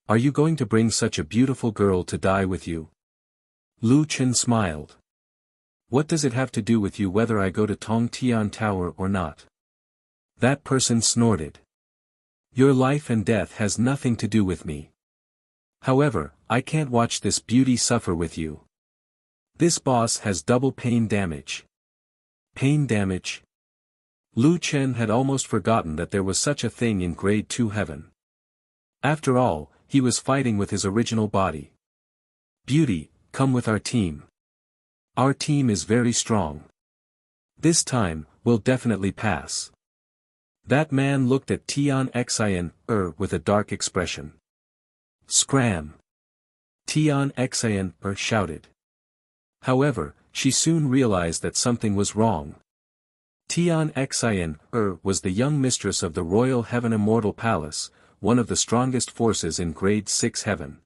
Are you going to bring such a beautiful girl to die with you? Lu Chen smiled. What does it have to do with you whether I go to Tong Tian Tower or not? That person snorted. Your life and death has nothing to do with me. However, I can't watch this beauty suffer with you. This boss has double pain damage. Pain damage? Lu Chen had almost forgotten that there was such a thing in grade 2 heaven. After all, he was fighting with his original body. Beauty, come with our team. Our team is very strong. This time, we'll definitely pass. That man looked at Tian Xin with a dark expression. Scram! Tian Xin shouted. However, she soon realized that something was wrong. Tian Xin was the young mistress of the Royal Heaven Immortal Palace, one of the strongest forces in grade 6 heaven.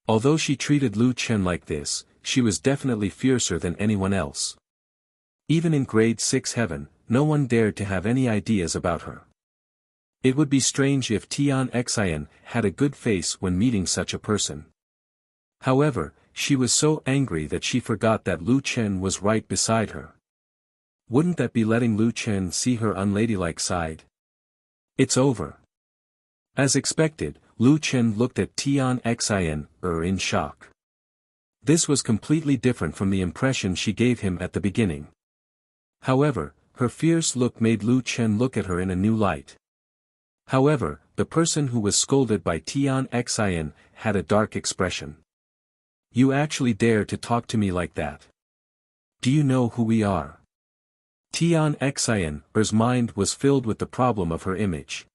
Although she treated Lu Chen like this, she was definitely fiercer than anyone else. Even in grade 6 heaven, no one dared to have any ideas about her. It would be strange if Tian Xin had a good face when meeting such a person. However, she was so angry that she forgot that Lu Chen was right beside her. Wouldn't that be letting Lu Chen see her unladylike side? It's over. As expected, Lu Chen looked at Tian Xin in shock. This was completely different from the impression she gave him at the beginning. However, her fierce look made Lu Chen look at her in a new light. However, the person who was scolded by Tian Xin had a dark expression. You actually dare to talk to me like that? Do you know who we are? Tian Xin's mind was filled with the problem of her image.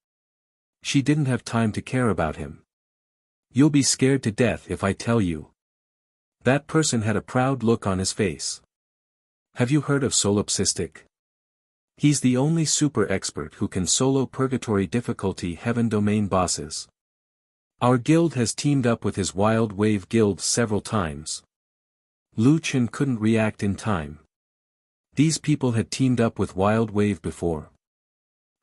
She didn't have time to care about him. You'll be scared to death if I tell you. That person had a proud look on his face. Have you heard of Solipsistic? He's the only super expert who can solo purgatory difficulty heaven domain bosses. Our guild has teamed up with his Wild Wave guild several times. Lu Chen couldn't react in time. These people had teamed up with Wild Wave before.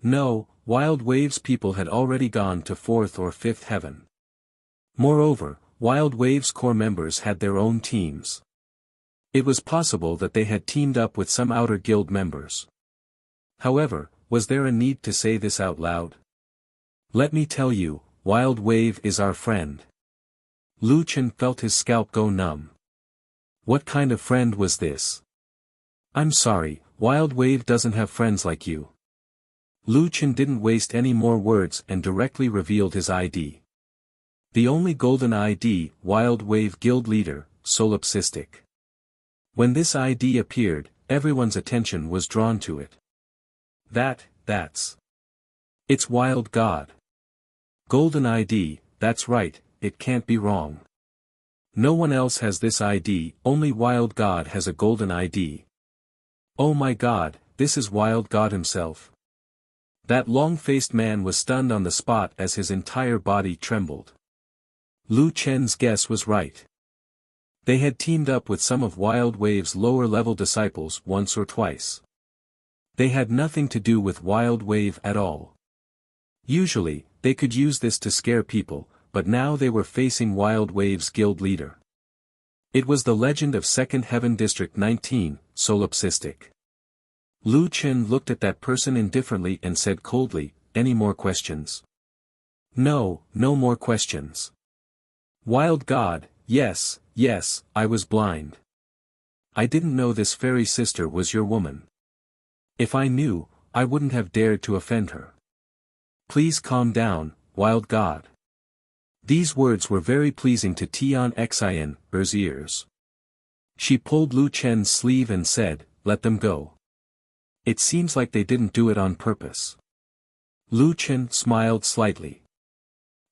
No, Wild Wave's people had already gone to 4th or 5th heaven. Moreover, Wild Wave's core members had their own teams. It was possible that they had teamed up with some outer guild members. However, was there a need to say this out loud? Let me tell you, Wild Wave is our friend. Lu Chen felt his scalp go numb. What kind of friend was this? I'm sorry, Wild Wave doesn't have friends like you. Lu Chen didn't waste any more words and directly revealed his ID. The only golden ID, Wild Wave Guild Leader, Solipsistic. When this ID appeared, everyone's attention was drawn to it. That's. It's Wild God. Golden ID, that's right, it can't be wrong. No one else has this ID, only Wild God has a golden ID. Oh my God, this is Wild God himself. That long-faced man was stunned on the spot as his entire body trembled. Lu Chen's guess was right. They had teamed up with some of Wild Wave's lower-level disciples once or twice. They had nothing to do with Wild Wave at all. Usually, they could use this to scare people, but now they were facing Wild Wave's guild leader. It was the legend of 2nd Heaven District 19, Solipsistic. Lu Chen looked at that person indifferently and said coldly, "Any more questions?" No, no more questions. Wild God, yes, I was blind. I didn't know this fairy sister was your woman. If I knew, I wouldn't have dared to offend her. Please calm down, Wild God. These words were very pleasing to Tian Xin's ears. She pulled Lu Chen's sleeve and said, "Let them go. It seems like they didn't do it on purpose." Lu Chen smiled slightly.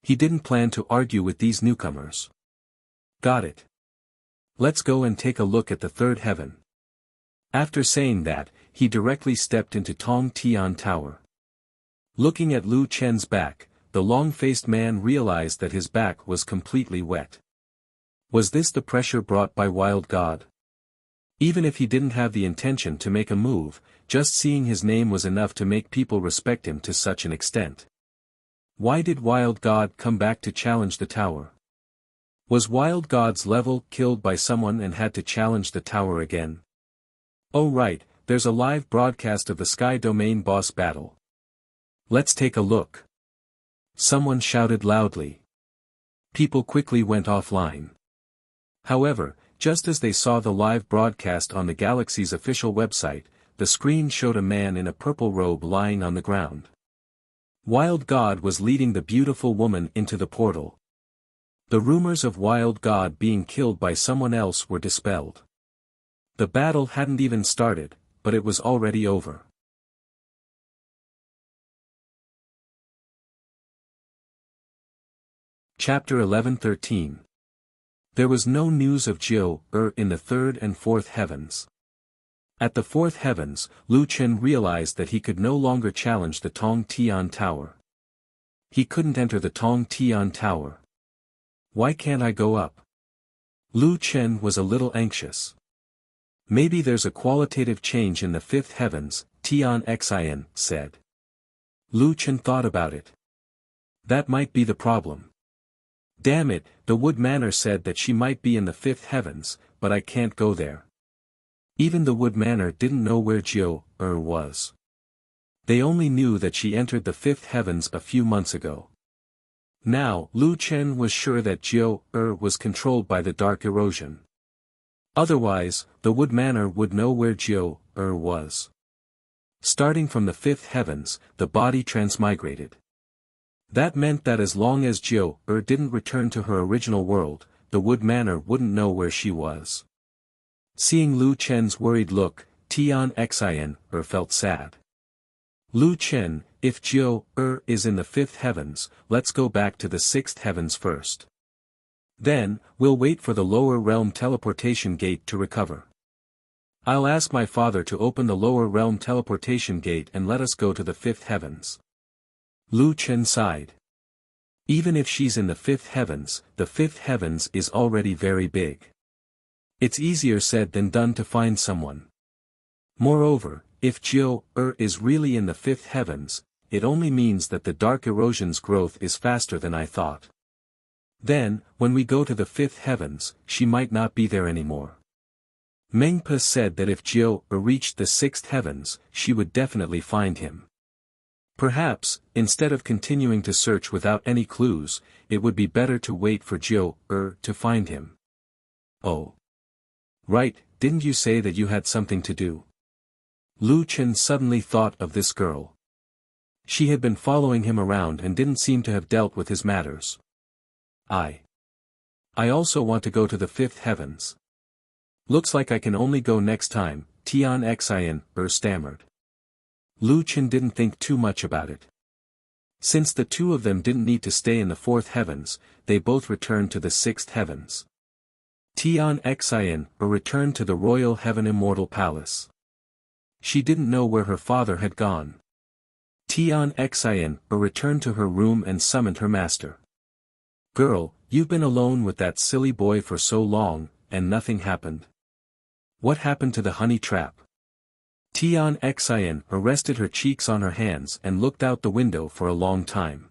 He didn't plan to argue with these newcomers. Got it. Let's go and take a look at the 3rd heaven. After saying that, he directly stepped into Tong Tian Tower. Looking at Lu Chen's back, the long-faced man realized that his back was completely wet. Was this the pressure brought by Wild God? Even if he didn't have the intention to make a move, just seeing his name was enough to make people respect him to such an extent. Why did Wild God come back to challenge the tower? Was Wild God's level killed by someone and had to challenge the tower again? Oh right, there's a live broadcast of the Sky Domain boss battle. Let's take a look. Someone shouted loudly. People quickly went offline. However, just as they saw the live broadcast on the Galaxy's official website, the screen showed a man in a purple robe lying on the ground. Wild God was leading the beautiful woman into the portal. The rumors of Wild God being killed by someone else were dispelled. The battle hadn't even started, but it was already over. Chapter 11-13. There was no news of Jiu in the 3rd and 4th heavens. At the 4th heavens, Lu Chen realized that he could no longer challenge the Tong Tian Tower. He couldn't enter the Tong Tian Tower. Why can't I go up? Lu Chen was a little anxious. Maybe there's a qualitative change in the 5th heavens, Tian Xin said. Lu Chen thought about it. That might be the problem. Damn it, the Wood Manor said that she might be in the 5th heavens, but I can't go there. Even the Wood Manor didn't know where Jiu was. They only knew that she entered the 5th heavens a few months ago. Now, Lu Chen was sure that Jiu was controlled by the Dark Erosion. Otherwise, the Wood Manor would know where Jiu was. Starting from the 5th heavens, the body transmigrated. That meant that as long as didn't return to her original world, the Wood Manor wouldn't know where she was. Seeing Lu Chen's worried look, Tian Xin felt sad. Lu Chen, if is in the fifth heavens, let's go back to the sixth heavens first. Then, we'll wait for the lower realm teleportation gate to recover. I'll ask my father to open the lower realm teleportation gate and let us go to the fifth heavens. Lu Chen sighed. Even if she's in the fifth heavens is already very big. It's easier said than done to find someone. Moreover, if is really in the fifth heavens, it only means that the dark erosion's growth is faster than I thought. Then, when we go to the fifth heavens, she might not be there anymore. Mengpa said that if reached the sixth heavens, she would definitely find him. Perhaps, instead of continuing to search without any clues, it would be better to wait for to find him. Oh. Right, didn't you say that you had something to do? Lu Chen suddenly thought of this girl. She had been following him around and didn't seem to have dealt with his matters. I also want to go to the fifth heavens. Looks like I can only go next time, Tian Xin stammered. Lu Chen didn't think too much about it. Since the two of them didn't need to stay in the fourth heavens, they both returned to the sixth heavens. Tian Xin returned to the Royal Heaven Immortal Palace. She didn't know where her father had gone. Tian Xin returned to her room and summoned her master. Girl, you've been alone with that silly boy for so long, and nothing happened. What happened to the honey trap? Tian Xin rested her cheeks on her hands and looked out the window for a long time.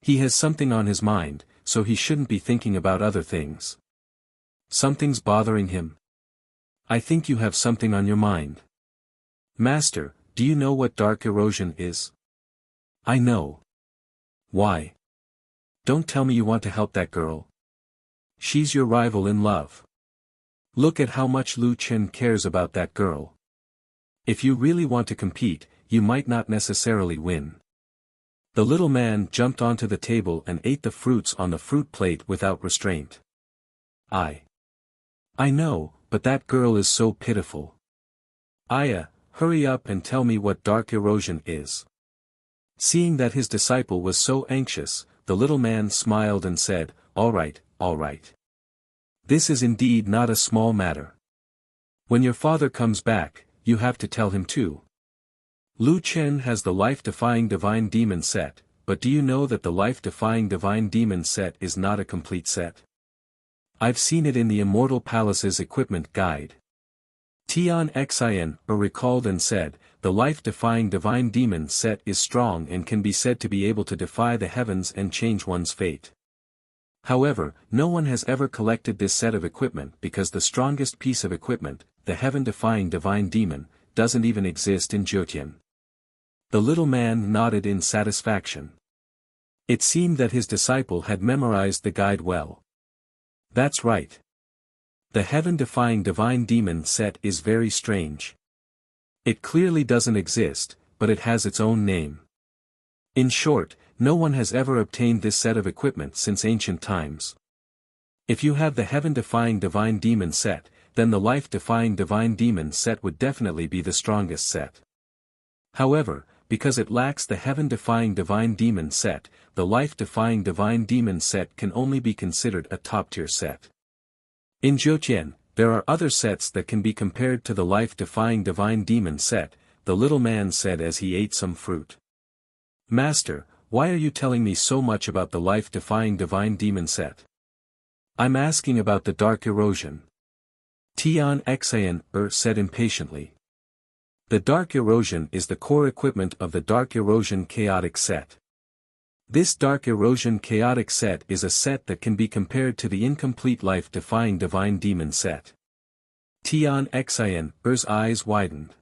He has something on his mind, so he shouldn't be thinking about other things. Something's bothering him. I think you have something on your mind. Master, do you know what dark erosion is? I know. Why? Don't tell me you want to help that girl. She's your rival in love. Look at how much Lu Chen cares about that girl. If you really want to compete, you might not necessarily win. The little man jumped onto the table and ate the fruits on the fruit plate without restraint. I know, but that girl is so pitiful. Aya, hurry up and tell me what dark erosion is. Seeing that his disciple was so anxious, the little man smiled and said, all right. This is indeed not a small matter. When your father comes back, you have to tell him too. Lu Chen has the life-defying divine demon set, but do you know that the life-defying divine demon set is not a complete set? I've seen it in the Immortal Palace's equipment guide. Tian Xin recalled and said, the life-defying divine demon set is strong and can be said to be able to defy the heavens and change one's fate. However, no one has ever collected this set of equipment because the strongest piece of equipment, the heaven-defying divine demon, doesn't even exist in Zhoutian. The little man nodded in satisfaction. It seemed that his disciple had memorized the guide well. That's right. The heaven-defying divine demon set is very strange. It clearly doesn't exist, but it has its own name. In short, no one has ever obtained this set of equipment since ancient times. If you have the heaven-defying divine demon set, then the life-defying divine demon set would definitely be the strongest set. However, because it lacks the heaven-defying divine demon set, the life-defying divine demon set can only be considered a top-tier set. In Zhoutian, there are other sets that can be compared to the life-defying divine demon set, the little man said as he ate some fruit. Master, why are you telling me so much about the life-defying divine demon set? I'm asking about the dark erosion. Tian Xin said impatiently. The dark erosion is the core equipment of the dark erosion chaotic set. This dark erosion chaotic set is a set that can be compared to the incomplete life-defying divine demon set. Tian Xin's eyes widened.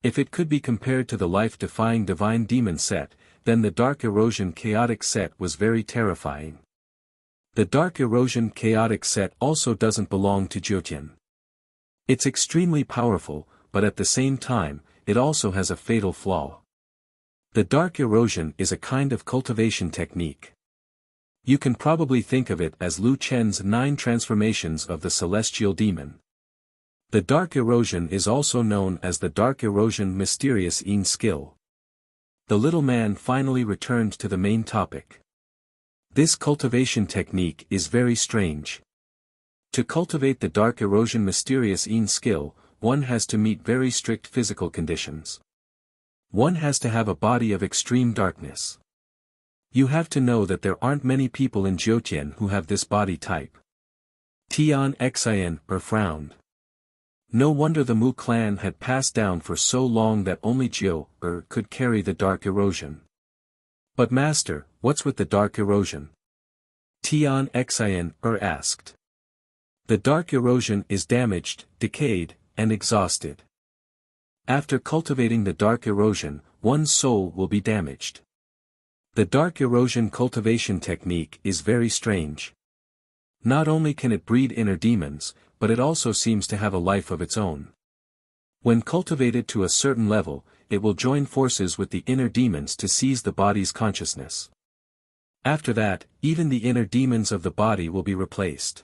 If it could be compared to the life-defying divine demon set, then the dark erosion chaotic set was very terrifying. The dark erosion chaotic set also doesn't belong to Zhoutian. It's extremely powerful, but at the same time, it also has a fatal flaw. The dark erosion is a kind of cultivation technique. You can probably think of it as Lu Chen's 9 transformations of the celestial demon. The dark erosion is also known as the dark erosion mysterious Yin skill. The little man finally returned to the main topic. This cultivation technique is very strange. To cultivate the dark erosion mysterious Yin skill, one has to meet very strict physical conditions. One has to have a body of extreme darkness. You have to know that there aren't many people in Jiutian who have this body type. Tian Xin frowned. No wonder the Mu clan had passed down for so long that only Jiu could carry the dark erosion. But master, what's with the dark erosion? Tian Xin asked. The dark erosion is damaged, decayed, and exhausted. After cultivating the dark erosion, one's soul will be damaged. The dark erosion cultivation technique is very strange. Not only can it breed inner demons, but it also seems to have a life of its own. When cultivated to a certain level, it will join forces with the inner demons to seize the body's consciousness. After that, even the inner demons of the body will be replaced.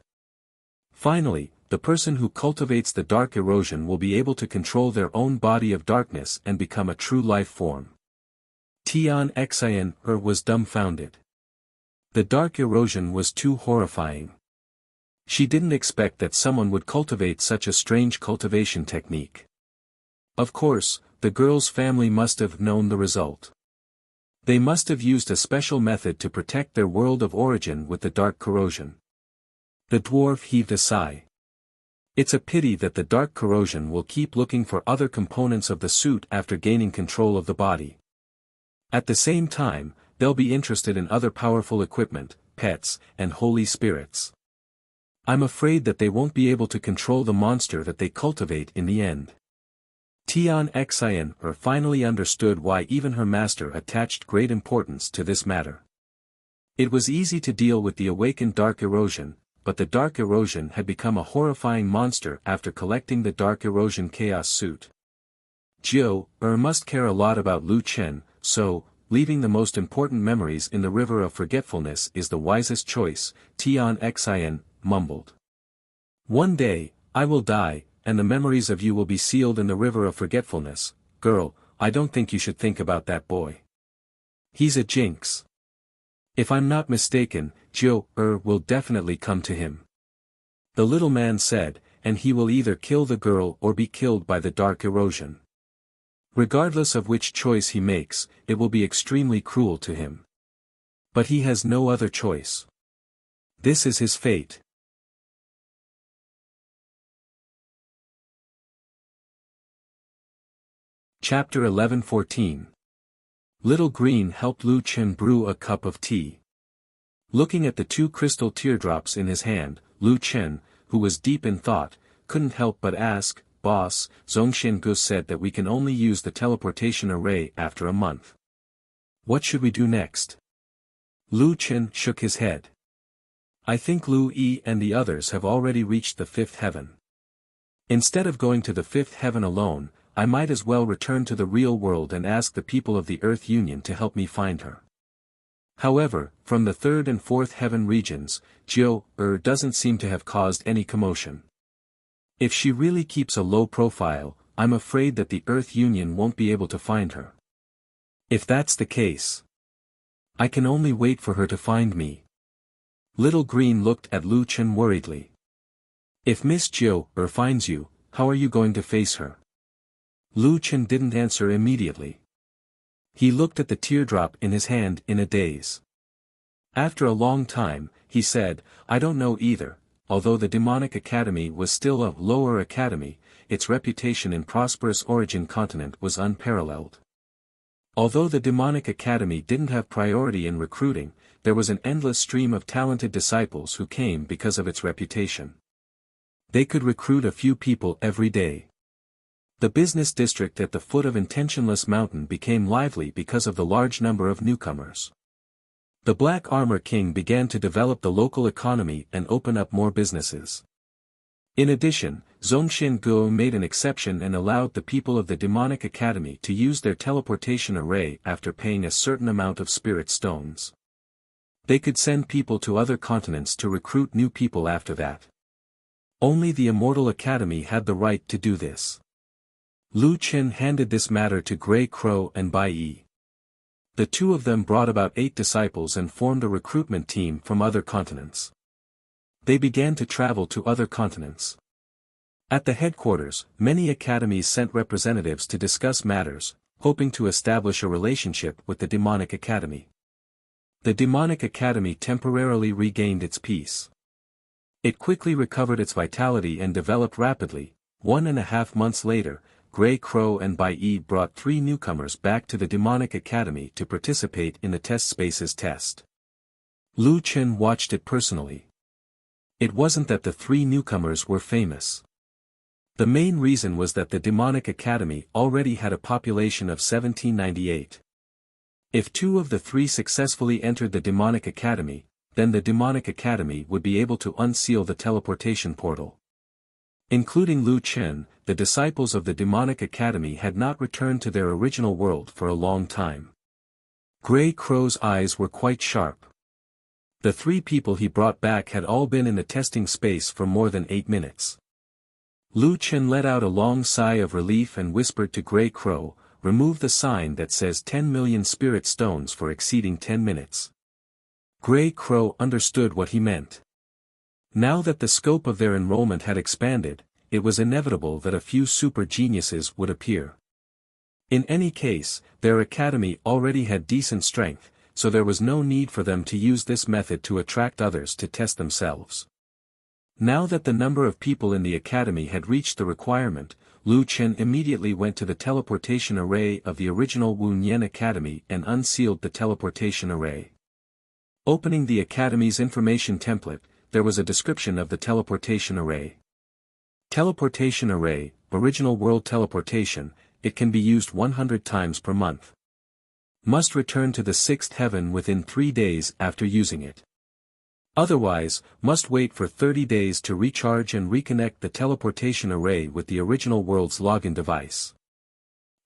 Finally, the person who cultivates the dark erosion will be able to control their own body of darkness and become a true life form. Tian Xin was dumbfounded. The dark erosion was too horrifying. She didn't expect that someone would cultivate such a strange cultivation technique. Of course, the girl's family must have known the result. They must have used a special method to protect their world of origin with the dark corrosion. The dwarf heaved a sigh. It's a pity that the dark corrosion will keep looking for other components of the suit after gaining control of the body. At the same time, they'll be interested in other powerful equipment, pets, and holy spirits. I'm afraid that they won't be able to control the monster that they cultivate in the end. Tian Xin finally understood why even her master attached great importance to this matter. It was easy to deal with the awakened dark erosion, but the dark erosion had become a horrifying monster after collecting the dark erosion chaos suit. Jiu must care a lot about Lu Chen, so, leaving the most important memories in the river of forgetfulness is the wisest choice, Tian Xin mumbled. One day, I will die, and the memories of you will be sealed in the river of forgetfulness. Girl, I don't think you should think about that boy. He's a jinx. If I'm not mistaken, Jiu will definitely come to him. The little man said, and he will either kill the girl or be killed by the dark erosion. Regardless of which choice he makes, it will be extremely cruel to him. But he has no other choice. This is his fate. Chapter 11-14. Little Green helped Lu Chen brew a cup of tea. Looking at the 2 crystal teardrops in his hand, Lu Chen, who was deep in thought, couldn't help but ask, Boss, Zhongxiangu said that we can only use the teleportation array after a month. What should we do next? Lu Chen shook his head. I think Lu Yi and the others have already reached the 5th heaven. Instead of going to the 5th heaven alone, I might as well return to the real world and ask the people of the Earth Union to help me find her. However, from the 3rd and 4th heaven regions, Jiu doesn't seem to have caused any commotion. If she really keeps a low profile, I'm afraid that the Earth Union won't be able to find her. If that's the case, I can only wait for her to find me. Little Green looked at Lu Chen worriedly. If Miss Jiu finds you, how are you going to face her? Lu Chen didn't answer immediately. He looked at the teardrop in his hand in a daze. After a long time, he said, I don't know either. Although the demonic academy was still a lower academy, its reputation in prosperous origin continent was unparalleled. Although the demonic academy didn't have priority in recruiting, there was an endless stream of talented disciples who came because of its reputation. They could recruit a few people every day. The business district at the foot of Intentionless Mountain became lively because of the large number of newcomers. The Black Armor King began to develop the local economy and open up more businesses. In addition, Zhongxin Guo made an exception and allowed the people of the Demonic Academy to use their teleportation array after paying a certain amount of spirit stones. They could send people to other continents to recruit new people after that. Only the Immortal Academy had the right to do this. Lu Qin handed this matter to Grey Crow and Bai Yi. The two of them brought about 8 disciples and formed a recruitment team from other continents. They began to travel to other continents. At the headquarters, many academies sent representatives to discuss matters, hoping to establish a relationship with the Demonic Academy. The Demonic Academy temporarily regained its peace. It quickly recovered its vitality and developed rapidly. 1.5 months later, Grey Crow and Bai Yi brought 3 newcomers back to the Demonic Academy to participate in the Test Spaces test. Lu Qin watched it personally. It wasn't that the 3 newcomers were famous. The main reason was that the Demonic Academy already had a population of 1798. If 2 of the 3 successfully entered the Demonic Academy, then the Demonic Academy would be able to unseal the teleportation portal. Including Lu Qin, the disciples of the Demonic Academy had not returned to their original world for a long time. Grey Crow's eyes were quite sharp. The 3 people he brought back had all been in the testing space for more than 8 minutes. Lu Qin let out a long sigh of relief and whispered to Grey Crow, "Remove the sign that says 10 million spirit stones for exceeding 10 minutes. Grey Crow understood what he meant. Now that the scope of their enrollment had expanded, it was inevitable that a few super geniuses would appear. In any case, their academy already had decent strength, so there was no need for them to use this method to attract others to test themselves. Now that the number of people in the academy had reached the requirement, Lu Qin immediately went to the teleportation array of the original Wunyan Academy and unsealed the teleportation array. Opening the academy's information template, there was a description of the teleportation array. Teleportation array, original world teleportation, it can be used 100 times per month. Must return to the 6th heaven within 3 days after using it. Otherwise, must wait for 30 days to recharge and reconnect the teleportation array with the original world's login device.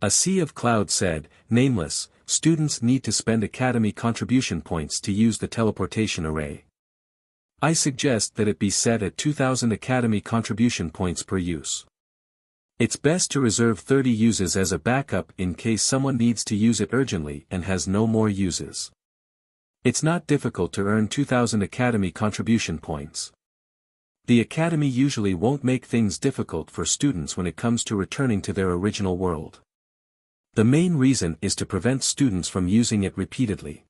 A sea of clouds said, "Nameless, students need to spend academy contribution points to use the teleportation array. I suggest that it be set at 2,000 academy contribution points per use. It's best to reserve 30 uses as a backup in case someone needs to use it urgently and has no more uses. It's not difficult to earn 2,000 academy contribution points. The academy usually won't make things difficult for students when it comes to returning to their original world. The main reason is to prevent students from using it repeatedly.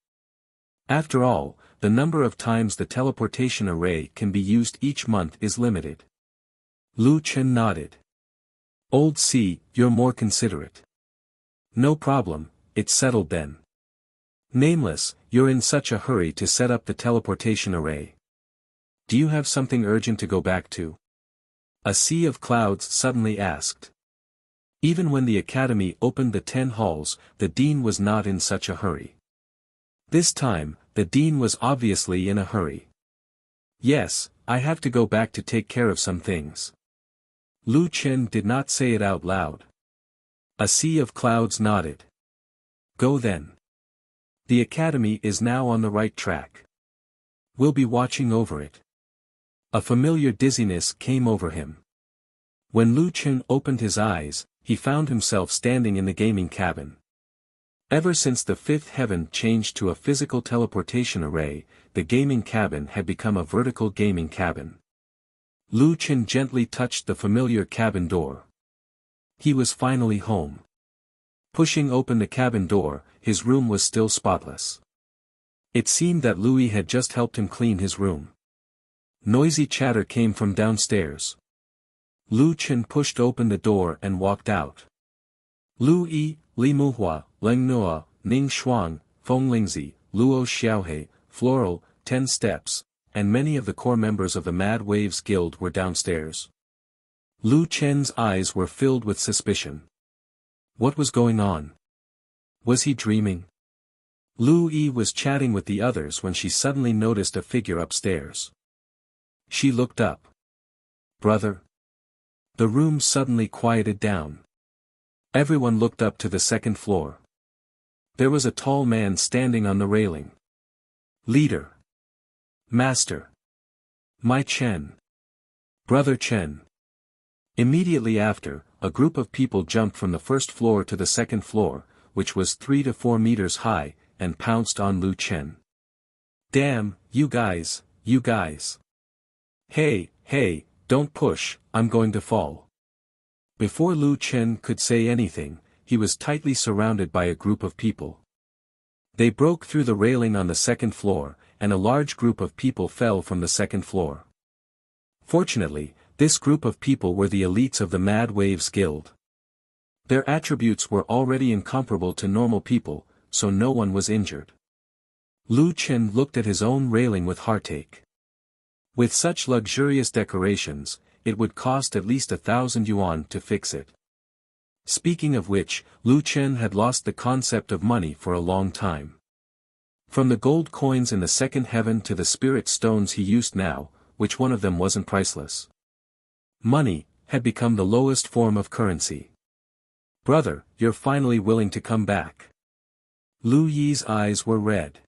After all, the number of times the teleportation array can be used each month is limited." Lu Qin nodded. "Old C, you're more considerate. No problem, it's settled then. Nameless, you're in such a hurry to set up the teleportation array. Do you have something urgent to go back to?" A sea of clouds suddenly asked. Even when the academy opened the 10 halls, the dean was not in such a hurry. This time, the dean was obviously in a hurry. "Yes, I have to go back to take care of some things." Lu Qin did not say it out loud. A sea of clouds nodded. "Go then. The academy is now on the right track. We'll be watching over it." A familiar dizziness came over him. When Lu Qin opened his eyes, he found himself standing in the gaming cabin. Ever since the 5th heaven changed to a physical teleportation array, the gaming cabin had become a vertical gaming cabin. Lu Qin gently touched the familiar cabin door. He was finally home. Pushing open the cabin door, his room was still spotless. It seemed that Louis had just helped him clean his room. Noisy chatter came from downstairs. Lu Qin pushed open the door and walked out. Lu Yi, Li Muhua, Leng Noa, Ning Xuang, Feng Lingzi, Luo Xiaohe, Floral, 10 Steps, and many of the core members of the Mad Waves Guild were downstairs. Lu Qin's eyes were filled with suspicion. What was going on? Was he dreaming? Lu Yi was chatting with the others when she suddenly noticed a figure upstairs. She looked up. brother? The room suddenly quieted down. Everyone looked up to the second floor. There was a tall man standing on the railing. Leader. Master. My Chen. Brother Chen. Immediately after, a group of people jumped from the first floor to the second floor, which was 3 to 4 meters high, and pounced on Lu Chen. Damn, you guys, you guys. Hey, hey, don't push, I'm going to fall. Before Lu Chen could say anything, he was tightly surrounded by a group of people. They broke through the railing on the second floor, and a large group of people fell from the second floor. Fortunately, this group of people were the elites of the Mad Waves Guild. Their attributes were already incomparable to normal people, so no one was injured. Lu Chen looked at his own railing with heartache. With such luxurious decorations, it would cost at least 1,000 yuan to fix it. Speaking of which, Lu Chen had lost the concept of money for a long time. From the gold coins in the second heaven to the spirit stones he used now, which one of them wasn't priceless? Money had become the lowest form of currency. Brother, you're finally willing to come back. Lu Yi's eyes were red.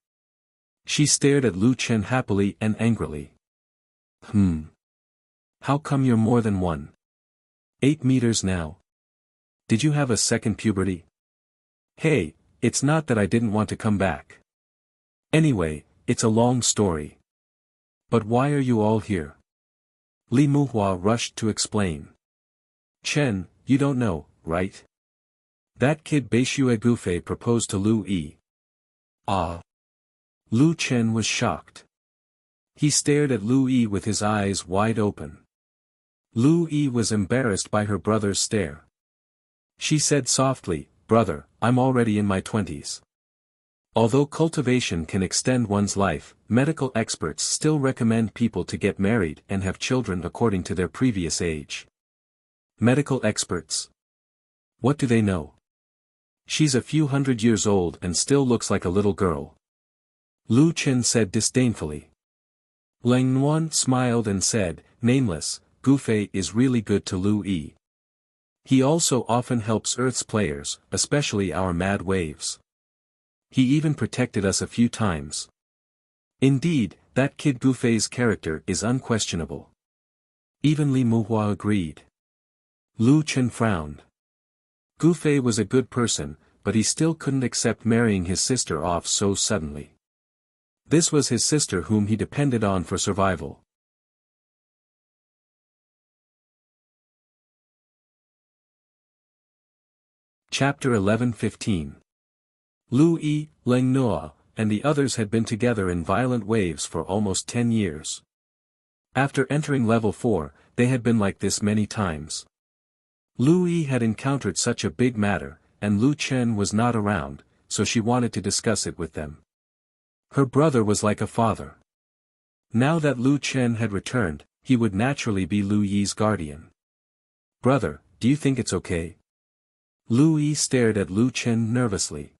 She stared at Lu Chen happily and angrily. How come you're more than 1.8 meters now? Did you have a second puberty? Hey, it's not that I didn't want to come back. Anyway, it's a long story. But why are you all here? Li Muhua rushed to explain. Chen, you don't know, right? That kid Beishue Gufei proposed to Lu Yi. Ah. Lu Chen was shocked. He stared at Lu Yi with his eyes wide open. Lu Yi was embarrassed by her brother's stare. She said softly, Brother, I'm already in my 20s. Although cultivation can extend one's life, medical experts still recommend people to get married and have children according to their previous age. Medical experts? What do they know? She's a few hundred years old and still looks like a little girl. Lu Chen said disdainfully. Lang Nuan smiled and said, Nameless, Gufei is really good to Lu Yi. He also often helps Earth's players, especially our Mad Waves. He even protected us a few times. Indeed, that kid Gufei's character is unquestionable. Even Li Muhua agreed. Lu Chen frowned. Gufei was a good person, but he still couldn't accept marrying his sister off so suddenly. This was his sister whom he depended on for survival. Chapter 11:15. Lu Yi, Leng Noa, and the others had been together in Violent Waves for almost 10 years. After entering level 4, they had been like this many times. Lu Yi had encountered such a big matter, and Lu Chen was not around, so she wanted to discuss it with them. Her brother was like a father. Now that Lu Chen had returned, he would naturally be Lu Yi's guardian. Brother, do you think it's okay? Lu Yi stared at Lu Chen nervously.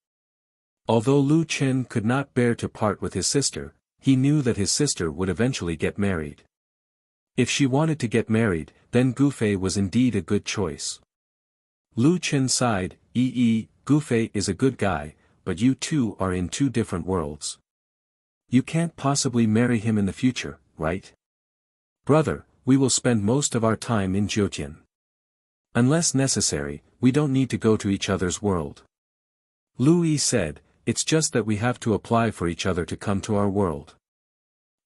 Although Lu Chen could not bear to part with his sister, he knew that his sister would eventually get married. If she wanted to get married, then Gufei was indeed a good choice. Lu Chen sighed, Gufei is a good guy, but you two are in two different worlds. You can't possibly marry him in the future, right? Brother, we will spend most of our time in Jiutian. Unless necessary, we don't need to go to each other's world. Lu Yi said, it's just that we have to apply for each other to come to our world.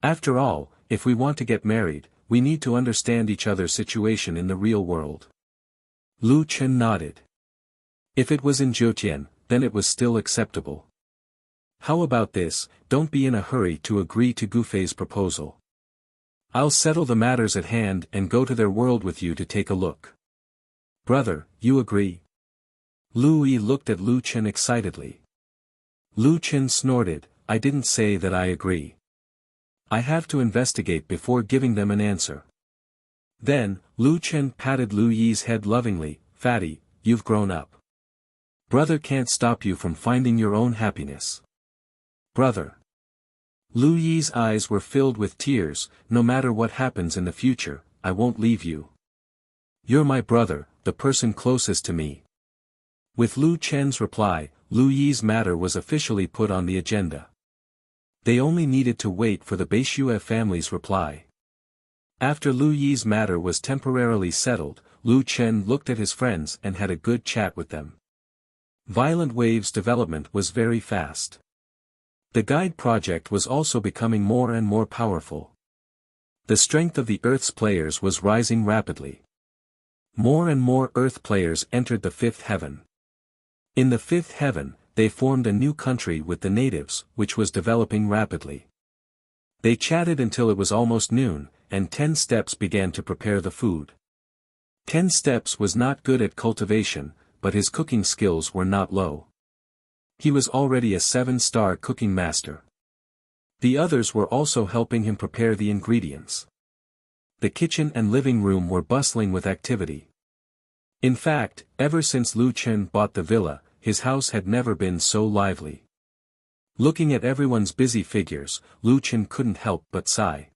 After all, if we want to get married, we need to understand each other's situation in the real world. Lu Chen nodded. If it was in Jiutian, then it was still acceptable. How about this, don't be in a hurry to agree to Gufei's proposal. I'll settle the matters at hand and go to their world with you to take a look. Brother, you agree? Lu Yi looked at Lu Chen excitedly. Lu Chen snorted, I didn't say that I agree. I have to investigate before giving them an answer. Then, Lu Chen patted Lu Yi's head lovingly, Fatty, you've grown up. Brother can't stop you from finding your own happiness. Brother. Lu Yi's eyes were filled with tears, no matter what happens in the future, I won't leave you. You're my brother, the person closest to me. With Lu Chen's reply, Lu Yi's matter was officially put on the agenda. They only needed to wait for the Beishue family's reply. After Lu Yi's matter was temporarily settled, Lu Chen looked at his friends and had a good chat with them. Violent Wave's development was very fast. The guide project was also becoming more and more powerful. The strength of the Earth's players was rising rapidly. More and more Earth players entered the fifth heaven. In the fifth heaven, they formed a new country with the natives, which was developing rapidly. They chatted until it was almost noon, and 10 Steps began to prepare the food. 10 Steps was not good at cultivation, but his cooking skills were not low. He was already a 7-star cooking master. The others were also helping him prepare the ingredients. The kitchen and living room were bustling with activity. In fact, ever since Lu Chen bought the villa, his house had never been so lively. Looking at everyone's busy figures, Lu Chen couldn't help but sigh.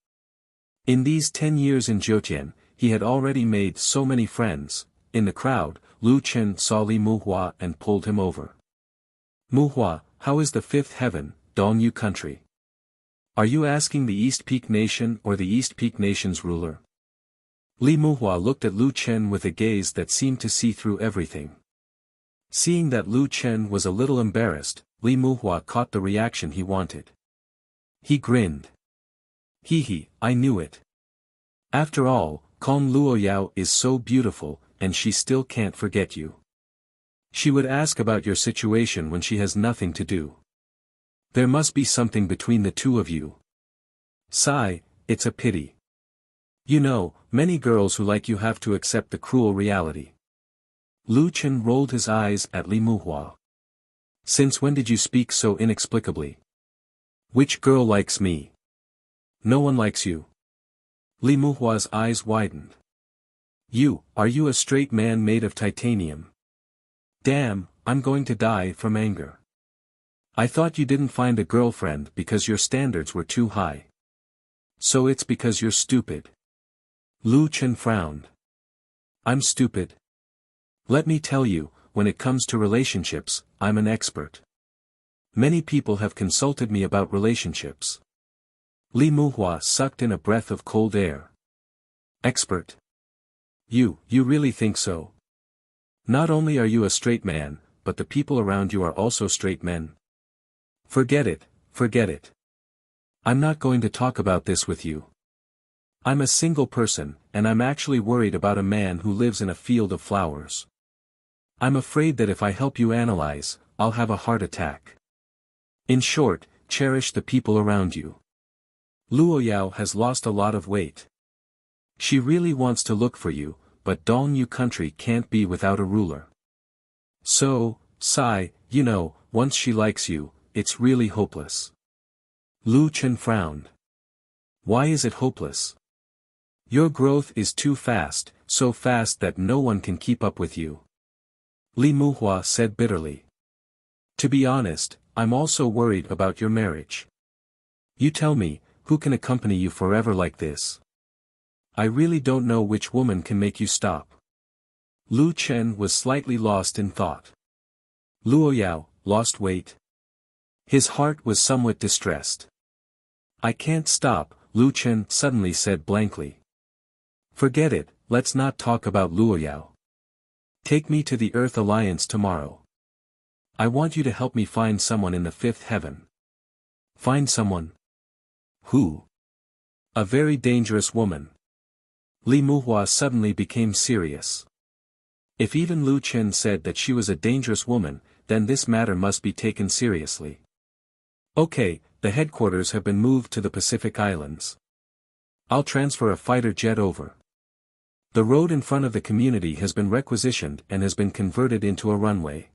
In these 10 years in Zhoutian, he had already made so many friends. In the crowd, Lu Chen saw Li Muhua and pulled him over. Muhua, how is the fifth heaven, Dongyu country? Are you asking the East Peak Nation or the East Peak Nation's ruler? Li Muhua looked at Lu Chen with a gaze that seemed to see through everything. Seeing that Lu Chen was a little embarrassed, Li Muhua caught the reaction he wanted. He grinned. Hee, I knew it. After all, Kong Luoyao is so beautiful, and she still can't forget you. She would ask about your situation when she has nothing to do. There must be something between the two of you. Sigh, it's a pity. You know, many girls who like you have to accept the cruel reality. Lu Chen rolled his eyes at Li Muhua. Since when did you speak so inexplicably? Which girl likes me? No one likes you. Li Muhua's eyes widened. Are you a straight man made of titanium? Damn, I'm going to die from anger. I thought you didn't find a girlfriend because your standards were too high. So it's because you're stupid. Lu Chen frowned. I'm stupid. Let me tell you, when it comes to relationships, I'm an expert. Many people have consulted me about relationships. Li Muhua sucked in a breath of cold air. Expert? You really think so? Not only are you a straight man, but the people around you are also straight men. Forget it. I'm not going to talk about this with you. I'm a single person, and I'm actually worried about a man who lives in a field of flowers. I'm afraid that if I help you analyze, I'll have a heart attack. In short, cherish the people around you. Luoyao has lost a lot of weight. She really wants to look for you, but Dongyu country can't be without a ruler. So, Sai, once she likes you, it's really hopeless. Lu Chen frowned. Why is it hopeless? Your growth is too fast, so fast that no one can keep up with you. Li Muhua said bitterly. To be honest, I'm also worried about your marriage. You tell me, who can accompany you forever like this? I really don't know which woman can make you stop. Lu Chen was slightly lost in thought. Luoyao, lost weight? His heart was somewhat distressed. I can't stop, Lu Chen suddenly said blankly. Forget it, let's not talk about Luoyao. Take me to the Earth Alliance tomorrow. I want you to help me find someone in the fifth heaven. Find someone? Who? A very dangerous woman. Li Muhua suddenly became serious. If even Lu Chen said that she was a dangerous woman, then this matter must be taken seriously. Okay, the headquarters have been moved to the Pacific Islands. I'll transfer a fighter jet over. The road in front of the community has been requisitioned and has been converted into a runway.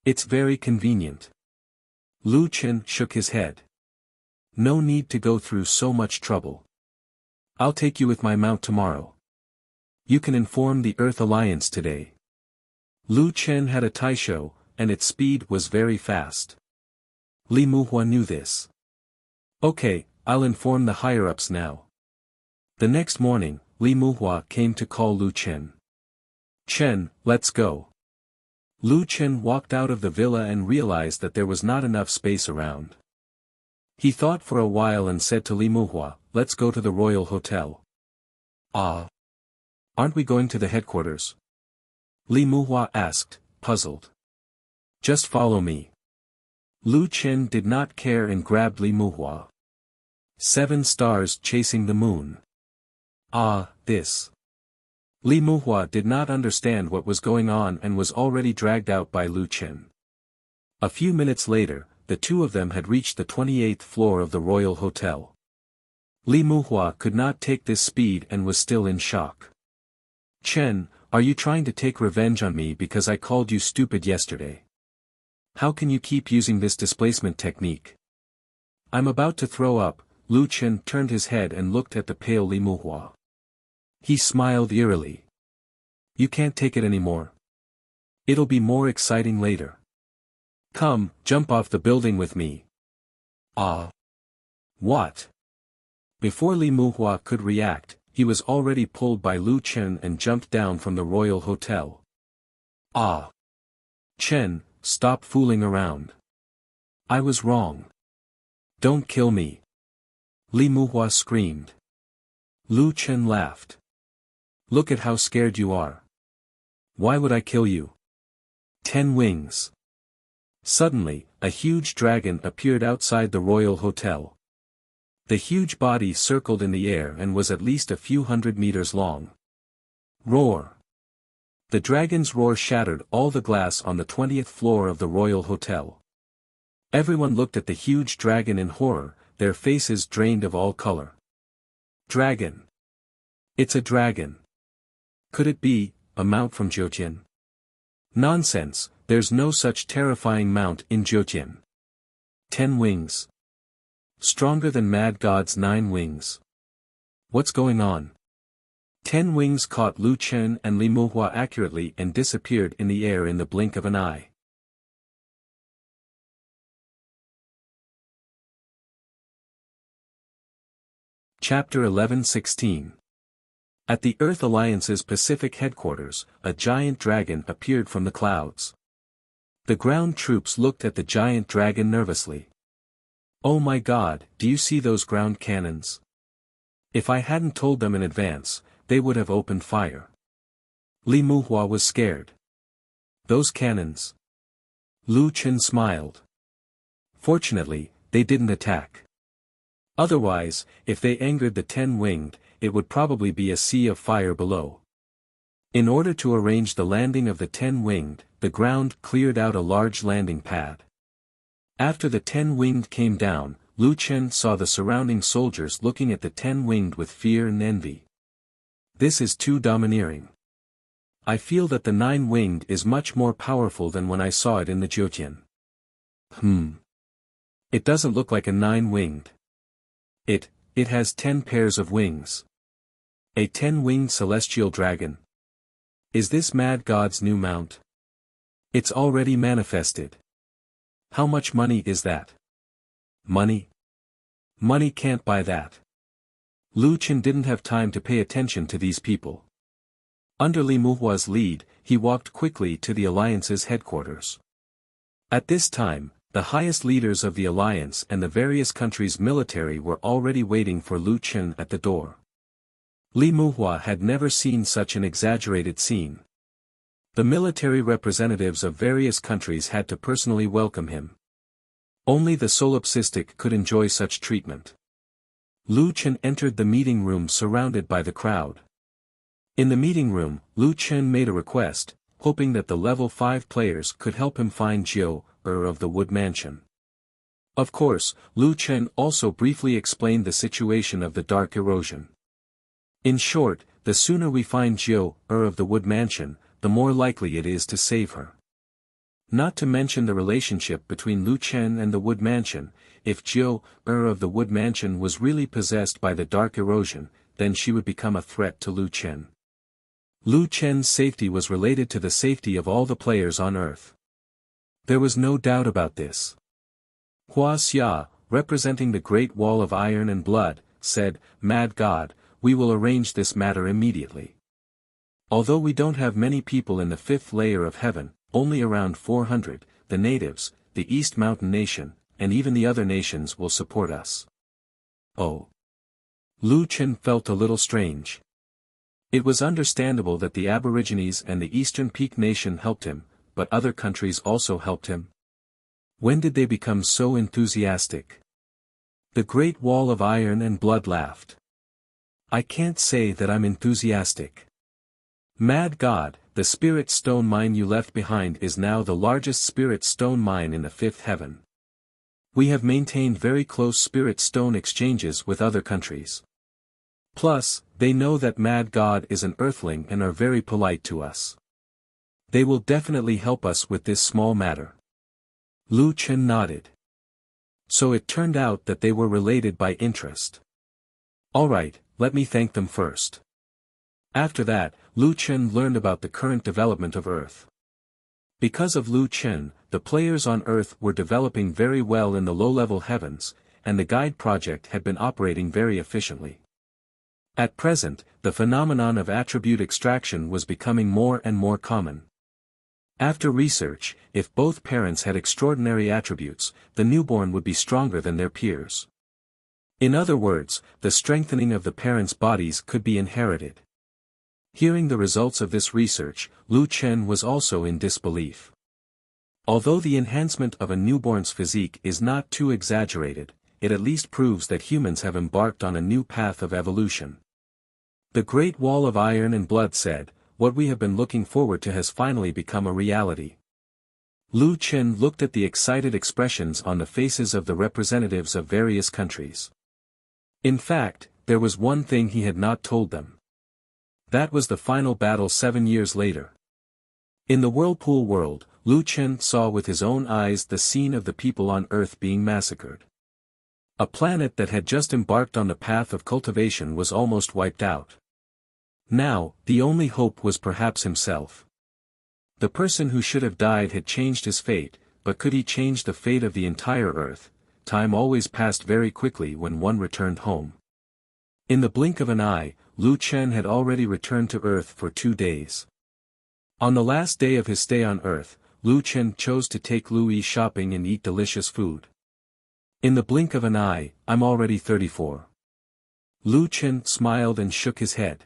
It's very convenient. Lu Chen shook his head. No need to go through so much trouble. I'll take you with my mount tomorrow. You can inform the Earth Alliance today. Lu Chen had a taisho, and its speed was very fast. Li Muhua knew this. Okay, I'll inform the higher-ups now. The next morning, Li Muhua came to call Lu Chen. "Chen, let's go." Lu Chen walked out of the villa and realized that there was not enough space around. He thought for a while and said to Li Muhua, "Let's go to the Royal Hotel." "Ah. Aren't we going to the headquarters?" Li Muhua asked, puzzled. "Just follow me." Lu Chen did not care and grabbed Li Muhua. 7 stars chasing the moon. Ah, this. Li Muhua did not understand what was going on and was already dragged out by Lu Chen. A few minutes later, the two of them had reached the 28th floor of the Royal Hotel. Li Muhua could not take this speed and was still in shock. "Chen, are you trying to take revenge on me because I called you stupid yesterday? How can you keep using this displacement technique?" "I'm about to throw up." Lu Chen turned his head and looked at the pale Li Muhua. He smiled eerily. "You can't take it anymore. It'll be more exciting later. Come, jump off the building with me." "Ah. What?" Before Li Muhua could react, he was already pulled by Lu Chen and jumped down from the Royal Hotel. "Ah. Chen, stop fooling around. I was wrong. Don't kill me." Li Muhua screamed. Lu Chen laughed. "Look at how scared you are. Why would I kill you? 10 wings." Suddenly, a huge dragon appeared outside the Royal Hotel. The huge body circled in the air and was at least a few hundred meters long. Roar! The dragon's roar shattered all the glass on the 20th floor of the Royal Hotel. Everyone looked at the huge dragon in horror, their faces drained of all color. Dragon! It's a dragon! Could it be a mount from Zhoutian? Nonsense, there's no such terrifying mount in Zhoutian. 10 wings. Stronger than Mad God's 9 wings. What's going on? 10 wings caught Lu Chen and Li Muhua accurately and disappeared in the air in the blink of an eye. Chapter 11:16. At the Earth Alliance's Pacific headquarters, a giant dragon appeared from the clouds. The ground troops looked at the giant dragon nervously. "Oh my God, do you see those ground cannons? If I hadn't told them in advance, they would have opened fire." Li Muhua was scared. "Those cannons?" Lu Chen smiled. "Fortunately, they didn't attack. Otherwise, if they angered the 10-winged, it would probably be a sea of fire below." In order to arrange the landing of the 10-winged, the ground cleared out a large landing pad. After the 10-winged came down, Lu Chen saw the surrounding soldiers looking at the 10-winged with fear and envy. "This is too domineering. I feel that the 9-winged is much more powerful than when I saw it in the Zhoutian. It doesn't look like a 9-winged. It has 10 pairs of wings. A 10-winged celestial dragon. Is this Mad God's new mount? It's already manifested. How much money is that? Money? Money can't buy that." Lu Chen didn't have time to pay attention to these people. Under Li Muhua's lead, he walked quickly to the Alliance's headquarters. At this time, the highest leaders of the Alliance and the various countries' military were already waiting for Lu Chen at the door. Li Muhua had never seen such an exaggerated scene. The military representatives of various countries had to personally welcome him. Only the solipsistic could enjoy such treatment. Lu Chen entered the meeting room surrounded by the crowd. In the meeting room, Lu Chen made a request, hoping that the level 5 players could help him find Jiu, of the Wood Mansion. Of course, Lu Chen also briefly explained the situation of the Dark Erosion. In short, the sooner we find Jiu, of the Wood Mansion, the more likely it is to save her. Not to mention the relationship between Lu Chen and the Wood Mansion. If Jiu, of the Wood Mansion was really possessed by the Dark Erosion, then she would become a threat to Lu Chen. Lu Chen's safety was related to the safety of all the players on Earth. There was no doubt about this. Hua Xia, representing the Great Wall of Iron and Blood, said, "Mad God, we will arrange this matter immediately. Although we don't have many people in the fifth layer of heaven, only around 400, the natives, the East Mountain Nation, and even the other nations will support us. Oh. Lu Chen felt a little strange. It was understandable that the Aborigines and the Eastern Peak Nation helped him, but other countries also helped him. When did they become so enthusiastic? The Great Wall of Iron and Blood laughed. I can't say that I'm enthusiastic. Mad God, the spirit stone mine you left behind is now the largest spirit stone mine in the fifth heaven. We have maintained very close spirit stone exchanges with other countries. Plus, they know that Mad God is an earthling and are very polite to us. They will definitely help us with this small matter. Lu Chen nodded. So it turned out that they were related by interest. Alright, let me thank them first. After that, Lu Chen learned about the current development of Earth. Because of Lu Chen, the players on Earth were developing very well in the low-level heavens, and the guide project had been operating very efficiently. At present, the phenomenon of attribute extraction was becoming more and more common. After research, if both parents had extraordinary attributes, the newborn would be stronger than their peers. In other words, the strengthening of the parents' bodies could be inherited. Hearing the results of this research, Lu Chen was also in disbelief. Although the enhancement of a newborn's physique is not too exaggerated, it at least proves that humans have embarked on a new path of evolution. The Great Wall of Iron and Blood said, what we have been looking forward to has finally become a reality. Lu Chen looked at the excited expressions on the faces of the representatives of various countries. In fact, there was one thing he had not told them. That was the final battle 7 years later. In the Whirlpool world, Lu Chen saw with his own eyes the scene of the people on Earth being massacred. A planet that had just embarked on the path of cultivation was almost wiped out. Now, the only hope was perhaps himself. The person who should have died had changed his fate, but could he change the fate of the entire Earth? Time always passed very quickly when one returned home. In the blink of an eye, Lu Chen had already returned to Earth for 2 days. On the last day of his stay on Earth, Lu Chen chose to take Lu Yi shopping and eat delicious food. In the blink of an eye, I'm already 34. Lu Chen smiled and shook his head.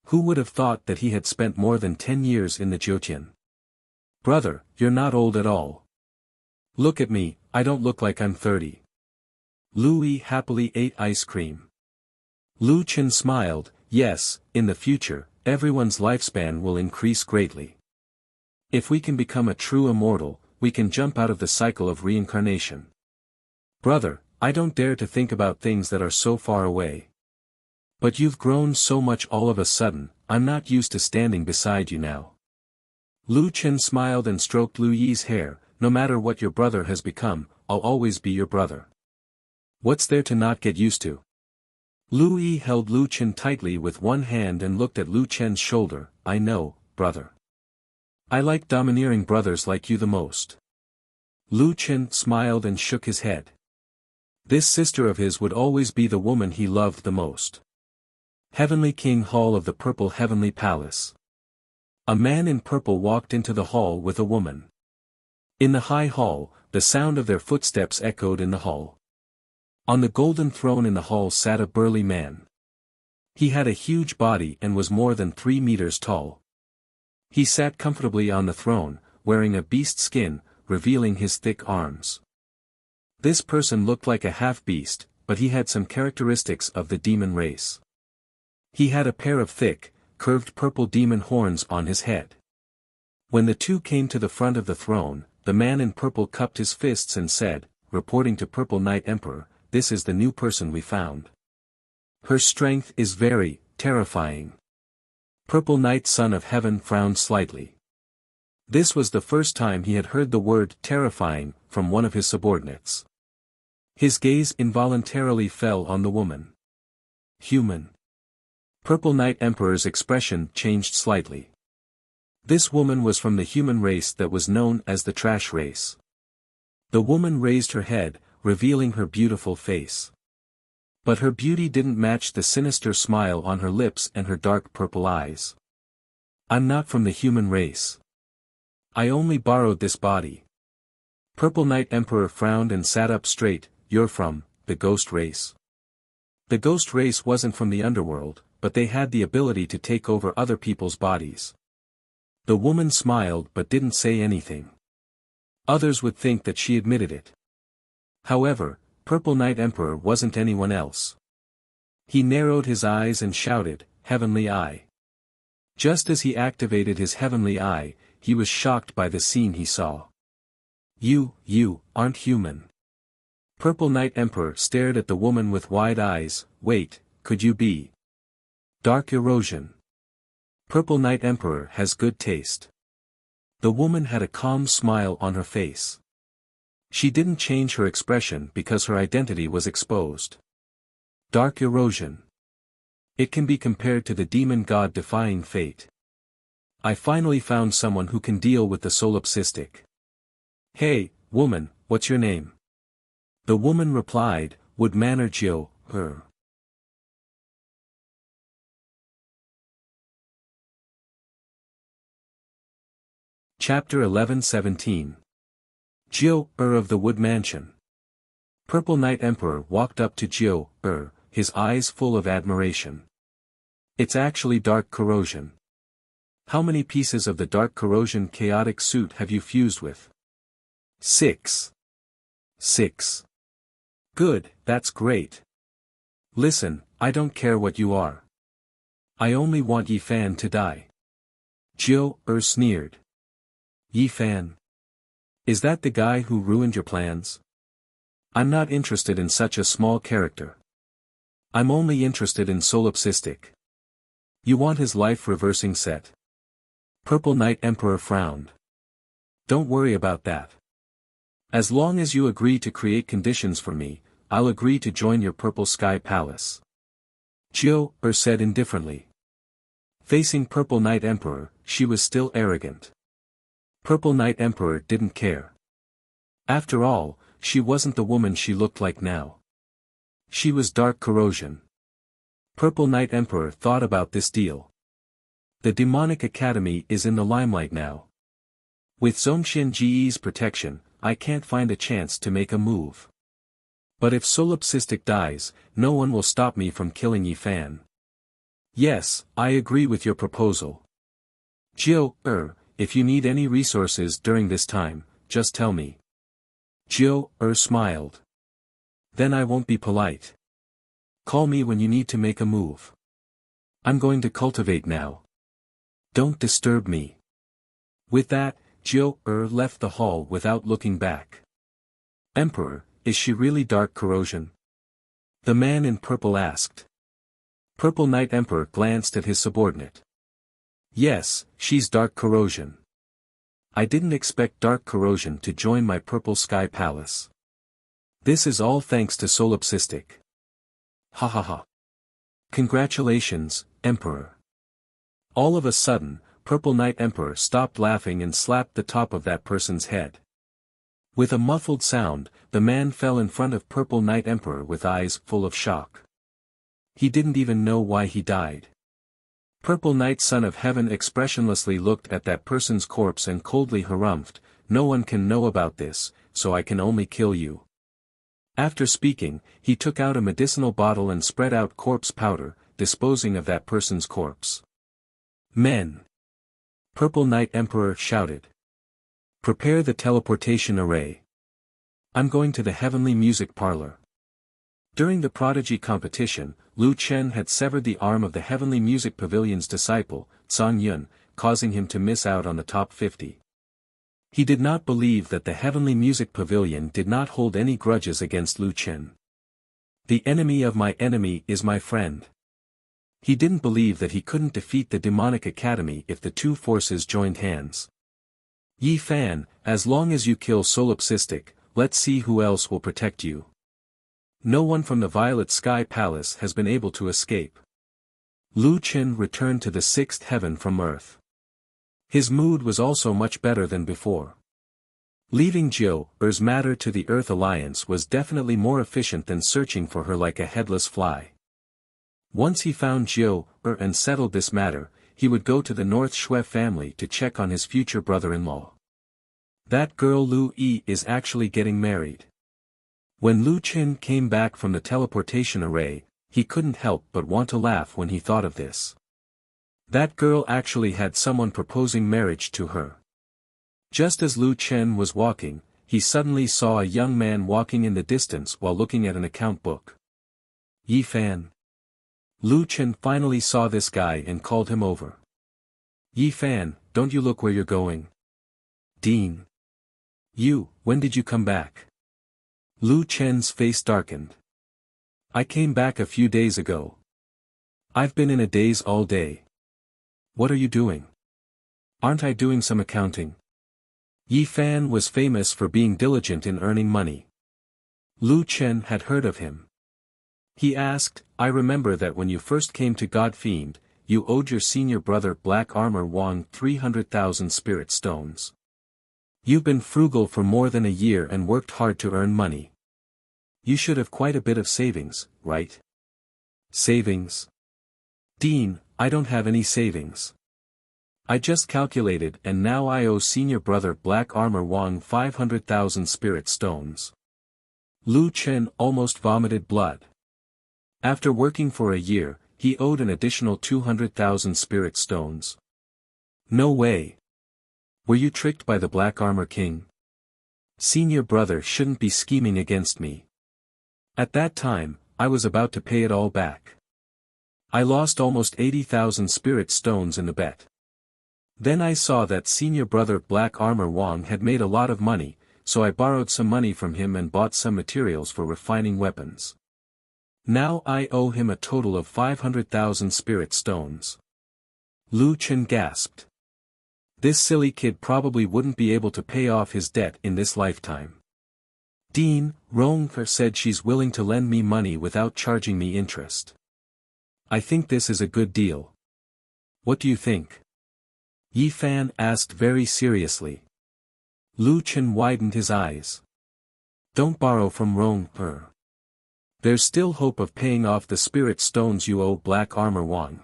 Who would have thought that he had spent more than 10 years in the Jyotian? Brother, you're not old at all. Look at me, I don't look like I'm 30. Lu Yi happily ate ice cream. Lu Chen smiled, yes, in the future, everyone's lifespan will increase greatly. If we can become a true immortal, we can jump out of the cycle of reincarnation. Brother, I don't dare to think about things that are so far away. But you've grown so much all of a sudden, I'm not used to standing beside you now. Lu Chen smiled and stroked Lu Yi's hair, no matter what your brother has become, I'll always be your brother. What's there to not get used to? Lu Yi held Lu Chen tightly with one hand and looked at Lu Chen's shoulder, I know, brother. I like domineering brothers like you the most. Lu Chen smiled and shook his head. This sister of his would always be the woman he loved the most. Heavenly King Hall of the Purple Heavenly Palace. A man in purple walked into the hall with a woman. In the high hall, the sound of their footsteps echoed in the hall. On the golden throne in the hall sat a burly man. He had a huge body and was more than 3 meters tall. He sat comfortably on the throne, wearing a beast skin, revealing his thick arms. This person looked like a half-beast, but he had some characteristics of the demon race. He had a pair of thick, curved purple demon horns on his head. When the two came to the front of the throne, the man in purple cupped his fists and said, reporting to Purple Knight Emperor, this is the new person we found. Her strength is very terrifying. Purple Knight Son of Heaven frowned slightly. This was the first time he had heard the word terrifying from one of his subordinates. His gaze involuntarily fell on the woman. Human. Purple Knight Emperor's expression changed slightly. This woman was from the human race that was known as the trash race. The woman raised her head, revealing her beautiful face. But her beauty didn't match the sinister smile on her lips and her dark purple eyes. I'm not from the human race. I only borrowed this body. Purple Knight Emperor frowned and sat up straight. You're from the ghost race. The ghost race wasn't from the underworld, but they had the ability to take over other people's bodies. The woman smiled but didn't say anything. Others would think that she admitted it. However, Purple Knight Emperor wasn't anyone else. He narrowed his eyes and shouted, "Heavenly Eye." Just as he activated his heavenly eye, he was shocked by the scene he saw. You aren't human." Purple Knight Emperor stared at the woman with wide eyes. "Wait, could you be Dark Erosion?" Purple Knight Emperor has good taste. The woman had a calm smile on her face. She didn't change her expression because her identity was exposed. Dark Erosion. It can be compared to the demon god defying fate. I finally found someone who can deal with the solipsistic. "Hey, woman, what's your name?" The woman replied, "Would manner Jiu, her." Chapter 11-17. Jiu, of the Wood Mansion. Purple Knight Emperor walked up to Jiu, his eyes full of admiration. "It's actually dark corrosion. How many pieces of the dark corrosion chaotic suit have you fused with?" "6. 6. Good, that's great. Listen, I don't care what you are. I only want Yi Fan to die." Jiu, sneered. "Yi Fan? Is that the guy who ruined your plans?" "I'm not interested in such a small character. I'm only interested in solipsistic." "You want his life reversing set?" Purple Knight Emperor frowned. "Don't worry about that. As long as you agree to create conditions for me, I'll agree to join your Purple Sky Palace." Jiu, said indifferently. Facing Purple Knight Emperor, she was still arrogant. Purple Knight Emperor didn't care. After all, she wasn't the woman she looked like now. She was dark corrosion. Purple Knight Emperor thought about this deal. The Demonic Academy is in the limelight now. With Zongxian Ji's protection, I can't find a chance to make a move. But if solipsistic dies, no one will stop me from killing Yi Fan. "Yes, I agree with your proposal. Jiu, if you need any resources during this time, just tell me." Jiu, smiled. "Then I won't be polite. Call me when you need to make a move. I'm going to cultivate now. Don't disturb me." With that, Jiu, left the hall without looking back. "Emperor, is she really dark corrosion?" the man in purple asked. Purple Knight Emperor glanced at his subordinate. "Yes, she's dark corrosion. I didn't expect dark corrosion to join my Purple Sky Palace. This is all thanks to solipsistic. Ha ha ha. Congratulations, Emperor." All of a sudden, Purple Knight Emperor stopped laughing and slapped the top of that person's head. With a muffled sound, the man fell in front of Purple Knight Emperor with eyes full of shock. He didn't even know why he died. Purple Knight Son of Heaven expressionlessly looked at that person's corpse and coldly harumphed, "No one can know about this, so I can only kill you." After speaking, he took out a medicinal bottle and spread out corpse powder, disposing of that person's corpse. "Men!" Purple Knight Emperor shouted. "Prepare the teleportation array. I'm going to the Heavenly Music Parlor." During the Prodigy competition, Lu Chen had severed the arm of the Heavenly Music Pavilion's disciple, Song Yun, causing him to miss out on the top 50. He did not believe that the Heavenly Music Pavilion did not hold any grudges against Lu Chen. "The enemy of my enemy is my friend." He didn't believe that he couldn't defeat the Demonic Academy if the two forces joined hands. "Yi Fan, as long as you kill solipsistic, let's see who else will protect you. No one from the Violet Sky Palace has been able to escape." Lu Chen returned to the sixth heaven from Earth. His mood was also much better than before. Leaving Er's matter to the Earth Alliance was definitely more efficient than searching for her like a headless fly. Once he found Er and settled this matter, he would go to the North Shui family to check on his future brother-in-law. That girl Lu Yi is actually getting married. When Lu Qin came back from the teleportation array, he couldn't help but want to laugh when he thought of this. That girl actually had someone proposing marriage to her. Just as Lu Chen was walking, he suddenly saw a young man walking in the distance while looking at an account book. Yi Fan. Lu Chen finally saw this guy and called him over. Yi Fan, don't you look where you're going? Dean. When did you come back? Lu Chen's face darkened. I came back a few days ago. I've been in a daze all day. What are you doing? Aren't I doing some accounting? Yi Fan was famous for being diligent in earning money. Lu Chen had heard of him. He asked, I remember that when you first came to God Fiend, you owed your senior brother Black Armor Wang 300,000 spirit stones. You've been frugal for more than a year and worked hard to earn money. You should have quite a bit of savings, right? Savings? Dean, I don't have any savings. I just calculated and now I owe senior brother Black Armor Wang 500,000 spirit stones. Lu Chen almost vomited blood. After working for a year, he owed an additional 200,000 spirit stones. No way. Were you tricked by the Black Armor King? Senior brother shouldn't be scheming against me. At that time, I was about to pay it all back. I lost almost 80,000 spirit stones in the bet. Then I saw that senior brother Black Armor Wang had made a lot of money, so I borrowed some money from him and bought some materials for refining weapons. Now I owe him a total of 500,000 spirit stones. Lu Chen gasped. This silly kid probably wouldn't be able to pay off his debt in this lifetime. Dean, Rongfer said she's willing to lend me money without charging me interest. I think this is a good deal. What do you think? Yi Fan asked very seriously. Lu Chen widened his eyes. Don't borrow from Rongfer. There's still hope of paying off the spirit stones you owe Black Armor Wang.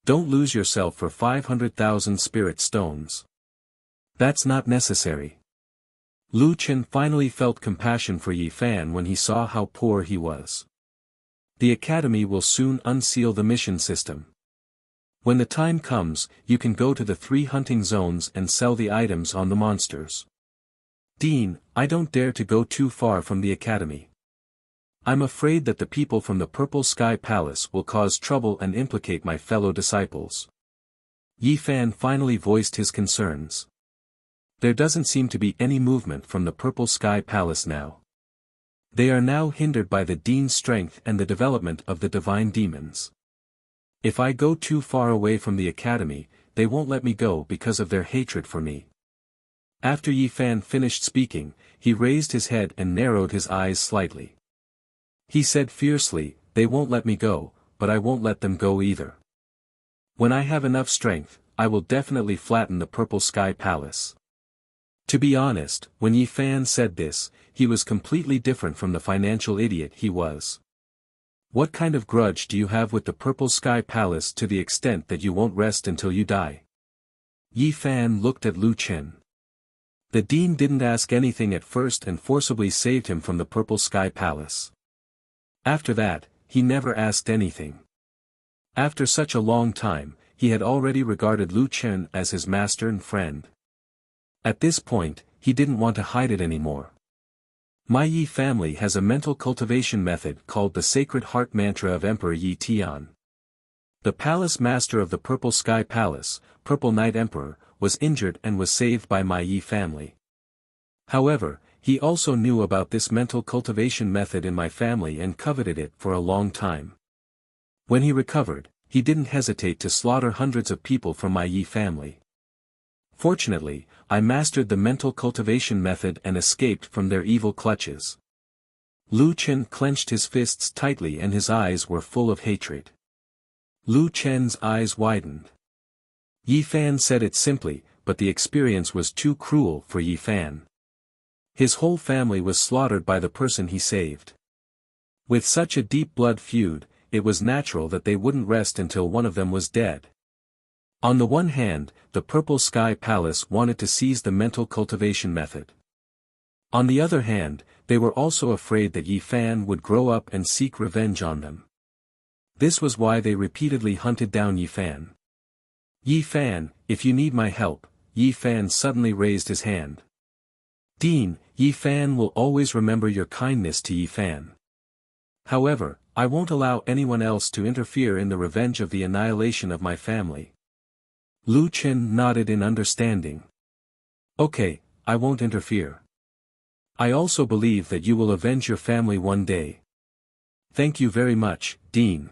Don't lose yourself for 500,000 spirit stones. That's not necessary. Lu Chen finally felt compassion for Yi Fan when he saw how poor he was. The academy will soon unseal the mission system. When the time comes, you can go to the 3 hunting zones and sell the items on the monsters. Dean, I don't dare to go too far from the academy. I'm afraid that the people from the Purple Sky Palace will cause trouble and implicate my fellow disciples. Yi Fan finally voiced his concerns. There doesn't seem to be any movement from the Purple Sky Palace now. They are now hindered by the Dean's strength and the development of the divine demons. If I go too far away from the academy, they won't let me go because of their hatred for me. After Yi Fan finished speaking, he raised his head and narrowed his eyes slightly. He said fiercely, they won't let me go, but I won't let them go either. When I have enough strength, I will definitely flatten the Purple Sky Palace. To be honest, when Yi Fan said this, he was completely different from the financial idiot he was. What kind of grudge do you have with the Purple Sky Palace to the extent that you won't rest until you die? Yi Fan looked at Lu Chen. The Dean didn't ask anything at first and forcibly saved him from the Purple Sky Palace. After that, he never asked anything. After such a long time, he had already regarded Lu Chen as his master and friend. At this point, he didn't want to hide it anymore. My Yi family has a mental cultivation method called the Sacred Heart Mantra of Emperor Yi Tian. The palace master of the Purple Sky Palace, Purple Night Emperor, was injured and was saved by my Yi family. However, he also knew about this mental cultivation method in my family and coveted it for a long time. When he recovered, he didn't hesitate to slaughter hundreds of people from my Yi family. Fortunately, I mastered the mental cultivation method and escaped from their evil clutches. Lu Chen clenched his fists tightly and his eyes were full of hatred. Lu Chen's eyes widened. Yi Fan said it simply, but the experience was too cruel for Yi Fan. His whole family was slaughtered by the person he saved. With such a deep blood feud, it was natural that they wouldn't rest until one of them was dead. On the one hand, the Purple Sky Palace wanted to seize the mental cultivation method. On the other hand, they were also afraid that Yi Fan would grow up and seek revenge on them. This was why they repeatedly hunted down Yi Fan. Yi Fan, if you need my help. Yi Fan suddenly raised his hand. Dean, Yi Fan will always remember your kindness to Yi Fan. However, I won't allow anyone else to interfere in the revenge of the annihilation of my family. Lu Chen nodded in understanding. Okay, I won't interfere. I also believe that you will avenge your family one day. Thank you very much, Dean.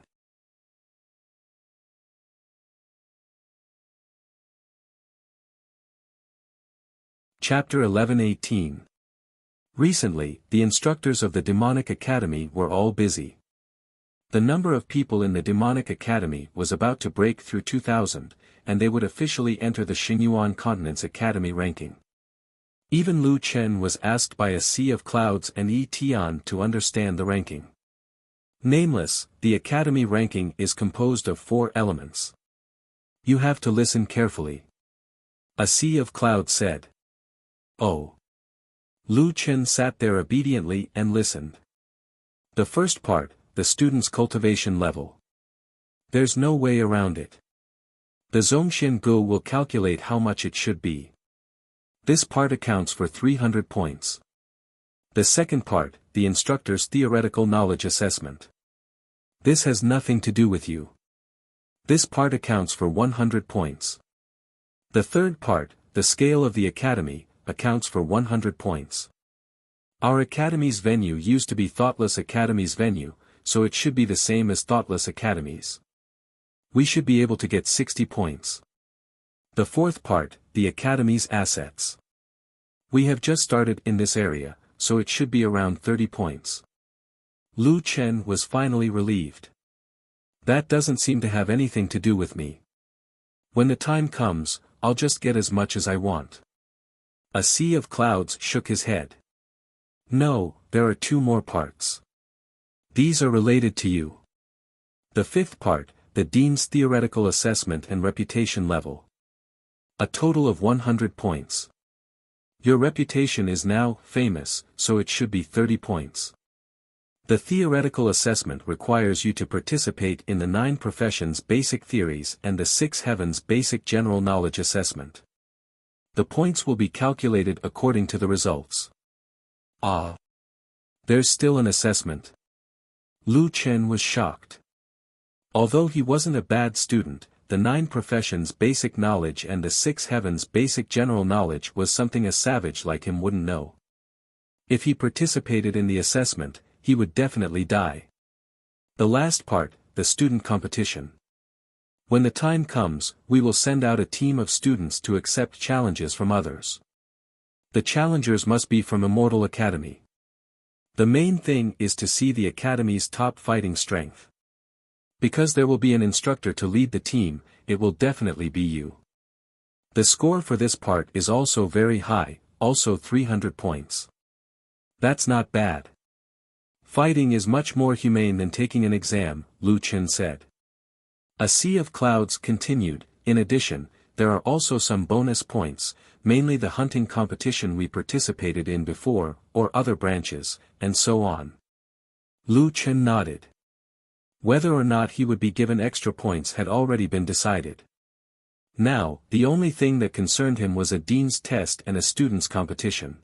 Chapter 11-18. Recently, the instructors of the Demonic Academy were all busy. The number of people in the Demonic Academy was about to break through 2,000, and they would officially enter the Xinyuan Continent's Academy ranking. Even Lu Chen was asked by a sea of clouds and Yi Tian to understand the ranking. Nameless, the Academy ranking is composed of 4 elements. You have to listen carefully. A sea of clouds said. Oh. Lu Chen sat there obediently and listened. The first part, the student's cultivation level. There's no way around it. The Zhongxian Gu will calculate how much it should be. This part accounts for 300 points. The second part, the instructor's theoretical knowledge assessment. This has nothing to do with you. This part accounts for 100 points. The third part, the scale of the academy, accounts for 100 points. Our academy's venue used to be Thoughtless Academy's venue, so it should be the same as Thoughtless Academy's. We should be able to get 60 points. The fourth part, the academy's assets. We have just started in this area, so it should be around 30 points. Lu Chen was finally relieved. That doesn't seem to have anything to do with me. When the time comes, I'll just get as much as I want. A sea of clouds shook his head. No, there are 2 more parts. These are related to you. The fifth part, the Dean's theoretical assessment and reputation level. A total of 100 points. Your reputation is now famous, so it should be 30 points. The theoretical assessment requires you to participate in the 9 professions basic theories and the 6 heavens basic general knowledge assessment. The points will be calculated according to the results. Ah. There's still an assessment. Lu Chen was shocked. Although he wasn't a bad student, the 9 professions basic knowledge and the 6 heavens basic general knowledge was something a savage like him wouldn't know. If he participated in the assessment, he would definitely die. The last part, the student competition. When the time comes, we will send out a team of students to accept challenges from others. The challengers must be from Immortal Academy. The main thing is to see the Academy's top fighting strength. Because there will be an instructor to lead the team, it will definitely be you. The score for this part is also very high, also 300 points. That's not bad. Fighting is much more humane than taking an exam, Lu Chen said. A sea of clouds continued. In addition, there are also some bonus points, mainly the hunting competition we participated in before, or other branches, and so on. Lu Chen nodded. Whether or not he would be given extra points had already been decided. Now, the only thing that concerned him was a dean's test and a student's competition.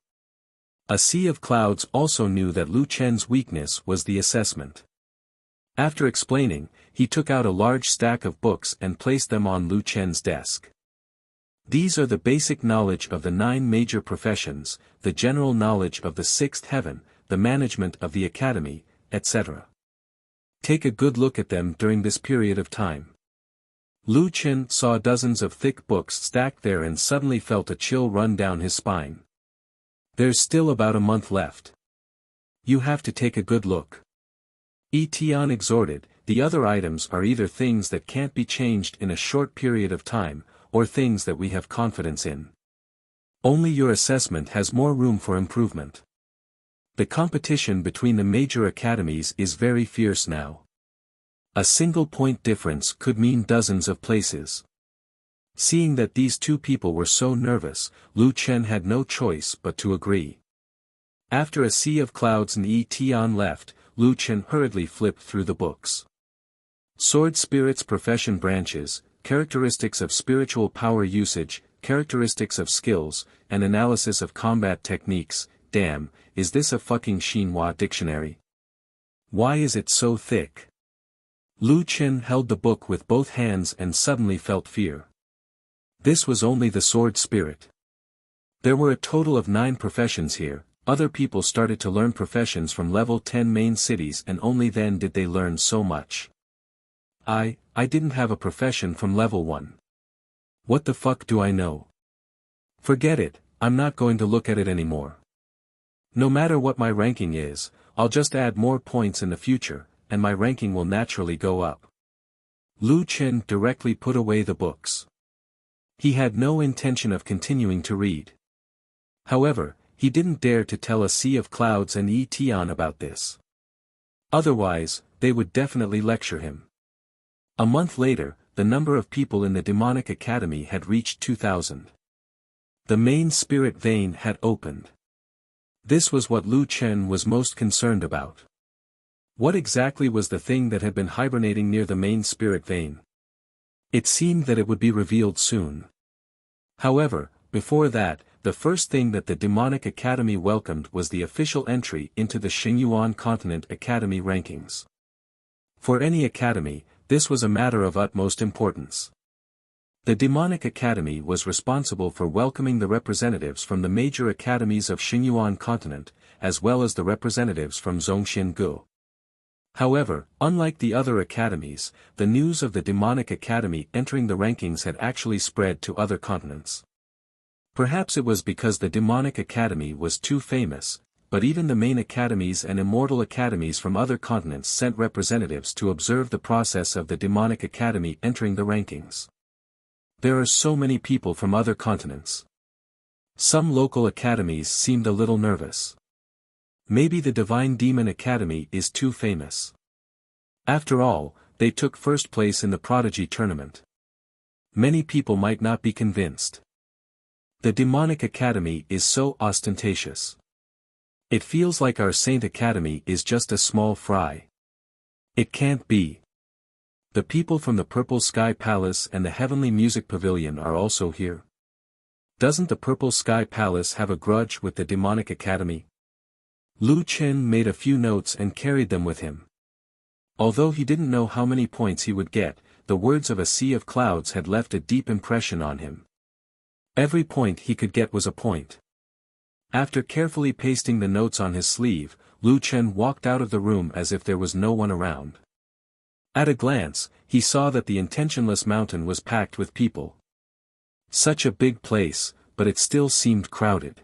A sea of clouds also knew that Lu Chen's weakness was the assessment. After explaining, he took out a large stack of books and placed them on Lu Chen's desk. These are the basic knowledge of the 9 major professions, the general knowledge of the 6th heaven, the management of the academy, etc. Take a good look at them during this period of time. Lu Chen saw dozens of thick books stacked there and suddenly felt a chill run down his spine. There's still about a month left. You have to take a good look. Yi Tian exhorted, the other items are either things that can't be changed in a short period of time, or things that we have confidence in. Only your assessment has more room for improvement. The competition between the major academies is very fierce now. A single point difference could mean dozens of places. Seeing that these two people were so nervous, Lu Chen had no choice but to agree. After a sea of clouds and Tian left, Lu Chen hurriedly flipped through the books. Sword Spirits Profession Branches, Characteristics of Spiritual Power Usage, Characteristics of Skills, and Analysis of Combat Techniques. Damn, is this a fucking Xinhua dictionary? Why is it so thick? Lu Chen held the book with both hands and suddenly felt fear. This was only the sword spirit. There were a total of 9 professions here. Other people started to learn professions from level 10 main cities, and only then did they learn so much. I didn't have a profession from level 1. What the fuck do I know? Forget it, I'm not going to look at it anymore. No matter what my ranking is, I'll just add more points in the future, and my ranking will naturally go up. Lu Chen directly put away the books. He had no intention of continuing to read. However, he didn't dare to tell a sea of clouds and Tian about this. Otherwise, they would definitely lecture him. A month later, the number of people in the Demonic Academy had reached 2,000. The main spirit vein had opened. This was what Lu Chen was most concerned about. What exactly was the thing that had been hibernating near the main spirit vein? It seemed that it would be revealed soon. However, before that, the first thing that the Demonic Academy welcomed was the official entry into the Xingyuan Continent Academy rankings. For any academy, this was a matter of utmost importance. The Demonic Academy was responsible for welcoming the representatives from the major academies of Xingyuan Continent, as well as the representatives from Zhongxiangu. However, unlike the other academies, the news of the Demonic Academy entering the rankings had actually spread to other continents. Perhaps it was because the Demonic Academy was too famous, but even the main academies and immortal academies from other continents sent representatives to observe the process of the Demonic Academy entering the rankings. There are so many people from other continents. Some local academies seemed a little nervous. Maybe the Divine Demon Academy is too famous. After all, they took first place in the Prodigy tournament. Many people might not be convinced. The Demonic Academy is so ostentatious. It feels like our Saint Academy is just a small fry. It can't be. The people from the Purple Sky Palace and the Heavenly Music Pavilion are also here. Doesn't the Purple Sky Palace have a grudge with the Demonic Academy? Lu Chen made a few notes and carried them with him. Although he didn't know how many points he would get, the words of a sea of clouds had left a deep impression on him. Every point he could get was a point. After carefully pasting the notes on his sleeve, Lu Chen walked out of the room as if there was no one around. At a glance, he saw that the intentionless mountain was packed with people. Such a big place, but it still seemed crowded.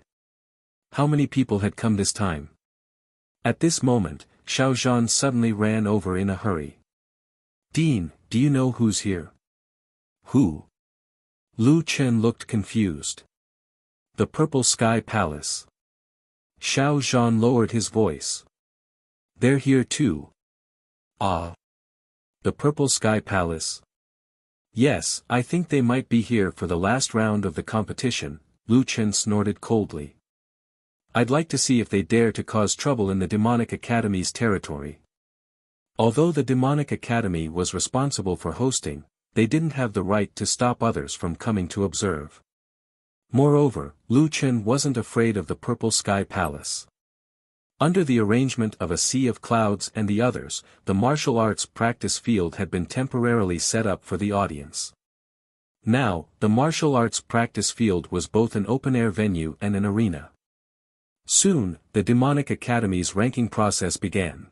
How many people had come this time? At this moment, Xiao Zhan suddenly ran over in a hurry. "Dean, do you know who's here?" "Who?" Lu Chen looked confused. "The Purple Sky Palace." Xiao Zhan lowered his voice. "They're here too." "Ah. The Purple Sky Palace?" "Yes, I think they might be here for the last round of the competition," Lu Chen snorted coldly. "I'd like to see if they dare to cause trouble in the Demonic Academy's territory." Although the Demonic Academy was responsible for hosting, they didn't have the right to stop others from coming to observe. Moreover, Lu Chen wasn't afraid of the Purple Sky Palace. Under the arrangement of a sea of clouds and the others, the martial arts practice field had been temporarily set up for the audience. Now, the martial arts practice field was both an open-air venue and an arena. Soon, the Demonic Academy's ranking process began.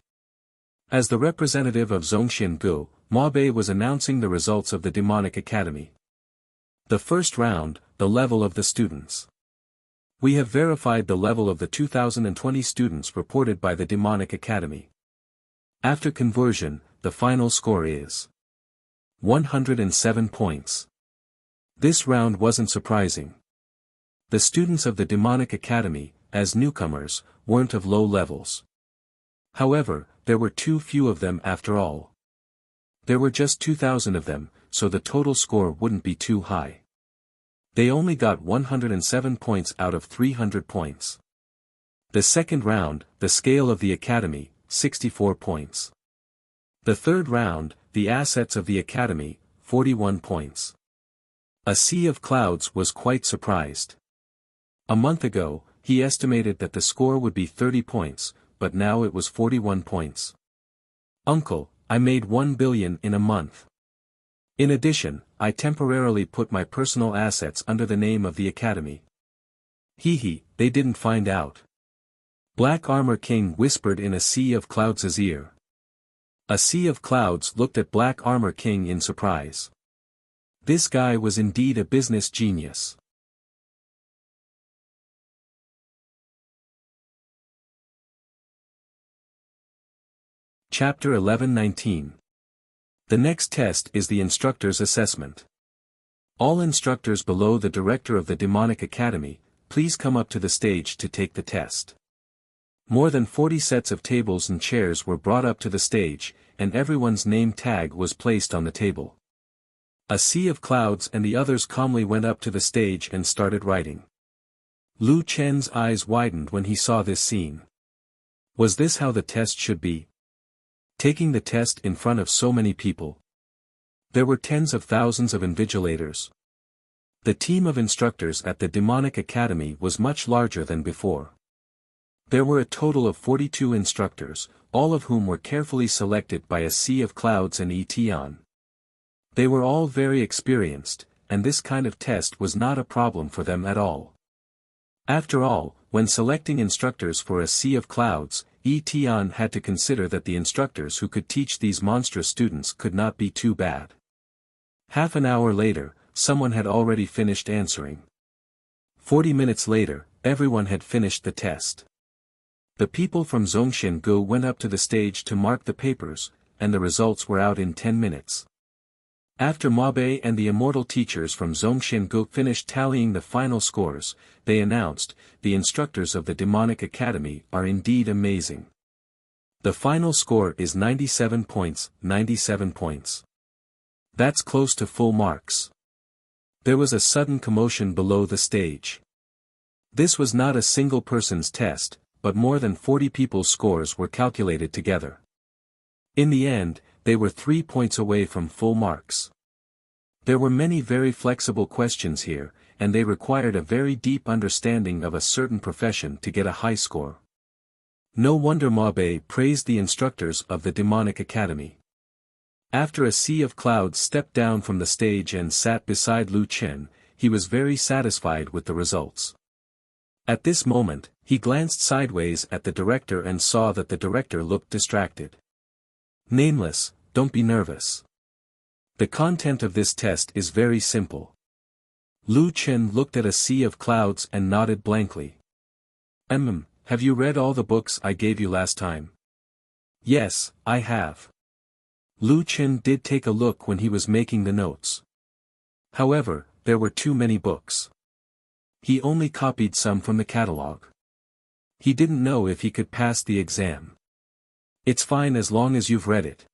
As the representative of Zhongxiangu, Ma Bei was announcing the results of the Demonic Academy. The first round, the level of the students. We have verified the level of the 2020 students reported by the Demonic Academy. After conversion, the final score is 107 points. This round wasn't surprising. The students of the demonic academy, as newcomers, weren't of low levels. However, there were too few of them after all. There were just 2,000 of them, so the total score wouldn't be too high. They only got 107 points out of 300 points. The second round, the scale of the academy, 64 points. The third round, the assets of the academy, 41 points. A sea of clouds was quite surprised. A month ago, he estimated that the score would be 30 points, but now it was 41 points. Uncle, I made 1 billion in a month. In addition, I temporarily put my personal assets under the name of the academy. Hee, they didn't find out. Black Armor King whispered in a sea of clouds' ear. A sea of clouds looked at Black Armor King in surprise. This guy was indeed a business genius. Chapter 11-19. The next test is the instructor's assessment. All instructors below the director of the Demonic Academy, please come up to the stage to take the test. More than 40 sets of tables and chairs were brought up to the stage, and everyone's name tag was placed on the table. A sea of clouds and the others calmly went up to the stage and started writing. Lu Chen's eyes widened when he saw this scene. Was this how the test should be? Taking the test in front of so many people. There were tens of thousands of invigilators. The team of instructors at the Demonic Academy was much larger than before. There were a total of 42 instructors, all of whom were carefully selected by a sea of clouds and Etion. They were all very experienced, and this kind of test was not a problem for them at all. After all, when selecting instructors for a sea of clouds, Etion had to consider that the instructors who could teach these monstrous students could not be too bad. Half an hour later, someone had already finished answering. 40 minutes later, everyone had finished the test. The people from Zhongxiangu went up to the stage to mark the papers, and the results were out in 10 minutes. After Mabe and the immortal teachers from Zhongxiangu finished tallying the final scores, they announced, the instructors of the Demonic Academy are indeed amazing. The final score is 97 points, 97 points. That's close to full marks. There was a sudden commotion below the stage. This was not a single person's test, but more than 40 people's scores were calculated together. In the end, they were 3 points away from full marks. There were many very flexible questions here, and they required a very deep understanding of a certain profession to get a high score. No wonder Mabe praised the instructors of the Demonic Academy. After a sea of clouds stepped down from the stage and sat beside Lu Chen, he was very satisfied with the results. At this moment, he glanced sideways at the director and saw that the director looked distracted. Nameless, don't be nervous. The content of this test is very simple. Lu Chen looked at a sea of clouds and nodded blankly. Have you read all the books I gave you last time? Yes, I have. Lu Chen did take a look when he was making the notes. However, there were too many books. He only copied some from the catalog. He didn't know if he could pass the exam. It's fine as long as you've read it.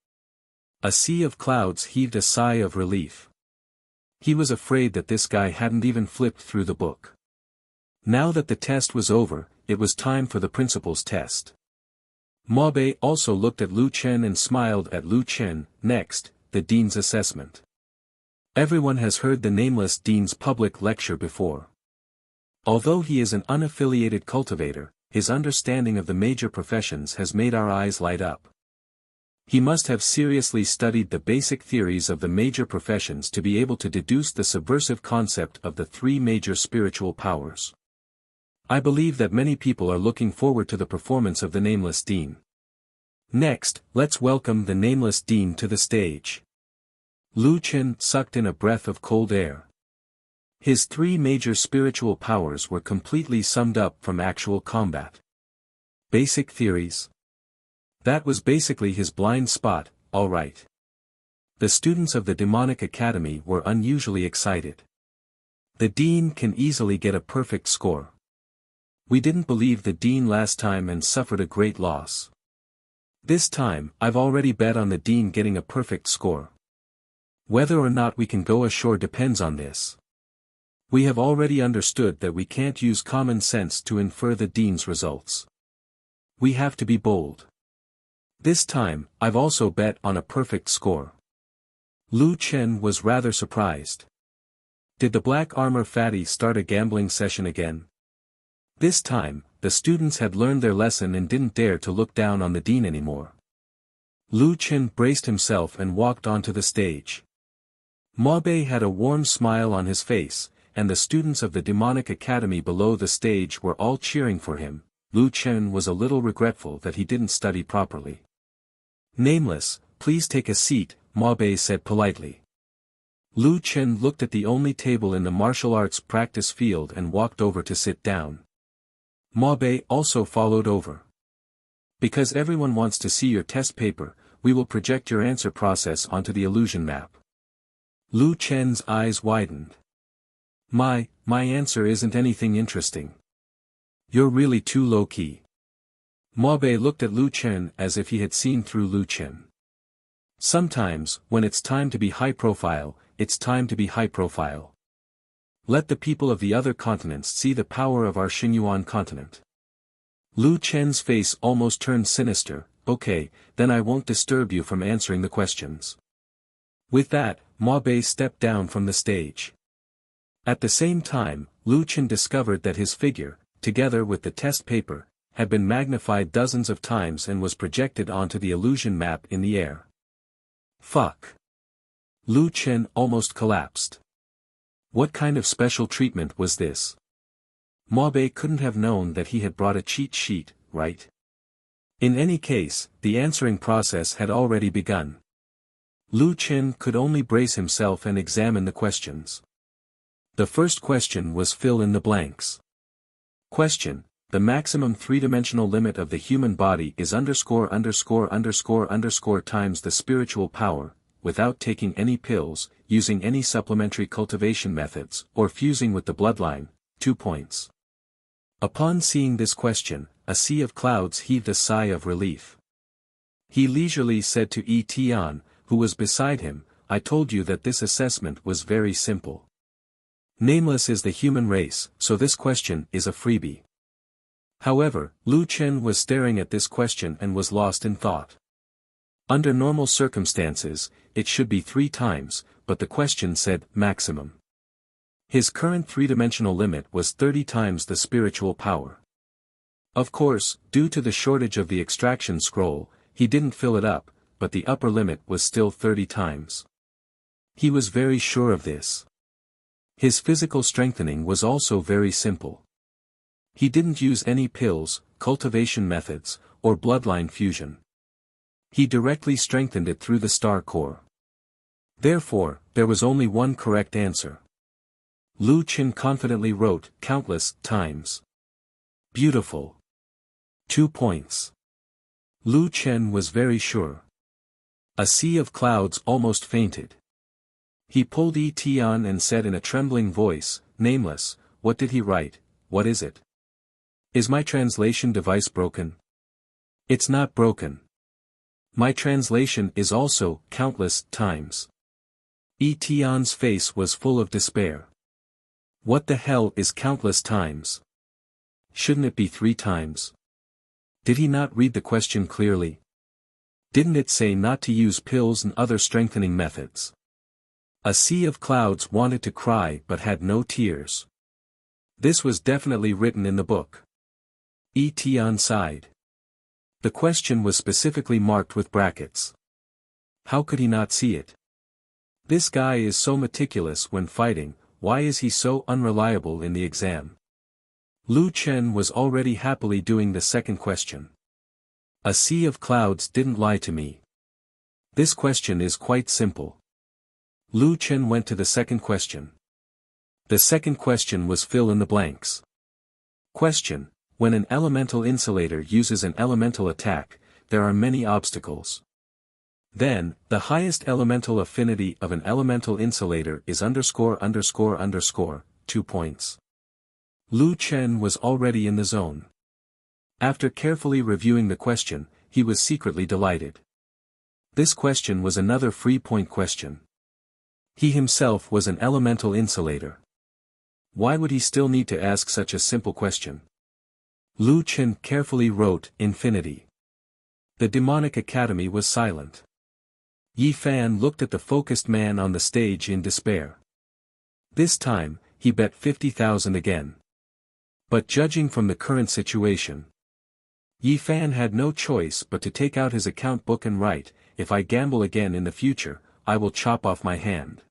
A sea of clouds heaved a sigh of relief. He was afraid that this guy hadn't even flipped through the book. Now that the test was over, it was time for the principal's test. Mabe also looked at Lu Chen and smiled at Lu Chen. Next, the dean's assessment. Everyone has heard the nameless dean's public lecture before. Although he is an unaffiliated cultivator, his understanding of the major professions has made our eyes light up. He must have seriously studied the basic theories of the major professions to be able to deduce the subversive concept of the three major spiritual powers. I believe that many people are looking forward to the performance of the Nameless Dean. Next, let's welcome the Nameless Dean to the stage. Lu Chen sucked in a breath of cold air. His three major spiritual powers were completely summed up from actual combat. Basic theories. That was basically his blind spot, all right. The students of the Demonic Academy were unusually excited. The dean can easily get a perfect score. We didn't believe the dean last time and suffered a great loss. This time, I've already bet on the dean getting a perfect score. Whether or not we can go ashore depends on this. We have already understood that we can't use common sense to infer the dean's results. We have to be bold. This time, I've also bet on a perfect score. Lu Chen was rather surprised. Did the black armor fatty start a gambling session again? This time, the students had learned their lesson and didn't dare to look down on the dean anymore. Lu Chen braced himself and walked onto the stage. Mabe had a warm smile on his face, and the students of the demonic academy below the stage were all cheering for him. Lu Chen was a little regretful that he didn't study properly. "Nameless, please take a seat," Mabe said politely. Lu Chen looked at the only table in the martial arts practice field and walked over to sit down. Mabe also followed over. "Because everyone wants to see your test paper, we will project your answer process onto the illusion map." Lu Chen's eyes widened. My answer isn't anything interesting. You're really too low-key." Mabe looked at Lu Chen as if he had seen through Lu Chen. "Sometimes, when it's time to be high-profile, it's time to be high-profile. Let the people of the other continents see the power of our Xinyuan continent." Lu Chen's face almost turned sinister. "Okay, then I won't disturb you from answering the questions." With that, Mabe stepped down from the stage. At the same time, Lu Chen discovered that his figure, together with the test paper, had been magnified dozens of times and was projected onto the illusion map in the air. Fuck. Lu Chen almost collapsed. What kind of special treatment was this? Mabe couldn't have known that he had brought a cheat sheet, right? In any case, the answering process had already begun. Lu Chen could only brace himself and examine the questions. The first question was fill in the blanks. Question: the maximum three-dimensional limit of the human body is _______ times the spiritual power, without taking any pills, using any supplementary cultivation methods, or fusing with the bloodline. 2 points. Upon seeing this question, a sea of clouds heaved a sigh of relief. He leisurely said to E. Tian, who was beside him, "I told you that this assessment was very simple. Nameless is the human race, so this question is a freebie." However, Lu Chen was staring at this question and was lost in thought. Under normal circumstances, it should be 3 times, but the question said, maximum. His current three-dimensional limit was 30 times the spiritual power. Of course, due to the shortage of the extraction scroll, he didn't fill it up, but the upper limit was still 30 times. He was very sure of this. His physical strengthening was also very simple. He didn't use any pills, cultivation methods, or bloodline fusion. He directly strengthened it through the star core. Therefore, there was only one correct answer. Lu Chen confidently wrote, countless times. Beautiful. 2 points. Lu Chen was very sure. A sea of clouds almost fainted. He pulled E. Tian and said in a trembling voice, "Nameless, what did he write? What is it? Is my translation device broken?" "It's not broken. My translation is also, countless times." E. Tian's face was full of despair. What the hell is countless times? Shouldn't it be 3 times? Did he not read the question clearly? Didn't it say not to use pills and other strengthening methods? A sea of clouds wanted to cry but had no tears. This was definitely written in the book. E. Tian sighed. The question was specifically marked with brackets. How could he not see it? This guy is so meticulous when fighting, why is he so unreliable in the exam? Lu Chen was already happily doing the second question. A sea of clouds didn't lie to me. This question is quite simple. Lu Chen went to the second question. The second question was fill in the blanks. Question: when an elemental insulator uses an elemental attack, there are many obstacles. Then, the highest elemental affinity of an elemental insulator is _______, 2 points. Lu Chen was already in the zone. After carefully reviewing the question, he was secretly delighted. This question was another free-point question. He himself was an elemental insulator. Why would he still need to ask such a simple question? Lu Chen carefully wrote, Infinity. The demonic academy was silent. Yi Fan looked at the focused man on the stage in despair. This time, he bet 50,000 again. But judging from the current situation, Yi Fan had no choice but to take out his account book and write, if I gamble again in the future, I will chop off my hand.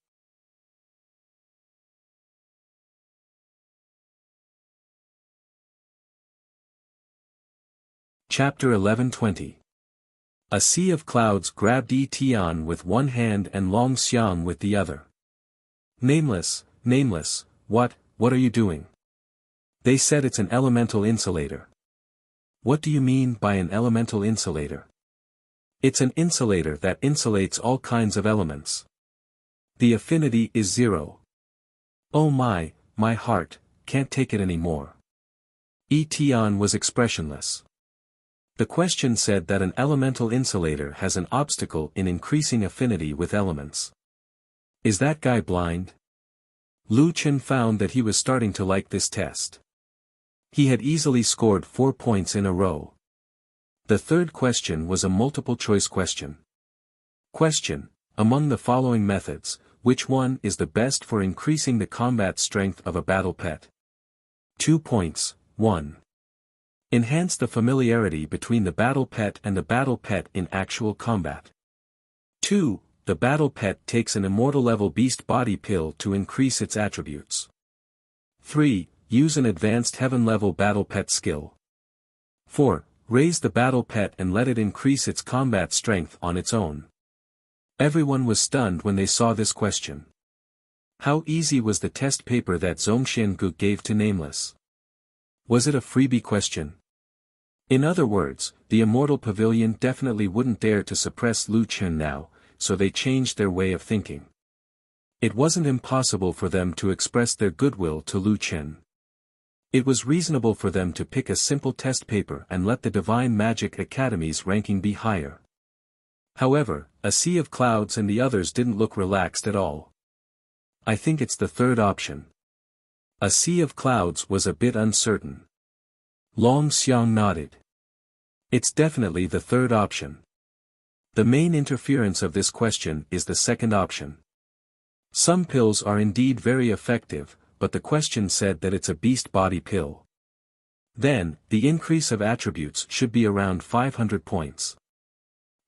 Chapter 11:20. A sea of clouds grabbed Yi Tian with one hand and Long Xiang with the other. Nameless, what are you doing? They said it's an elemental insulator. What do you mean by an elemental insulator? It's an insulator that insulates all kinds of elements. The affinity is 0. Oh my heart, can't take it anymore. Yi Tian was expressionless. The question said that an elemental insulator has an obstacle in increasing affinity with elements. Is that guy blind? Lu Chen found that he was starting to like this test. He had easily scored 4 points in a row. The third question was a multiple-choice question. Question: among the following methods, which one is the best for increasing the combat strength of a battle pet? 2 points. 1. Enhance the familiarity between the battle pet and the battle pet in actual combat. 2. The battle pet takes an immortal level beast body pill to increase its attributes. 3. Use an advanced heaven level battle pet skill. 4. Raise the battle pet and let it increase its combat strength on its own. Everyone was stunned when they saw this question. How easy was the test paper that Zhongxiangu gave to Nameless? Was it a freebie question? In other words, the Immortal Pavilion definitely wouldn't dare to suppress Lu Chen now, so they changed their way of thinking. It wasn't impossible for them to express their goodwill to Lu Chen. It was reasonable for them to pick a simple test paper and let the Divine Magic Academy's ranking be higher. However, a sea of clouds and the others didn't look relaxed at all. I think it's the third option. A sea of clouds was a bit uncertain. Long Xiang nodded. It's definitely the third option. The main interference of this question is the second option. Some pills are indeed very effective, but the question said that it's a beast body pill. Then, the increase of attributes should be around 500 points.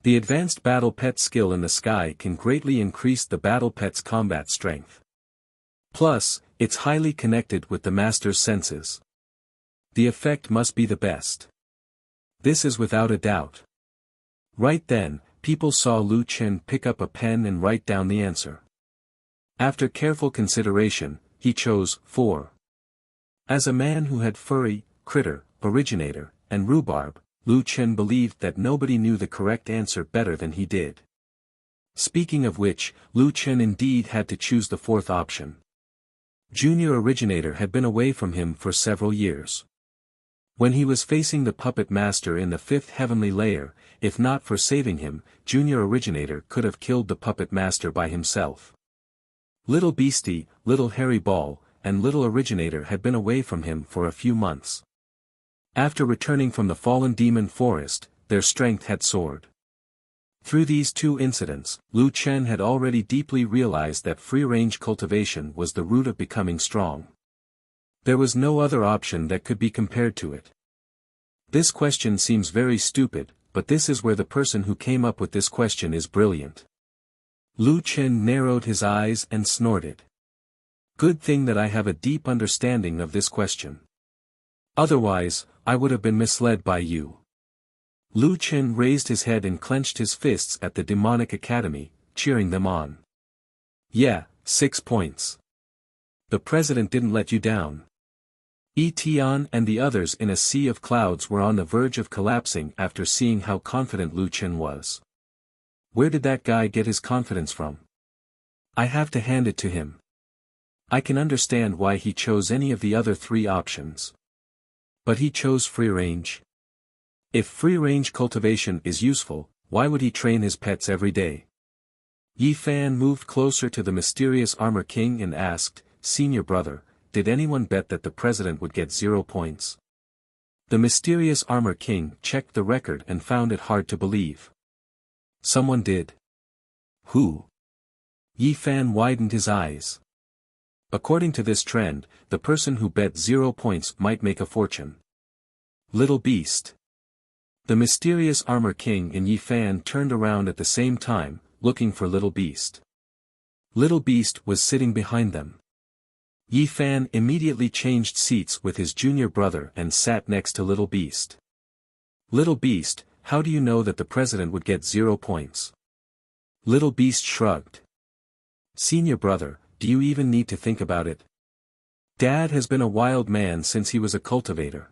The advanced battle pet skill in the sky can greatly increase the battle pet's combat strength. Plus, it's highly connected with the master's senses. The effect must be the best. This is without a doubt. Right then, people saw Lu Chen pick up a pen and write down the answer. After careful consideration, he chose 4. As a man who had furry, critter, originator, and rhubarb, Lu Chen believed that nobody knew the correct answer better than he did. Speaking of which, Lu Chen indeed had to choose the fourth option. Junior Originator had been away from him for several years. When he was facing the puppet master in the 5th heavenly layer, if not for saving him, Junior Originator could have killed the puppet master by himself. Little Beastie, Little Hairy Ball, and Little Originator had been away from him for a few months. After returning from the fallen demon forest, their strength had soared. Through these two incidents, Lu Chen had already deeply realized that free-range cultivation was the root of becoming strong. There was no other option that could be compared to it. This question seems very stupid, but this is where the person who came up with this question is brilliant. Lu Chen narrowed his eyes and snorted. Good thing that I have a deep understanding of this question. Otherwise, I would have been misled by you. Lu Chen raised his head and clenched his fists at the demonic academy, cheering them on. Yeah, 6 points. The president didn't let you down. Yi Tian and the others in a sea of clouds were on the verge of collapsing after seeing how confident Lu Chen was. Where did that guy get his confidence from? I have to hand it to him. I can understand why he chose any of the other three options. But he chose free-range. If free-range cultivation is useful, why would he train his pets every day? Yi Fan moved closer to the mysterious Armor King and asked, "Senior brother, did anyone bet that the president would get 0 points?" The mysterious Armor King checked the record and found it hard to believe. Someone did. Who? Yi Fan widened his eyes. According to this trend, the person who bet 0 points might make a fortune. Little Beast. The mysterious Armor King and Yi Fan turned around at the same time, looking for Little Beast. Little Beast was sitting behind them. Yi Fan immediately changed seats with his junior brother and sat next to Little Beast. Little Beast, how do you know that the president would get 0 points? Little Beast shrugged. Senior brother, do you even need to think about it? Dad has been a wild man since he was a cultivator.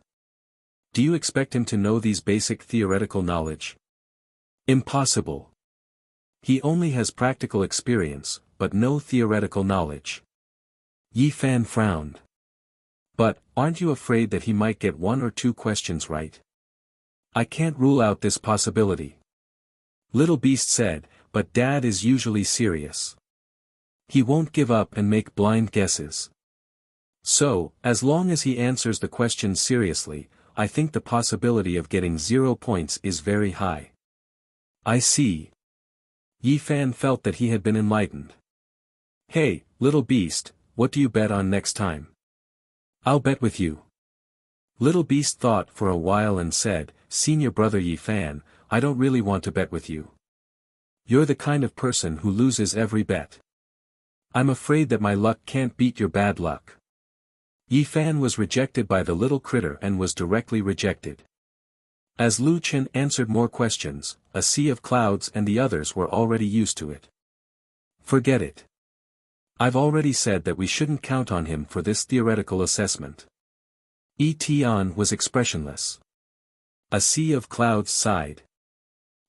Do you expect him to know these basic theoretical knowledge? Impossible. He only has practical experience, but no theoretical knowledge. Yi Fan frowned. But, aren't you afraid that he might get 1 or 2 questions right? I can't rule out this possibility. Little Beast said, but Dad is usually serious. He won't give up and make blind guesses. So, as long as he answers the questions seriously, I think the possibility of getting 0 points is very high. I see. Yi Fan felt that he had been enlightened. Hey, Little Beast, what do you bet on next time? I'll bet with you. Little Beast thought for a while and said, Senior brother Yi Fan, I don't really want to bet with you. You're the kind of person who loses every bet. I'm afraid that my luck can't beat your bad luck. Yi Fan was rejected by the little critter and was directly rejected. As Lu Chen answered more questions, a sea of clouds and the others were already used to it. Forget it. I've already said that we shouldn't count on him for this theoretical assessment. Yi Tian was expressionless. A sea of clouds sighed.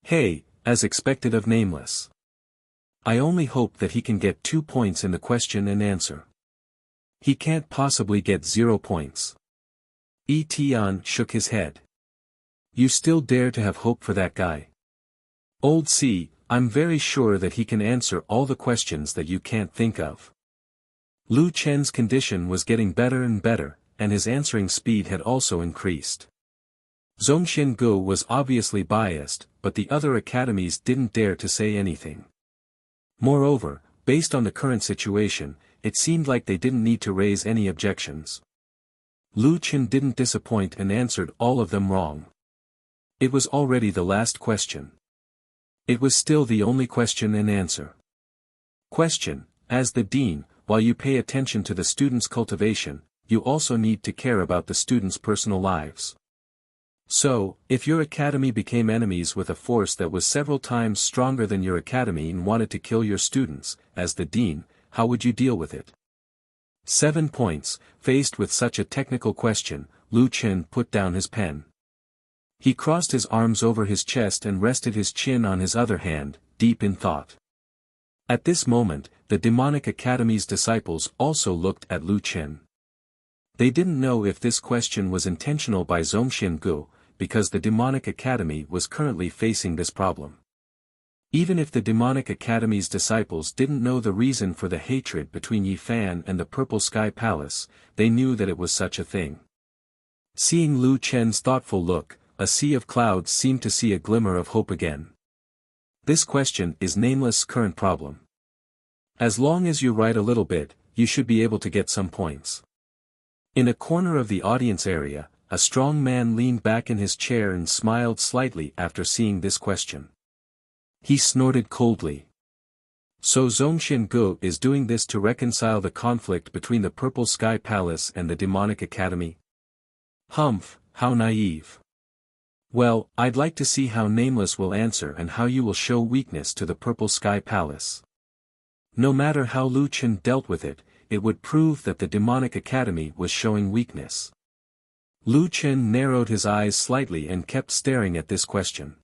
Hey, as expected of Nameless. I only hope that he can get 2 points in the question and answer. He can't possibly get 0 points. Yi Tian shook his head. You still dare to have hope for that guy? Old C, I'm very sure that he can answer all the questions that you can't think of. Lu Chen's condition was getting better and better, and his answering speed had also increased. Zhongxian Gu was obviously biased, but the other academies didn't dare to say anything. Moreover, based on the current situation, it seemed like they didn't need to raise any objections. Lu Chen didn't disappoint and answered all of them wrong. It was already the last question. It was still the only question and answer. Question: as the dean, while you pay attention to the students' cultivation, you also need to care about the students' personal lives. So, if your academy became enemies with a force that was several times stronger than your academy and wanted to kill your students, as the dean, how would you deal with it? 7 points. Faced with such a technical question, Lu Chen put down his pen. He crossed his arms over his chest and rested his chin on his other hand, deep in thought. At this moment, the Demonic Academy's disciples also looked at Lu Chen. They didn't know if this question was intentional by Zhongxian Gu, because the Demonic Academy was currently facing this problem. Even if the Demonic Academy's disciples didn't know the reason for the hatred between Yi Fan and the Purple Sky Palace, they knew that it was such a thing. Seeing Lu Chen's thoughtful look, a sea of clouds seemed to see a glimmer of hope again. This question is Nameless' current problem. As long as you write a little bit, you should be able to get some points. In a corner of the audience area, a strong man leaned back in his chair and smiled slightly after seeing this question. He snorted coldly. So Zhongxian Gu is doing this to reconcile the conflict between the Purple Sky Palace and the Demonic Academy? Humph, how naive. Well, I'd like to see how Nameless will answer and how you will show weakness to the Purple Sky Palace. No matter how Lu Chen dealt with it, it would prove that the Demonic Academy was showing weakness. Lu Chen narrowed his eyes slightly and kept staring at this question.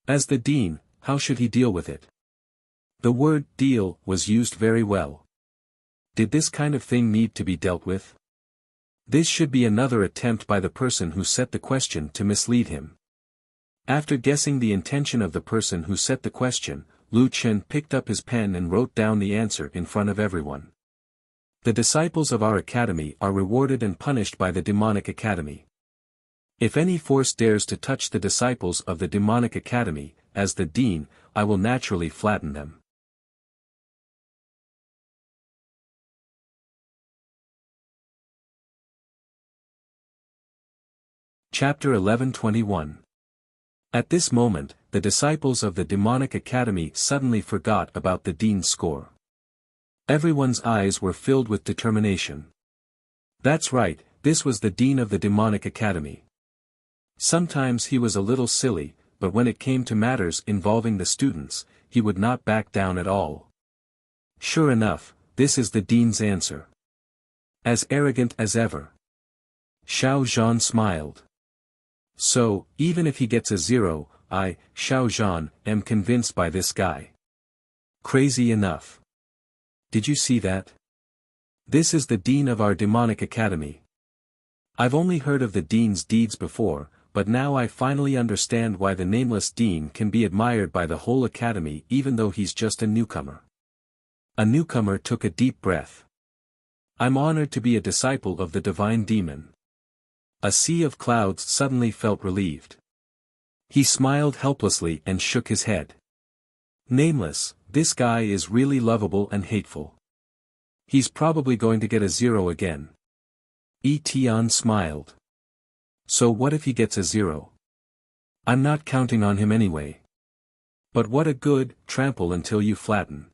As the dean, how should he deal with it? The word deal was used very well. Did this kind of thing need to be dealt with? This should be another attempt by the person who set the question to mislead him. After guessing the intention of the person who set the question, Lu Chen picked up his pen and wrote down the answer in front of everyone. The disciples of our academy are rewarded and punished by the demonic academy. If any force dares to touch the disciples of the demonic academy, as the dean, I will naturally flatten them. Chapter 11:21. At this moment, the disciples of the demonic academy suddenly forgot about the dean's score. Everyone's eyes were filled with determination. That's right, this was the dean of the demonic academy. Sometimes he was a little silly, but when it came to matters involving the students, he would not back down at all. Sure enough, this is the dean's answer. As arrogant as ever. Xiao Zhan smiled. So, even if he gets a 0, I, Xiao Zhan, am convinced by this guy. Crazy enough. Did you see that? This is the dean of our demonic academy. I've only heard of the dean's deeds before, but now I finally understand why the nameless dean can be admired by the whole academy even though he's just a newcomer. A newcomer took a deep breath. I'm honored to be a disciple of the divine demon. A sea of clouds suddenly felt relieved. He smiled helplessly and shook his head. Nameless, this guy is really lovable and hateful. He's probably going to get a 0 again. Yi Tian smiled. So what if he gets a 0? I'm not counting on him anyway. But what a good, trample until you flatten.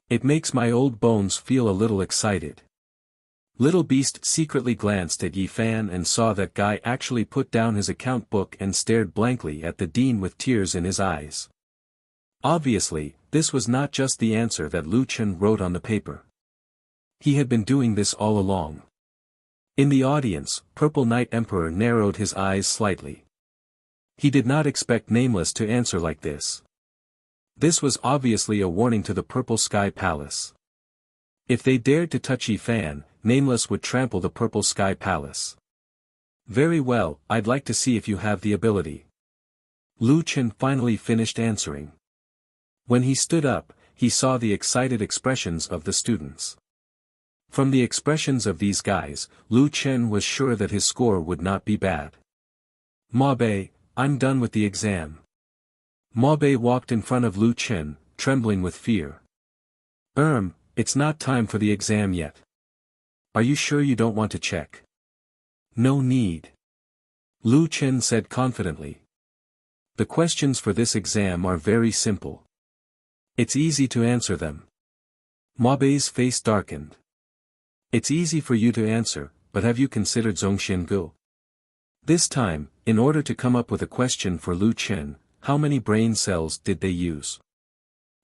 It makes my old bones feel a little excited. Little Beast secretly glanced at Yi Fan and saw that guy actually put down his account book and stared blankly at the dean with tears in his eyes. Obviously, this was not just the answer that Lu Chen wrote on the paper. He had been doing this all along. In the audience, Purple Knight Emperor narrowed his eyes slightly. He did not expect Nameless to answer like this. This was obviously a warning to the Purple Sky Palace. If they dared to touch Yi Fan, Nameless would trample the Purple Sky Palace. Very well, I'd like to see if you have the ability. Lu Chen finally finished answering. When he stood up, he saw the excited expressions of the students. From the expressions of these guys, Lu Chen was sure that his score would not be bad. Ma Bei, I'm done with the exam. Ma Bei walked in front of Lu Chen, trembling with fear. It's not time for the exam yet. Are you sure you don't want to check? No need. Lu Chen said confidently. The questions for this exam are very simple. It's easy to answer them. Ma Bei's face darkened. It's easy for you to answer, but have you considered Zhongxian Gu? This time, in order to come up with a question for Lu Chen, how many brain cells did they use?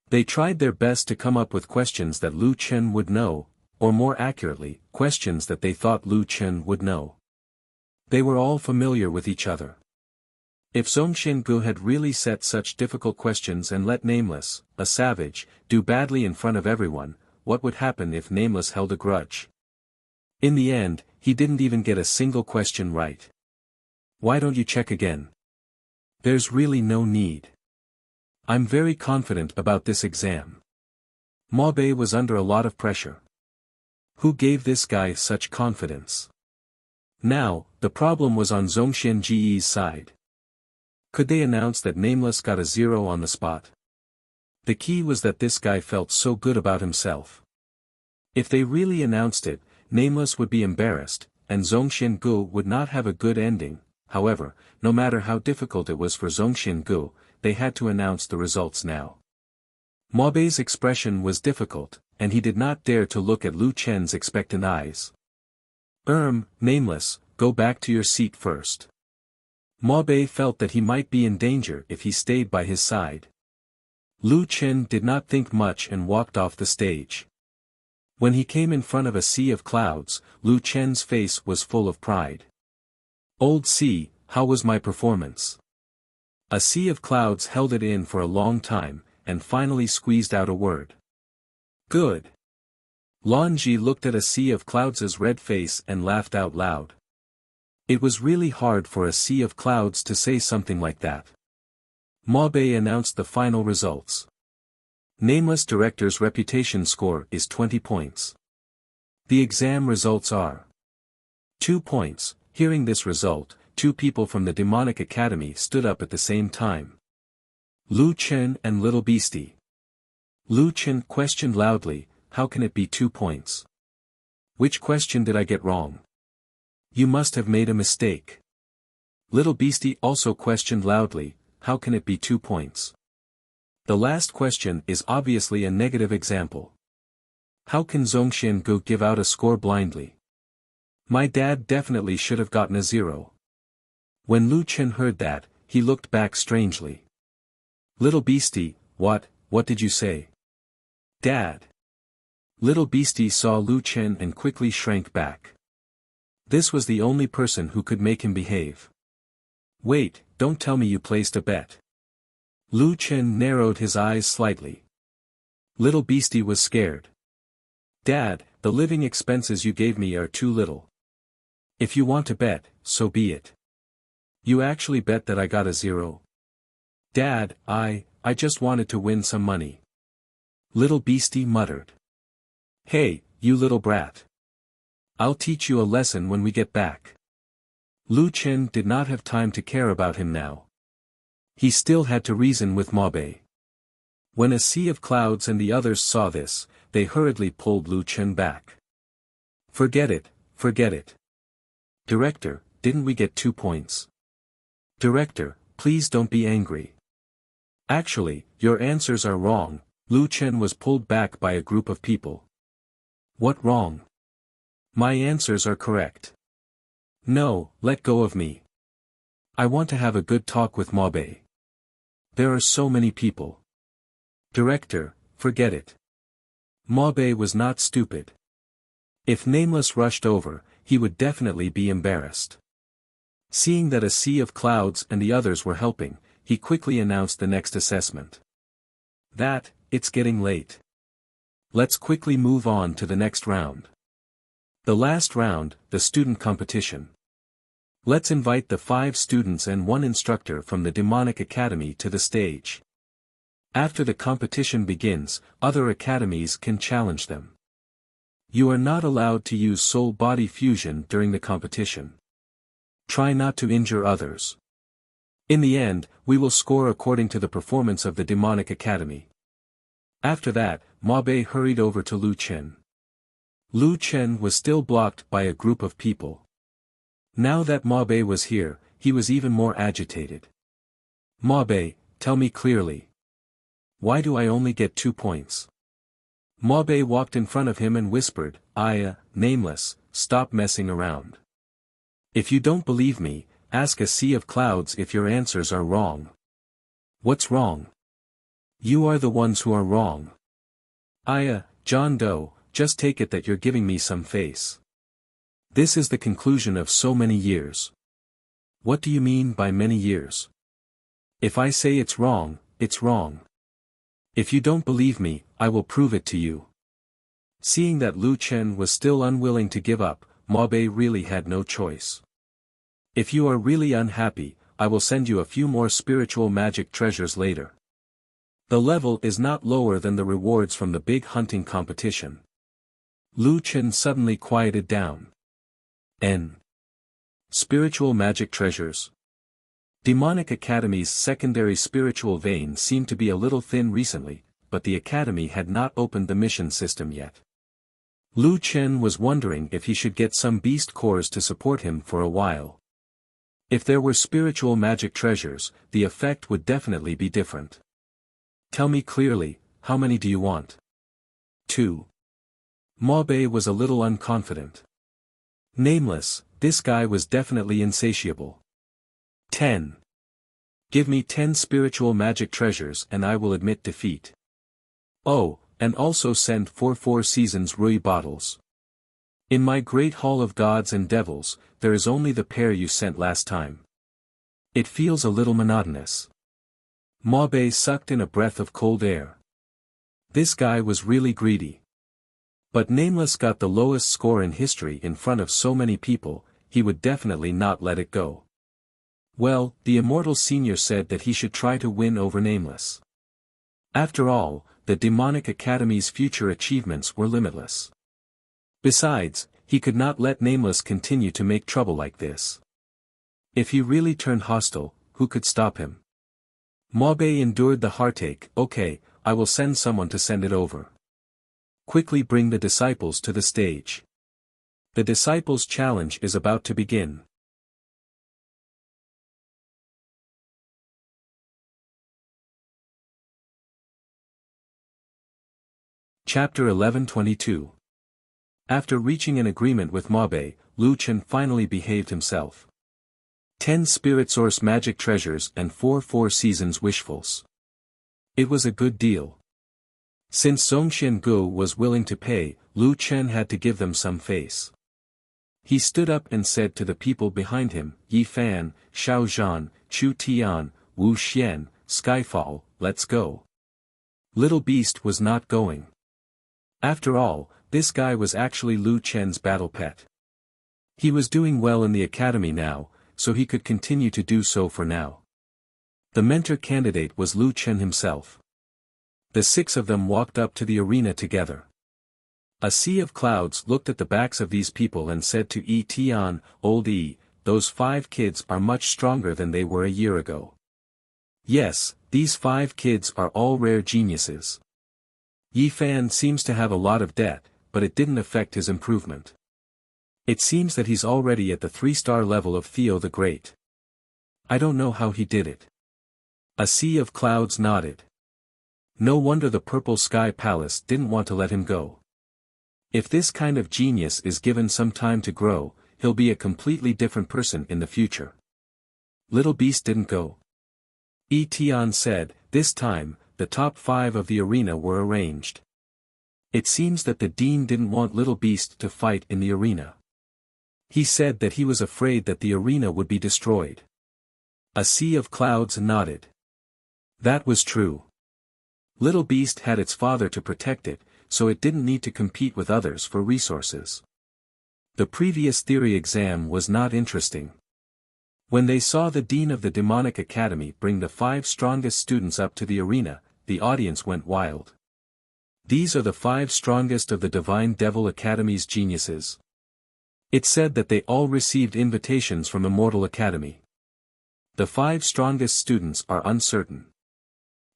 They tried their best to come up with questions that Lu Chen would know, or more accurately, questions that they thought Lu Chen would know. They were all familiar with each other. If Zhongxian Gu had really set such difficult questions and let Nameless, a savage, do badly in front of everyone, what would happen if Nameless held a grudge? In the end, he didn't even get a single question right. Why don't you check again? There's really no need. I'm very confident about this exam. Ma Bei was under a lot of pressure. Who gave this guy such confidence? Now, the problem was on Zhongxian Ji's side. Could they announce that Nameless got a 0 on the spot? The key was that this guy felt so good about himself. If they really announced it, Nameless would be embarrassed, and Zhongxian Gu would not have a good ending. However, no matter how difficult it was for Zhongxian Gu, they had to announce the results now. Ma Bei's expression was difficult, and he did not dare to look at Lu Chen's expectant eyes. Nameless, go back to your seat first. Ma Bei felt that he might be in danger if he stayed by his side. Lu Chen did not think much and walked off the stage. When he came in front of a sea of clouds, Lu Chen's face was full of pride. Old sea, how was my performance? A sea of clouds held it in for a long time, and finally squeezed out a word. Good. Lanji looked at a sea of clouds' red face and laughed out loud. It was really hard for a sea of clouds to say something like that. Mabe announced the final results. Nameless director's reputation score is 20 points. The exam results are 2 points. Hearing this result, 2 people from the Demonic Academy stood up at the same time. Lu Chen and Little Beastie. Lu Chen questioned loudly, how can it be 2 points? Which question did I get wrong? You must have made a mistake. Little Beastie also questioned loudly, how can it be 2 points? The last question is obviously a negative example. How can Zhongxian Gu give out a score blindly? My dad definitely should have gotten a 0. When Lu Chen heard that, he looked back strangely. Little Beastie, what did you say? Dad. Little Beastie saw Lu Chen and quickly shrank back. This was the only person who could make him behave. Wait, don't tell me you placed a bet. Lu Chen narrowed his eyes slightly. Little Beastie was scared. Dad, the living expenses you gave me are too little. If you want to bet, so be it. You actually bet that I got a 0? Dad, I just wanted to win some money. Little Beastie muttered. Hey, you little brat. I'll teach you a lesson when we get back. Lu Chen did not have time to care about him now. He still had to reason with Mabe. When a sea of clouds and the others saw this, they hurriedly pulled Lu Chen back. Forget it. Director, didn't we get 2 points? Director, please don't be angry. Actually, your answers are wrong. Lu Chen was pulled back by a group of people. What wrong? My answers are correct. No, let go of me. I want to have a good talk with Mabe. There are so many people. Director, forget it. Mabe was not stupid. If Nameless rushed over, he would definitely be embarrassed. Seeing that a sea of clouds and the others were helping, he quickly announced the next assessment. It's getting late. Let's quickly move on to the next round. The last round, the student competition. Let's invite the 5 students and 1 instructor from the Demonic Academy to the stage. After the competition begins, other academies can challenge them. You are not allowed to use soul-body fusion during the competition. Try not to injure others. In the end, we will score according to the performance of the Demonic Academy. After that, Mabe hurried over to Lu Chen. Lu Chen was still blocked by a group of people. Now that Mabe was here, he was even more agitated. Mabe, tell me clearly. Why do I only get 2 points? Mabe walked in front of him and whispered, Nameless, stop messing around. If you don't believe me, ask a sea of clouds if your answers are wrong. What's wrong? You are the ones who are wrong. John Doe, just take it that you're giving me some face. This is the conclusion of so many years. What do you mean by many years? If I say it's wrong, it's wrong. If you don't believe me, I will prove it to you. Seeing that Lu Chen was still unwilling to give up, Mabe really had no choice. If you are really unhappy, I will send you a few more spiritual magic treasures later. The level is not lower than the rewards from the big hunting competition. Lu Chen suddenly quieted down. Spiritual magic treasures. Demonic Academy's secondary spiritual vein seemed to be a little thin recently, but the Academy had not opened the mission system yet. Lu Chen was wondering if he should get some beast cores to support him for a while. If there were spiritual magic treasures, the effect would definitely be different. Tell me clearly, how many do you want? 2. Mabe was a little unconfident. Nameless, this guy was definitely insatiable. 10. Give me 10 spiritual magic treasures and I will admit defeat. Oh, and also send 4 Four Seasons Rui bottles. In my great hall of gods and devils, there is only the pair you sent last time. It feels a little monotonous. Mabe sucked in a breath of cold air. This guy was really greedy. But Nameless got the lowest score in history in front of so many people, he would definitely not let it go. Well, the Immortal Senior said that he should try to win over Nameless. After all, the Demonic Academy's future achievements were limitless. Besides, he could not let Nameless continue to make trouble like this. If he really turned hostile, who could stop him? Mabe endured the heartache. Okay, I will send someone to send it over. Quickly bring the disciples to the stage. The disciples' challenge is about to begin. Chapter 11:22. After reaching an agreement with Mabe, Lu Chen finally behaved himself. 10 Spirit Source magic treasures and 4 Four Seasons wishfuls. It was a good deal. Since Zhongxian Gu was willing to pay, Lu Chen had to give them some face. He stood up and said to the people behind him, Yi Fan, Xiao Zhan, Chu Tian, Wu Xian, Skyfall, let's go. Little Beast was not going. After all, this guy was actually Lu Chen's battle pet. He was doing well in the academy now, so he could continue to do so for now. The mentor candidate was Lu Chen himself. The 6 of them walked up to the arena together. A sea of clouds looked at the backs of these people and said to Yi Tian, Old Yi, those 5 kids are much stronger than they were a year ago. Yes, these 5 kids are all rare geniuses. Yi Fan seems to have a lot of debt, but it didn't affect his improvement. It seems that he's already at the 3-star level of Theo the Great. I don't know how he did it. A sea of clouds nodded. No wonder the Purple Sky Palace didn't want to let him go. If this kind of genius is given some time to grow, he'll be a completely different person in the future. Little Beast didn't go. Yi Tian said, this time, the top 5 of the arena were arranged. It seems that the dean didn't want Little Beast to fight in the arena. He said that he was afraid that the arena would be destroyed. A sea of clouds nodded. That was true. Little Beast had its father to protect it, so it didn't need to compete with others for resources. The previous theory exam was not interesting. When they saw the dean of the Demonic Academy bring the 5 strongest students up to the arena, the audience went wild. These are the 5 strongest of the Divine Devil Academy's geniuses. It said that they all received invitations from Immortal Academy. The 5 strongest students are uncertain.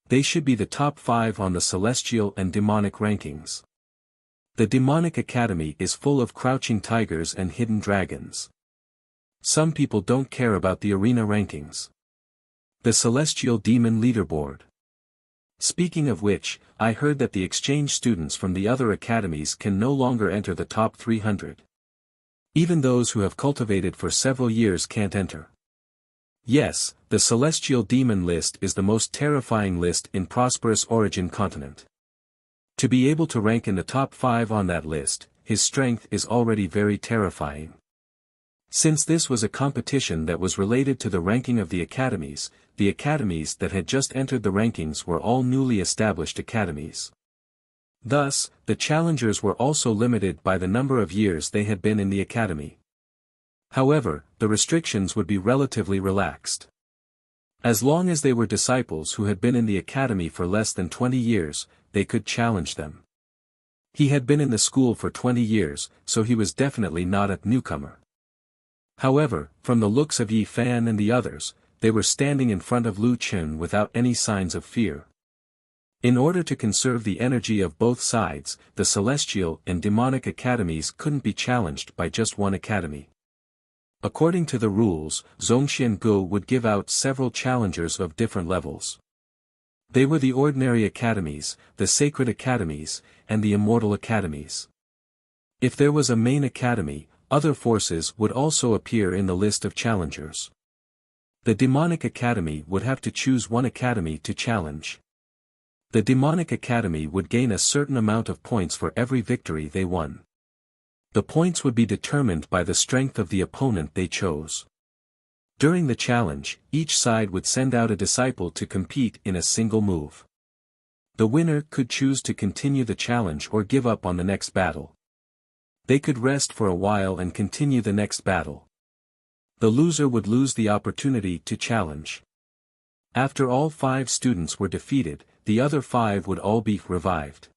They should be the top 5 on the Celestial and Demonic rankings. The Demonic Academy is full of crouching tigers and hidden dragons. Some people don't care about the arena rankings. The Celestial Demon Leaderboard. Speaking of which, I heard that the exchange students from the other academies can no longer enter the top 300. Even those who have cultivated for several years can't enter. Yes, the Celestial Demon list is the most terrifying list in Prosperous Origin continent. To be able to rank in the top 5 on that list, his strength is already very terrifying. Since this was a competition that was related to the ranking of the academies that had just entered the rankings were all newly established academies. Thus, the challengers were also limited by the number of years they had been in the academy. However, the restrictions would be relatively relaxed. As long as they were disciples who had been in the academy for less than 20 years, they could challenge them. He had been in the school for 20 years, so he was definitely not a newcomer. However, from the looks of Yi Fan and the others, they were standing in front of Lu Chen without any signs of fear. In order to conserve the energy of both sides, the Celestial and Demonic academies couldn't be challenged by just one academy. According to the rules, Zhongxian Gu would give out several challengers of different levels. They were the Ordinary Academies, the Sacred Academies, and the Immortal Academies. If there was a main academy, other forces would also appear in the list of challengers. The Demonic Academy would have to choose one academy to challenge. The Demonic Academy would gain a certain amount of points for every victory they won. The points would be determined by the strength of the opponent they chose. During the challenge, each side would send out a disciple to compete in a single move. The winner could choose to continue the challenge or give up on the next battle. They could rest for a while and continue the next battle. The loser would lose the opportunity to challenge. After all 5 students were defeated, the other 5 would all be revived.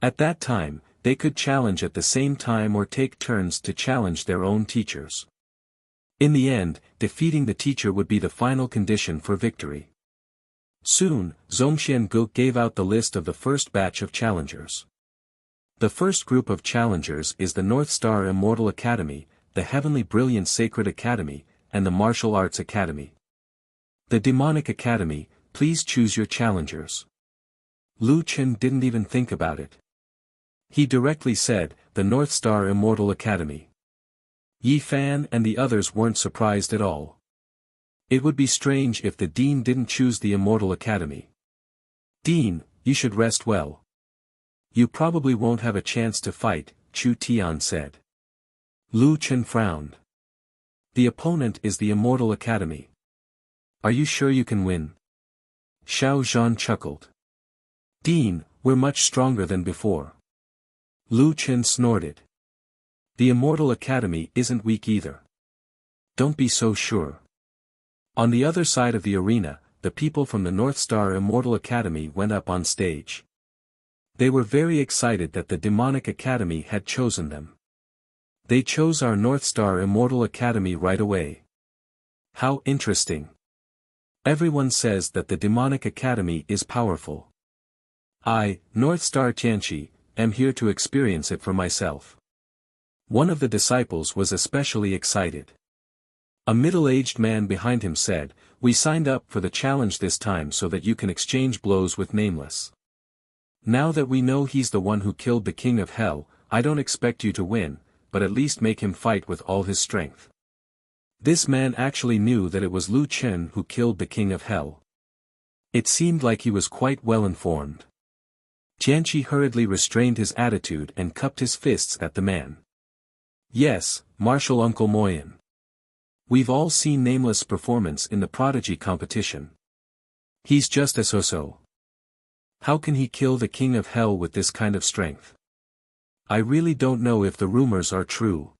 At that time, they could challenge at the same time or take turns to challenge their own teachers. In the end, defeating the teacher would be the final condition for victory. Soon, Zhongxian gave out the list of the first batch of challengers. The first group of challengers is the North Star Immortal Academy, the Heavenly Brilliant Sacred Academy, and the Martial Arts Academy. The Demonic Academy, please choose your challengers. Lu Chen didn't even think about it. He directly said, the North Star Immortal Academy. Yi Fan and the others weren't surprised at all. It would be strange if the Dean didn't choose the Immortal Academy. Dean, you should rest well. You probably won't have a chance to fight, Chu Tian said. Lu Chen frowned. The opponent is the Immortal Academy. Are you sure you can win? Xiao Zhan chuckled. Dean, we're much stronger than before. Lu Chen snorted. The Immortal Academy isn't weak either. Don't be so sure. On the other side of the arena, the people from the North Star Immortal Academy went up on stage. They were very excited that the Demonic Academy had chosen them. They chose our North Star Immortal Academy right away. How interesting. Everyone says that the Demonic Academy is powerful. I, North Star Tianqi, am here to experience it for myself. One of the disciples was especially excited. A middle-aged man behind him said, we signed up for the challenge this time so that you can exchange blows with Nameless. Now that we know he's the one who killed the King of Hell, I don't expect you to win, but at least make him fight with all his strength. This man actually knew that it was Lu Chen who killed the King of Hell. It seemed like he was quite well informed. Tianqi hurriedly restrained his attitude and cupped his fists at the man. Yes, Martial Uncle Moyen. We've all seen Nameless' performance in the Prodigy competition. He's just a so-so. How can he kill the King of Hell with this kind of strength? I really don't know if the rumors are true.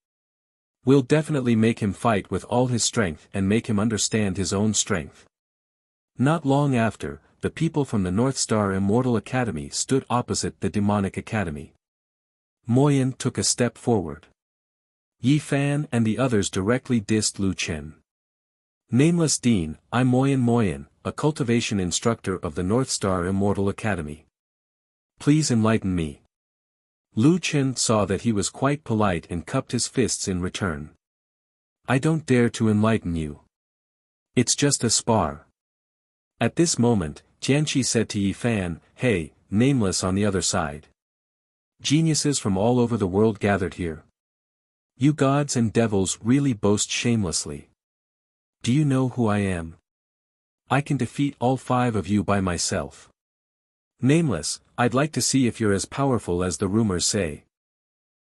We'll definitely make him fight with all his strength and make him understand his own strength. Not long after, the people from the North Star Immortal Academy stood opposite the Demonic Academy. Moyen took a step forward. Yi Fan and the others directly dissed Lu Chen. Nameless Dean, I'm Moyen, a cultivation instructor of the North Star Immortal Academy. Please enlighten me. Lu Chen saw that he was quite polite and cupped his fists in return. I don't dare to enlighten you. It's just a spar. At this moment, Tianqi said to Yi Fan, hey, Nameless on the other side. Geniuses from all over the world gathered here. You gods and devils really boast shamelessly. Do you know who I am? I can defeat all 5 of you by myself. Nameless, I'd like to see if you're as powerful as the rumors say.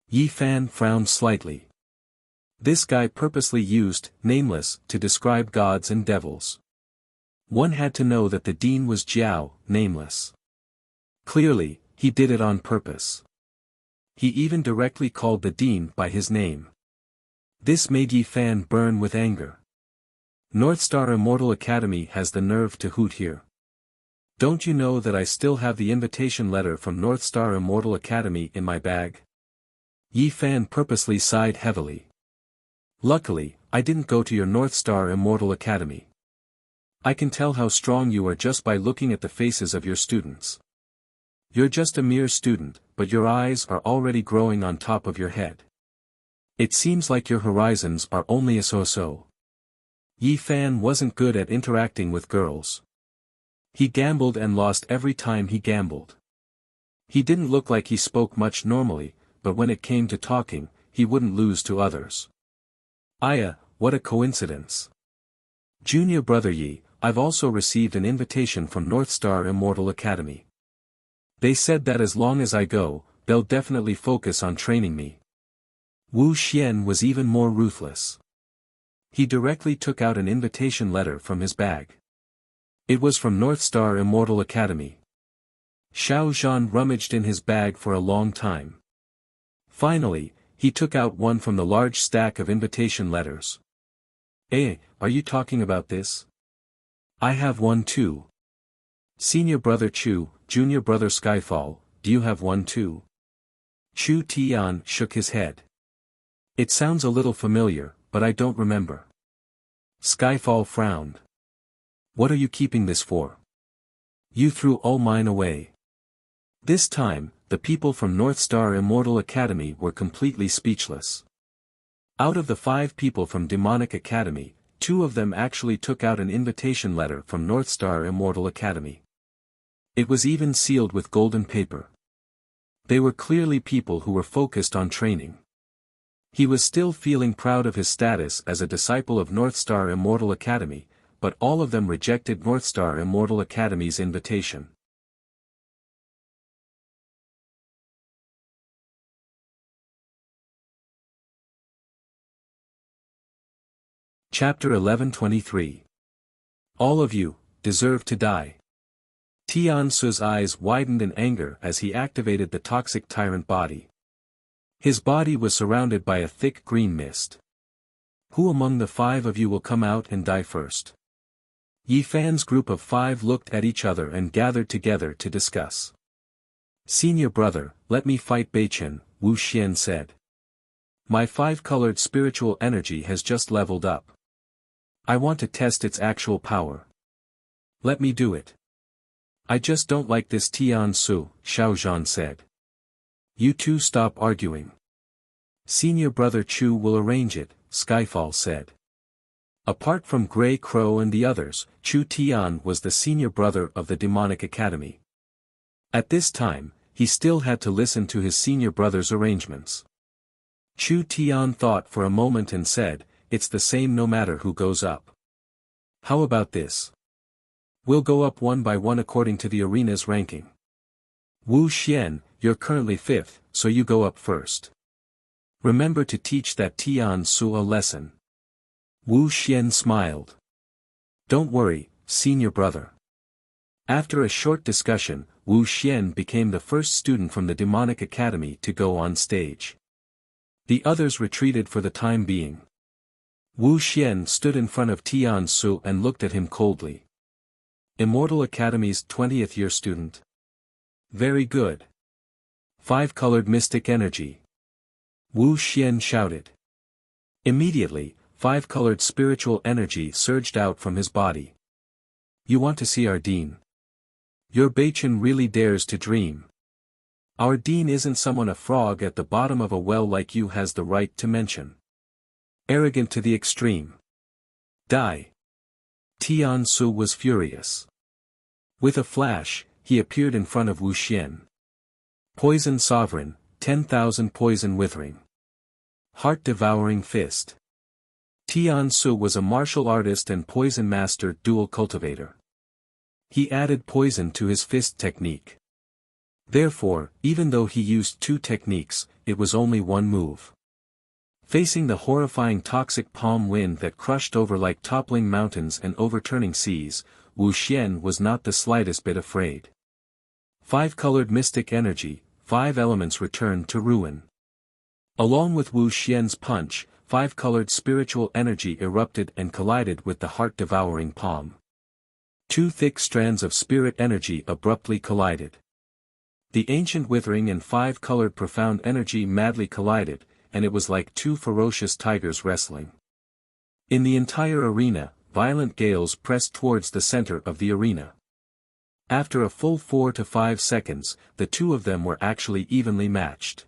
Yi Fan frowned slightly. This guy purposely used Nameless to describe gods and devils. One had to know that the dean was Jiao, Nameless. Clearly, he did it on purpose. He even directly called the dean by his name. This made Yi Fan burn with anger. North Star Immortal Academy has the nerve to hoot here. Don't you know that I still have the invitation letter from North Star Immortal Academy in my bag? Yi Fan purposely sighed heavily. Luckily, I didn't go to your North Star Immortal Academy. I can tell how strong you are just by looking at the faces of your students. You're just a mere student, but your eyes are already growing on top of your head. It seems like your horizons are only a so-so. Yi Fan wasn't good at interacting with girls. He gambled and lost every time he gambled. He didn't look like he spoke much normally, but when it came to talking, he wouldn't lose to others. Aya, what a coincidence. Junior brother Yi, I've also received an invitation from North Star Immortal Academy. They said that as long as I go, they'll definitely focus on training me. Wu Xian was even more ruthless. He directly took out an invitation letter from his bag. It was from North Star Immortal Academy. Xiao Zhan rummaged in his bag for a long time. Finally, he took out one from the large stack of invitation letters. Are you talking about this? I have one too. Senior brother Chu, junior brother Skyfall, do you have one too? Chu Tian shook his head. It sounds a little familiar, but I don't remember. Skyfall frowned. What are you keeping this for? You threw all mine away. This time, the people from North Star Immortal Academy were completely speechless. Out of the 5 people from Demonic Academy, 2 of them actually took out an invitation letter from North Star Immortal Academy. It was even sealed with golden paper. They were clearly people who were focused on training. He was still feeling proud of his status as a disciple of North Star Immortal Academy, but all of them rejected North Star Immortal Academy's invitation. Chapter 1123. All of you deserve to die. Tian Su's eyes widened in anger as he activated the toxic tyrant body. His body was surrounded by a thick green mist. Who among the 5 of you will come out and die first? Yi Fan's group of 5 looked at each other and gathered together to discuss. Senior brother, let me fight Beichen, Wu Xian said. My 5-colored spiritual energy has just leveled up. I want to test its actual power. Let me do it. I just don't like this Tian Su, Xiao Zhan said. You two stop arguing. Senior brother Chu will arrange it, Skyfall said. Apart from Grey Crow and the others, Chu Tian was the senior brother of the Demonic Academy. At this time, he still had to listen to his senior brother's arrangements. Chu Tian thought for a moment and said, it's the same no matter who goes up. How about this? We'll go up one by one according to the arena's ranking. Wu Xian, you're currently 5th, so you go up first. Remember to teach that Tian Su a lesson. Wu Xian smiled. Don't worry, senior brother. After a short discussion, Wu Xian became the first student from the Demonic Academy to go on stage. The others retreated for the time being. Wu Xian stood in front of Tian Su and looked at him coldly. Immortal Academy's 20th year student. Very good. 5-colored mystic energy. Wu Xian shouted. Immediately, 5-colored spiritual energy surged out from his body. You want to see our dean? Your Beichen really dares to dream. Our dean isn't someone a frog at the bottom of a well like you has the right to mention. Arrogant to the extreme. Die. Tian Su was furious. With a flash, he appeared in front of Wu Xian. Poison Sovereign, 10,000 poison withering. Heart-devouring fist. Tian Su was a martial artist and poison master dual cultivator. He added poison to his fist technique. Therefore, even though he used 2 techniques, it was only one move. Facing the horrifying toxic palm wind that crushed over like toppling mountains and overturning seas, Wu Xian was not the slightest bit afraid. 5-colored mystic energy, 5 elements returned to ruin. Along with Wu Xian's punch, 5-colored spiritual energy erupted and collided with the heart-devouring palm. 2 thick strands of spirit energy abruptly collided. The ancient withering and 5-colored profound energy madly collided, and it was like 2 ferocious tigers wrestling. In the entire arena, violent gales pressed towards the center of the arena. After a full 4 to 5 seconds, the 2 of them were actually evenly matched.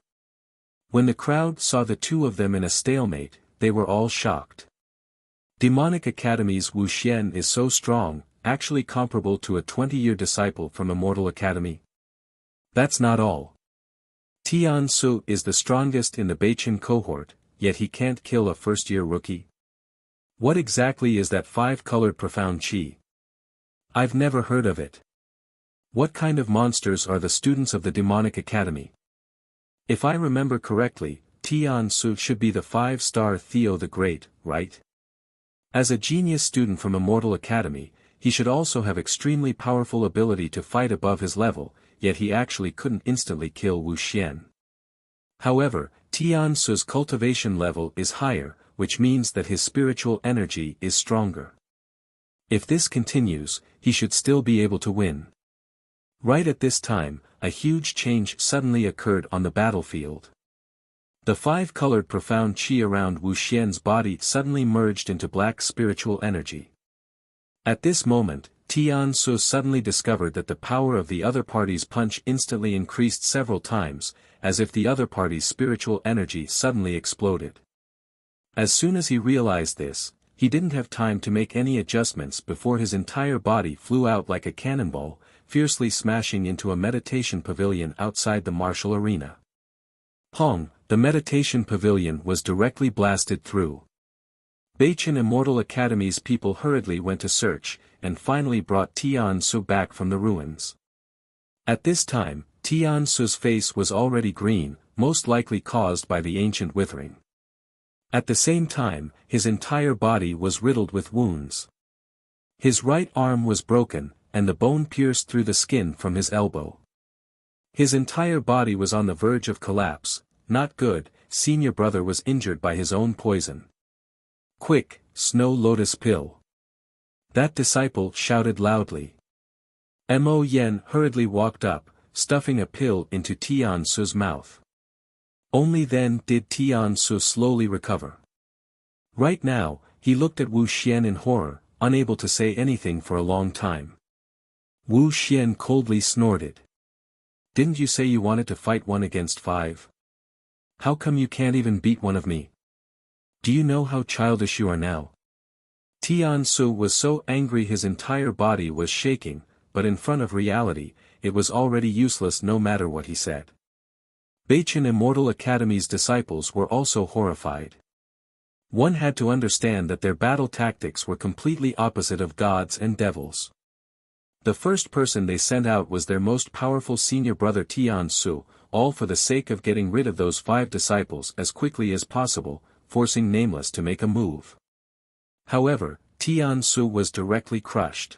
When the crowd saw the 2 of them in a stalemate, they were all shocked. Demonic Academy's Wu Xian is so strong, actually comparable to a 20-year disciple from Immortal Academy. That's not all. Tian Su is the strongest in the Beichen cohort, yet he can't kill a first-year rookie. What exactly is that 5-colored profound chi? I've never heard of it. What kind of monsters are the students of the Demonic Academy? If I remember correctly, Tian Su should be the 5-star Theo the Great, right? As a genius student from Immortal Academy, he should also have extremely powerful ability to fight above his level, yet he actually couldn't instantly kill Wuxian. However, Tian Su's cultivation level is higher, which means that his spiritual energy is stronger. If this continues, he should still be able to win. Right at this time, a huge change suddenly occurred on the battlefield. The five-colored profound qi around Wuxian's body suddenly merged into black spiritual energy. At this moment, Tian Su suddenly discovered that the power of the other party's punch instantly increased several times, as if the other party's spiritual energy suddenly exploded. As soon as he realized this, he didn't have time to make any adjustments before his entire body flew out like a cannonball, fiercely smashing into a meditation pavilion outside the martial arena. Pong, the meditation pavilion was directly blasted through. Beichin Immortal Academy's people hurriedly went to search, and finally brought Tian Su back from the ruins. At this time, Tian Su's face was already green, most likely caused by the ancient withering. At the same time, his entire body was riddled with wounds. His right arm was broken, and the bone pierced through the skin from his elbow. His entire body was on the verge of collapse. Not good, senior brother was injured by his own poison. Quick, Snow Lotus pill. That disciple shouted loudly. Mo Yen hurriedly walked up, stuffing a pill into Tian Su's mouth. Only then did Tian Su slowly recover. Right now, he looked at Wu Xian in horror, unable to say anything for a long time. Wu Xian coldly snorted. Didn't you say you wanted to fight 1 against 5? How come you can't even beat one of me? Do you know how childish you are now? Tian Su was so angry his entire body was shaking, but in front of reality, it was already useless no matter what he said. Beichin Immortal Academy's disciples were also horrified. One had to understand that their battle tactics were completely opposite of gods and devils. The first person they sent out was their most powerful senior brother Tian Su, all for the sake of getting rid of those 5 disciples as quickly as possible, forcing Nameless to make a move. However, Tian Su was directly crushed.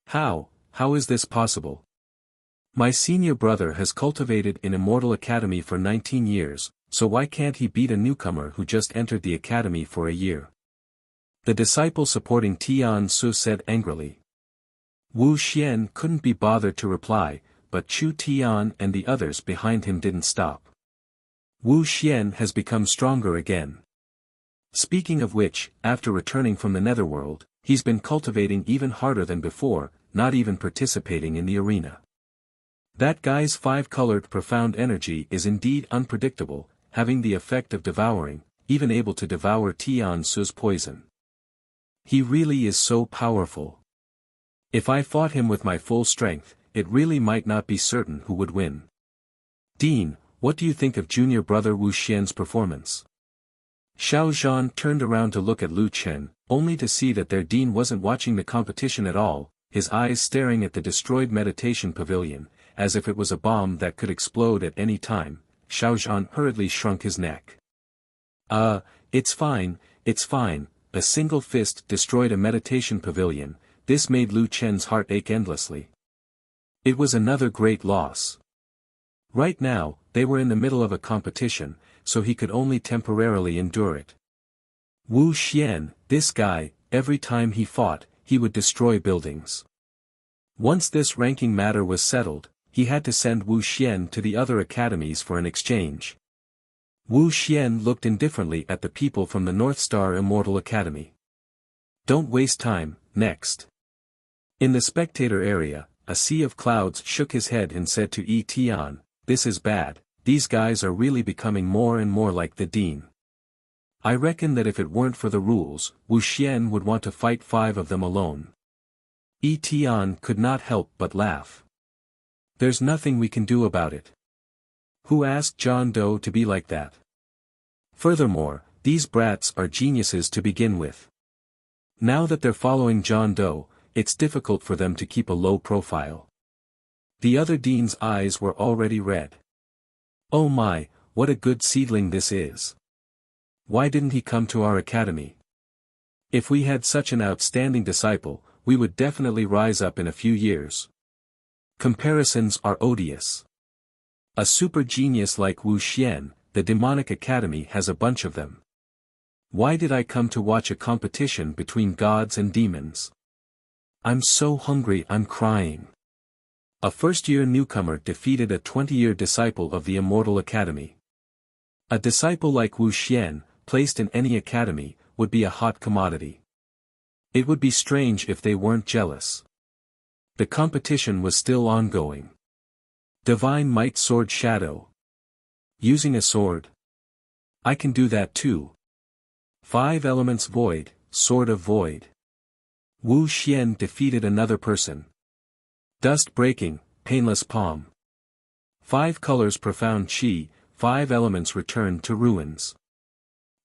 How is this possible? My senior brother has cultivated in Immortal Academy for 19 years, so why can't he beat a newcomer who just entered the academy for a year? The disciple supporting Tian Su said angrily. Wu Xian couldn't be bothered to reply, but Chu Tian and the others behind him didn't stop. Wu Xian has become stronger again. Speaking of which, after returning from the netherworld, he's been cultivating even harder than before, not even participating in the arena. That guy's 5-colored profound energy is indeed unpredictable, having the effect of devouring, even able to devour Tian Su's poison. He really is so powerful. If I fought him with my full strength, it really might not be certain who would win. Dean, what do you think of junior brother Wu Xian's performance? Xiao Zhan turned around to look at Lu Chen, only to see that their dean wasn't watching the competition at all, his eyes staring at the destroyed meditation pavilion, as if it was a bomb that could explode at any time. Xiao Zhan hurriedly shrunk his neck. It's fine, a single fist destroyed a meditation pavilion. This made Lu Chen's heart ache endlessly. It was another great loss. Right now, they were in the middle of a competition, so he could only temporarily endure it. Wu Xian, this guy, every time he fought, he would destroy buildings. Once this ranking matter was settled, he had to send Wu Xian to the other academies for an exchange. Wu Xian looked indifferently at the people from the North Star Immortal Academy. Don't waste time, next. In the spectator area, a sea of clouds shook his head and said to Yi Tian, this is bad, these guys are really becoming more and more like the dean. I reckon that if it weren't for the rules, Wu Xian would want to fight 5 of them alone. Yi Tian could not help but laugh. There's nothing we can do about it. Who asked John Doe to be like that? Furthermore, these brats are geniuses to begin with. Now that they're following John Doe, it's difficult for them to keep a low profile. The other dean's eyes were already red. Oh my, what a good seedling this is. Why didn't he come to our academy? If we had such an outstanding disciple, we would definitely rise up in a few years. Comparisons are odious. A super genius like Wuxia, the demonic academy has a bunch of them. Why did I come to watch a competition between gods and demons? I'm so hungry I'm crying. A first-year newcomer defeated a 20-year disciple of the Immortal Academy. A disciple like Wuxia, placed in any academy, would be a hot commodity. It would be strange if they weren't jealous. The competition was still ongoing. Divine Might Sword Shadow. Using a sword? I can do that too. 5 Elements Void, Sword of Void. Wu Xian defeated another person. Dust Breaking, Painless Palm. 5 Colors Profound Chi, 5 Elements Returned to Ruins.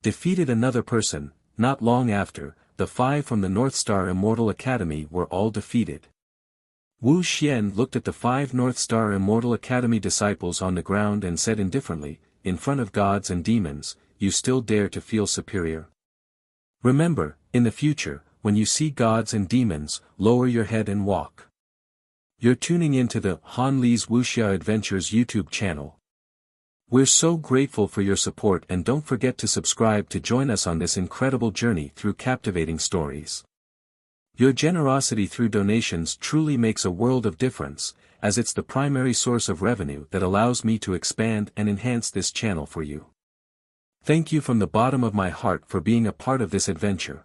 Defeated another person. Not long after, the 5 from the North Star Immortal Academy were all defeated. Wu Xian looked at the 5 North Star Immortal Academy disciples on the ground and said indifferently, in front of gods and demons, you still dare to feel superior? Remember, in the future, when you see gods and demons, lower your head and walk. You're tuning into the Han Li's Wuxia Adventures YouTube channel. We're so grateful for your support, and don't forget to subscribe to join us on this incredible journey through captivating stories. Your generosity through donations truly makes a world of difference, as it's the primary source of revenue that allows me to expand and enhance this channel for you. Thank you from the bottom of my heart for being a part of this adventure.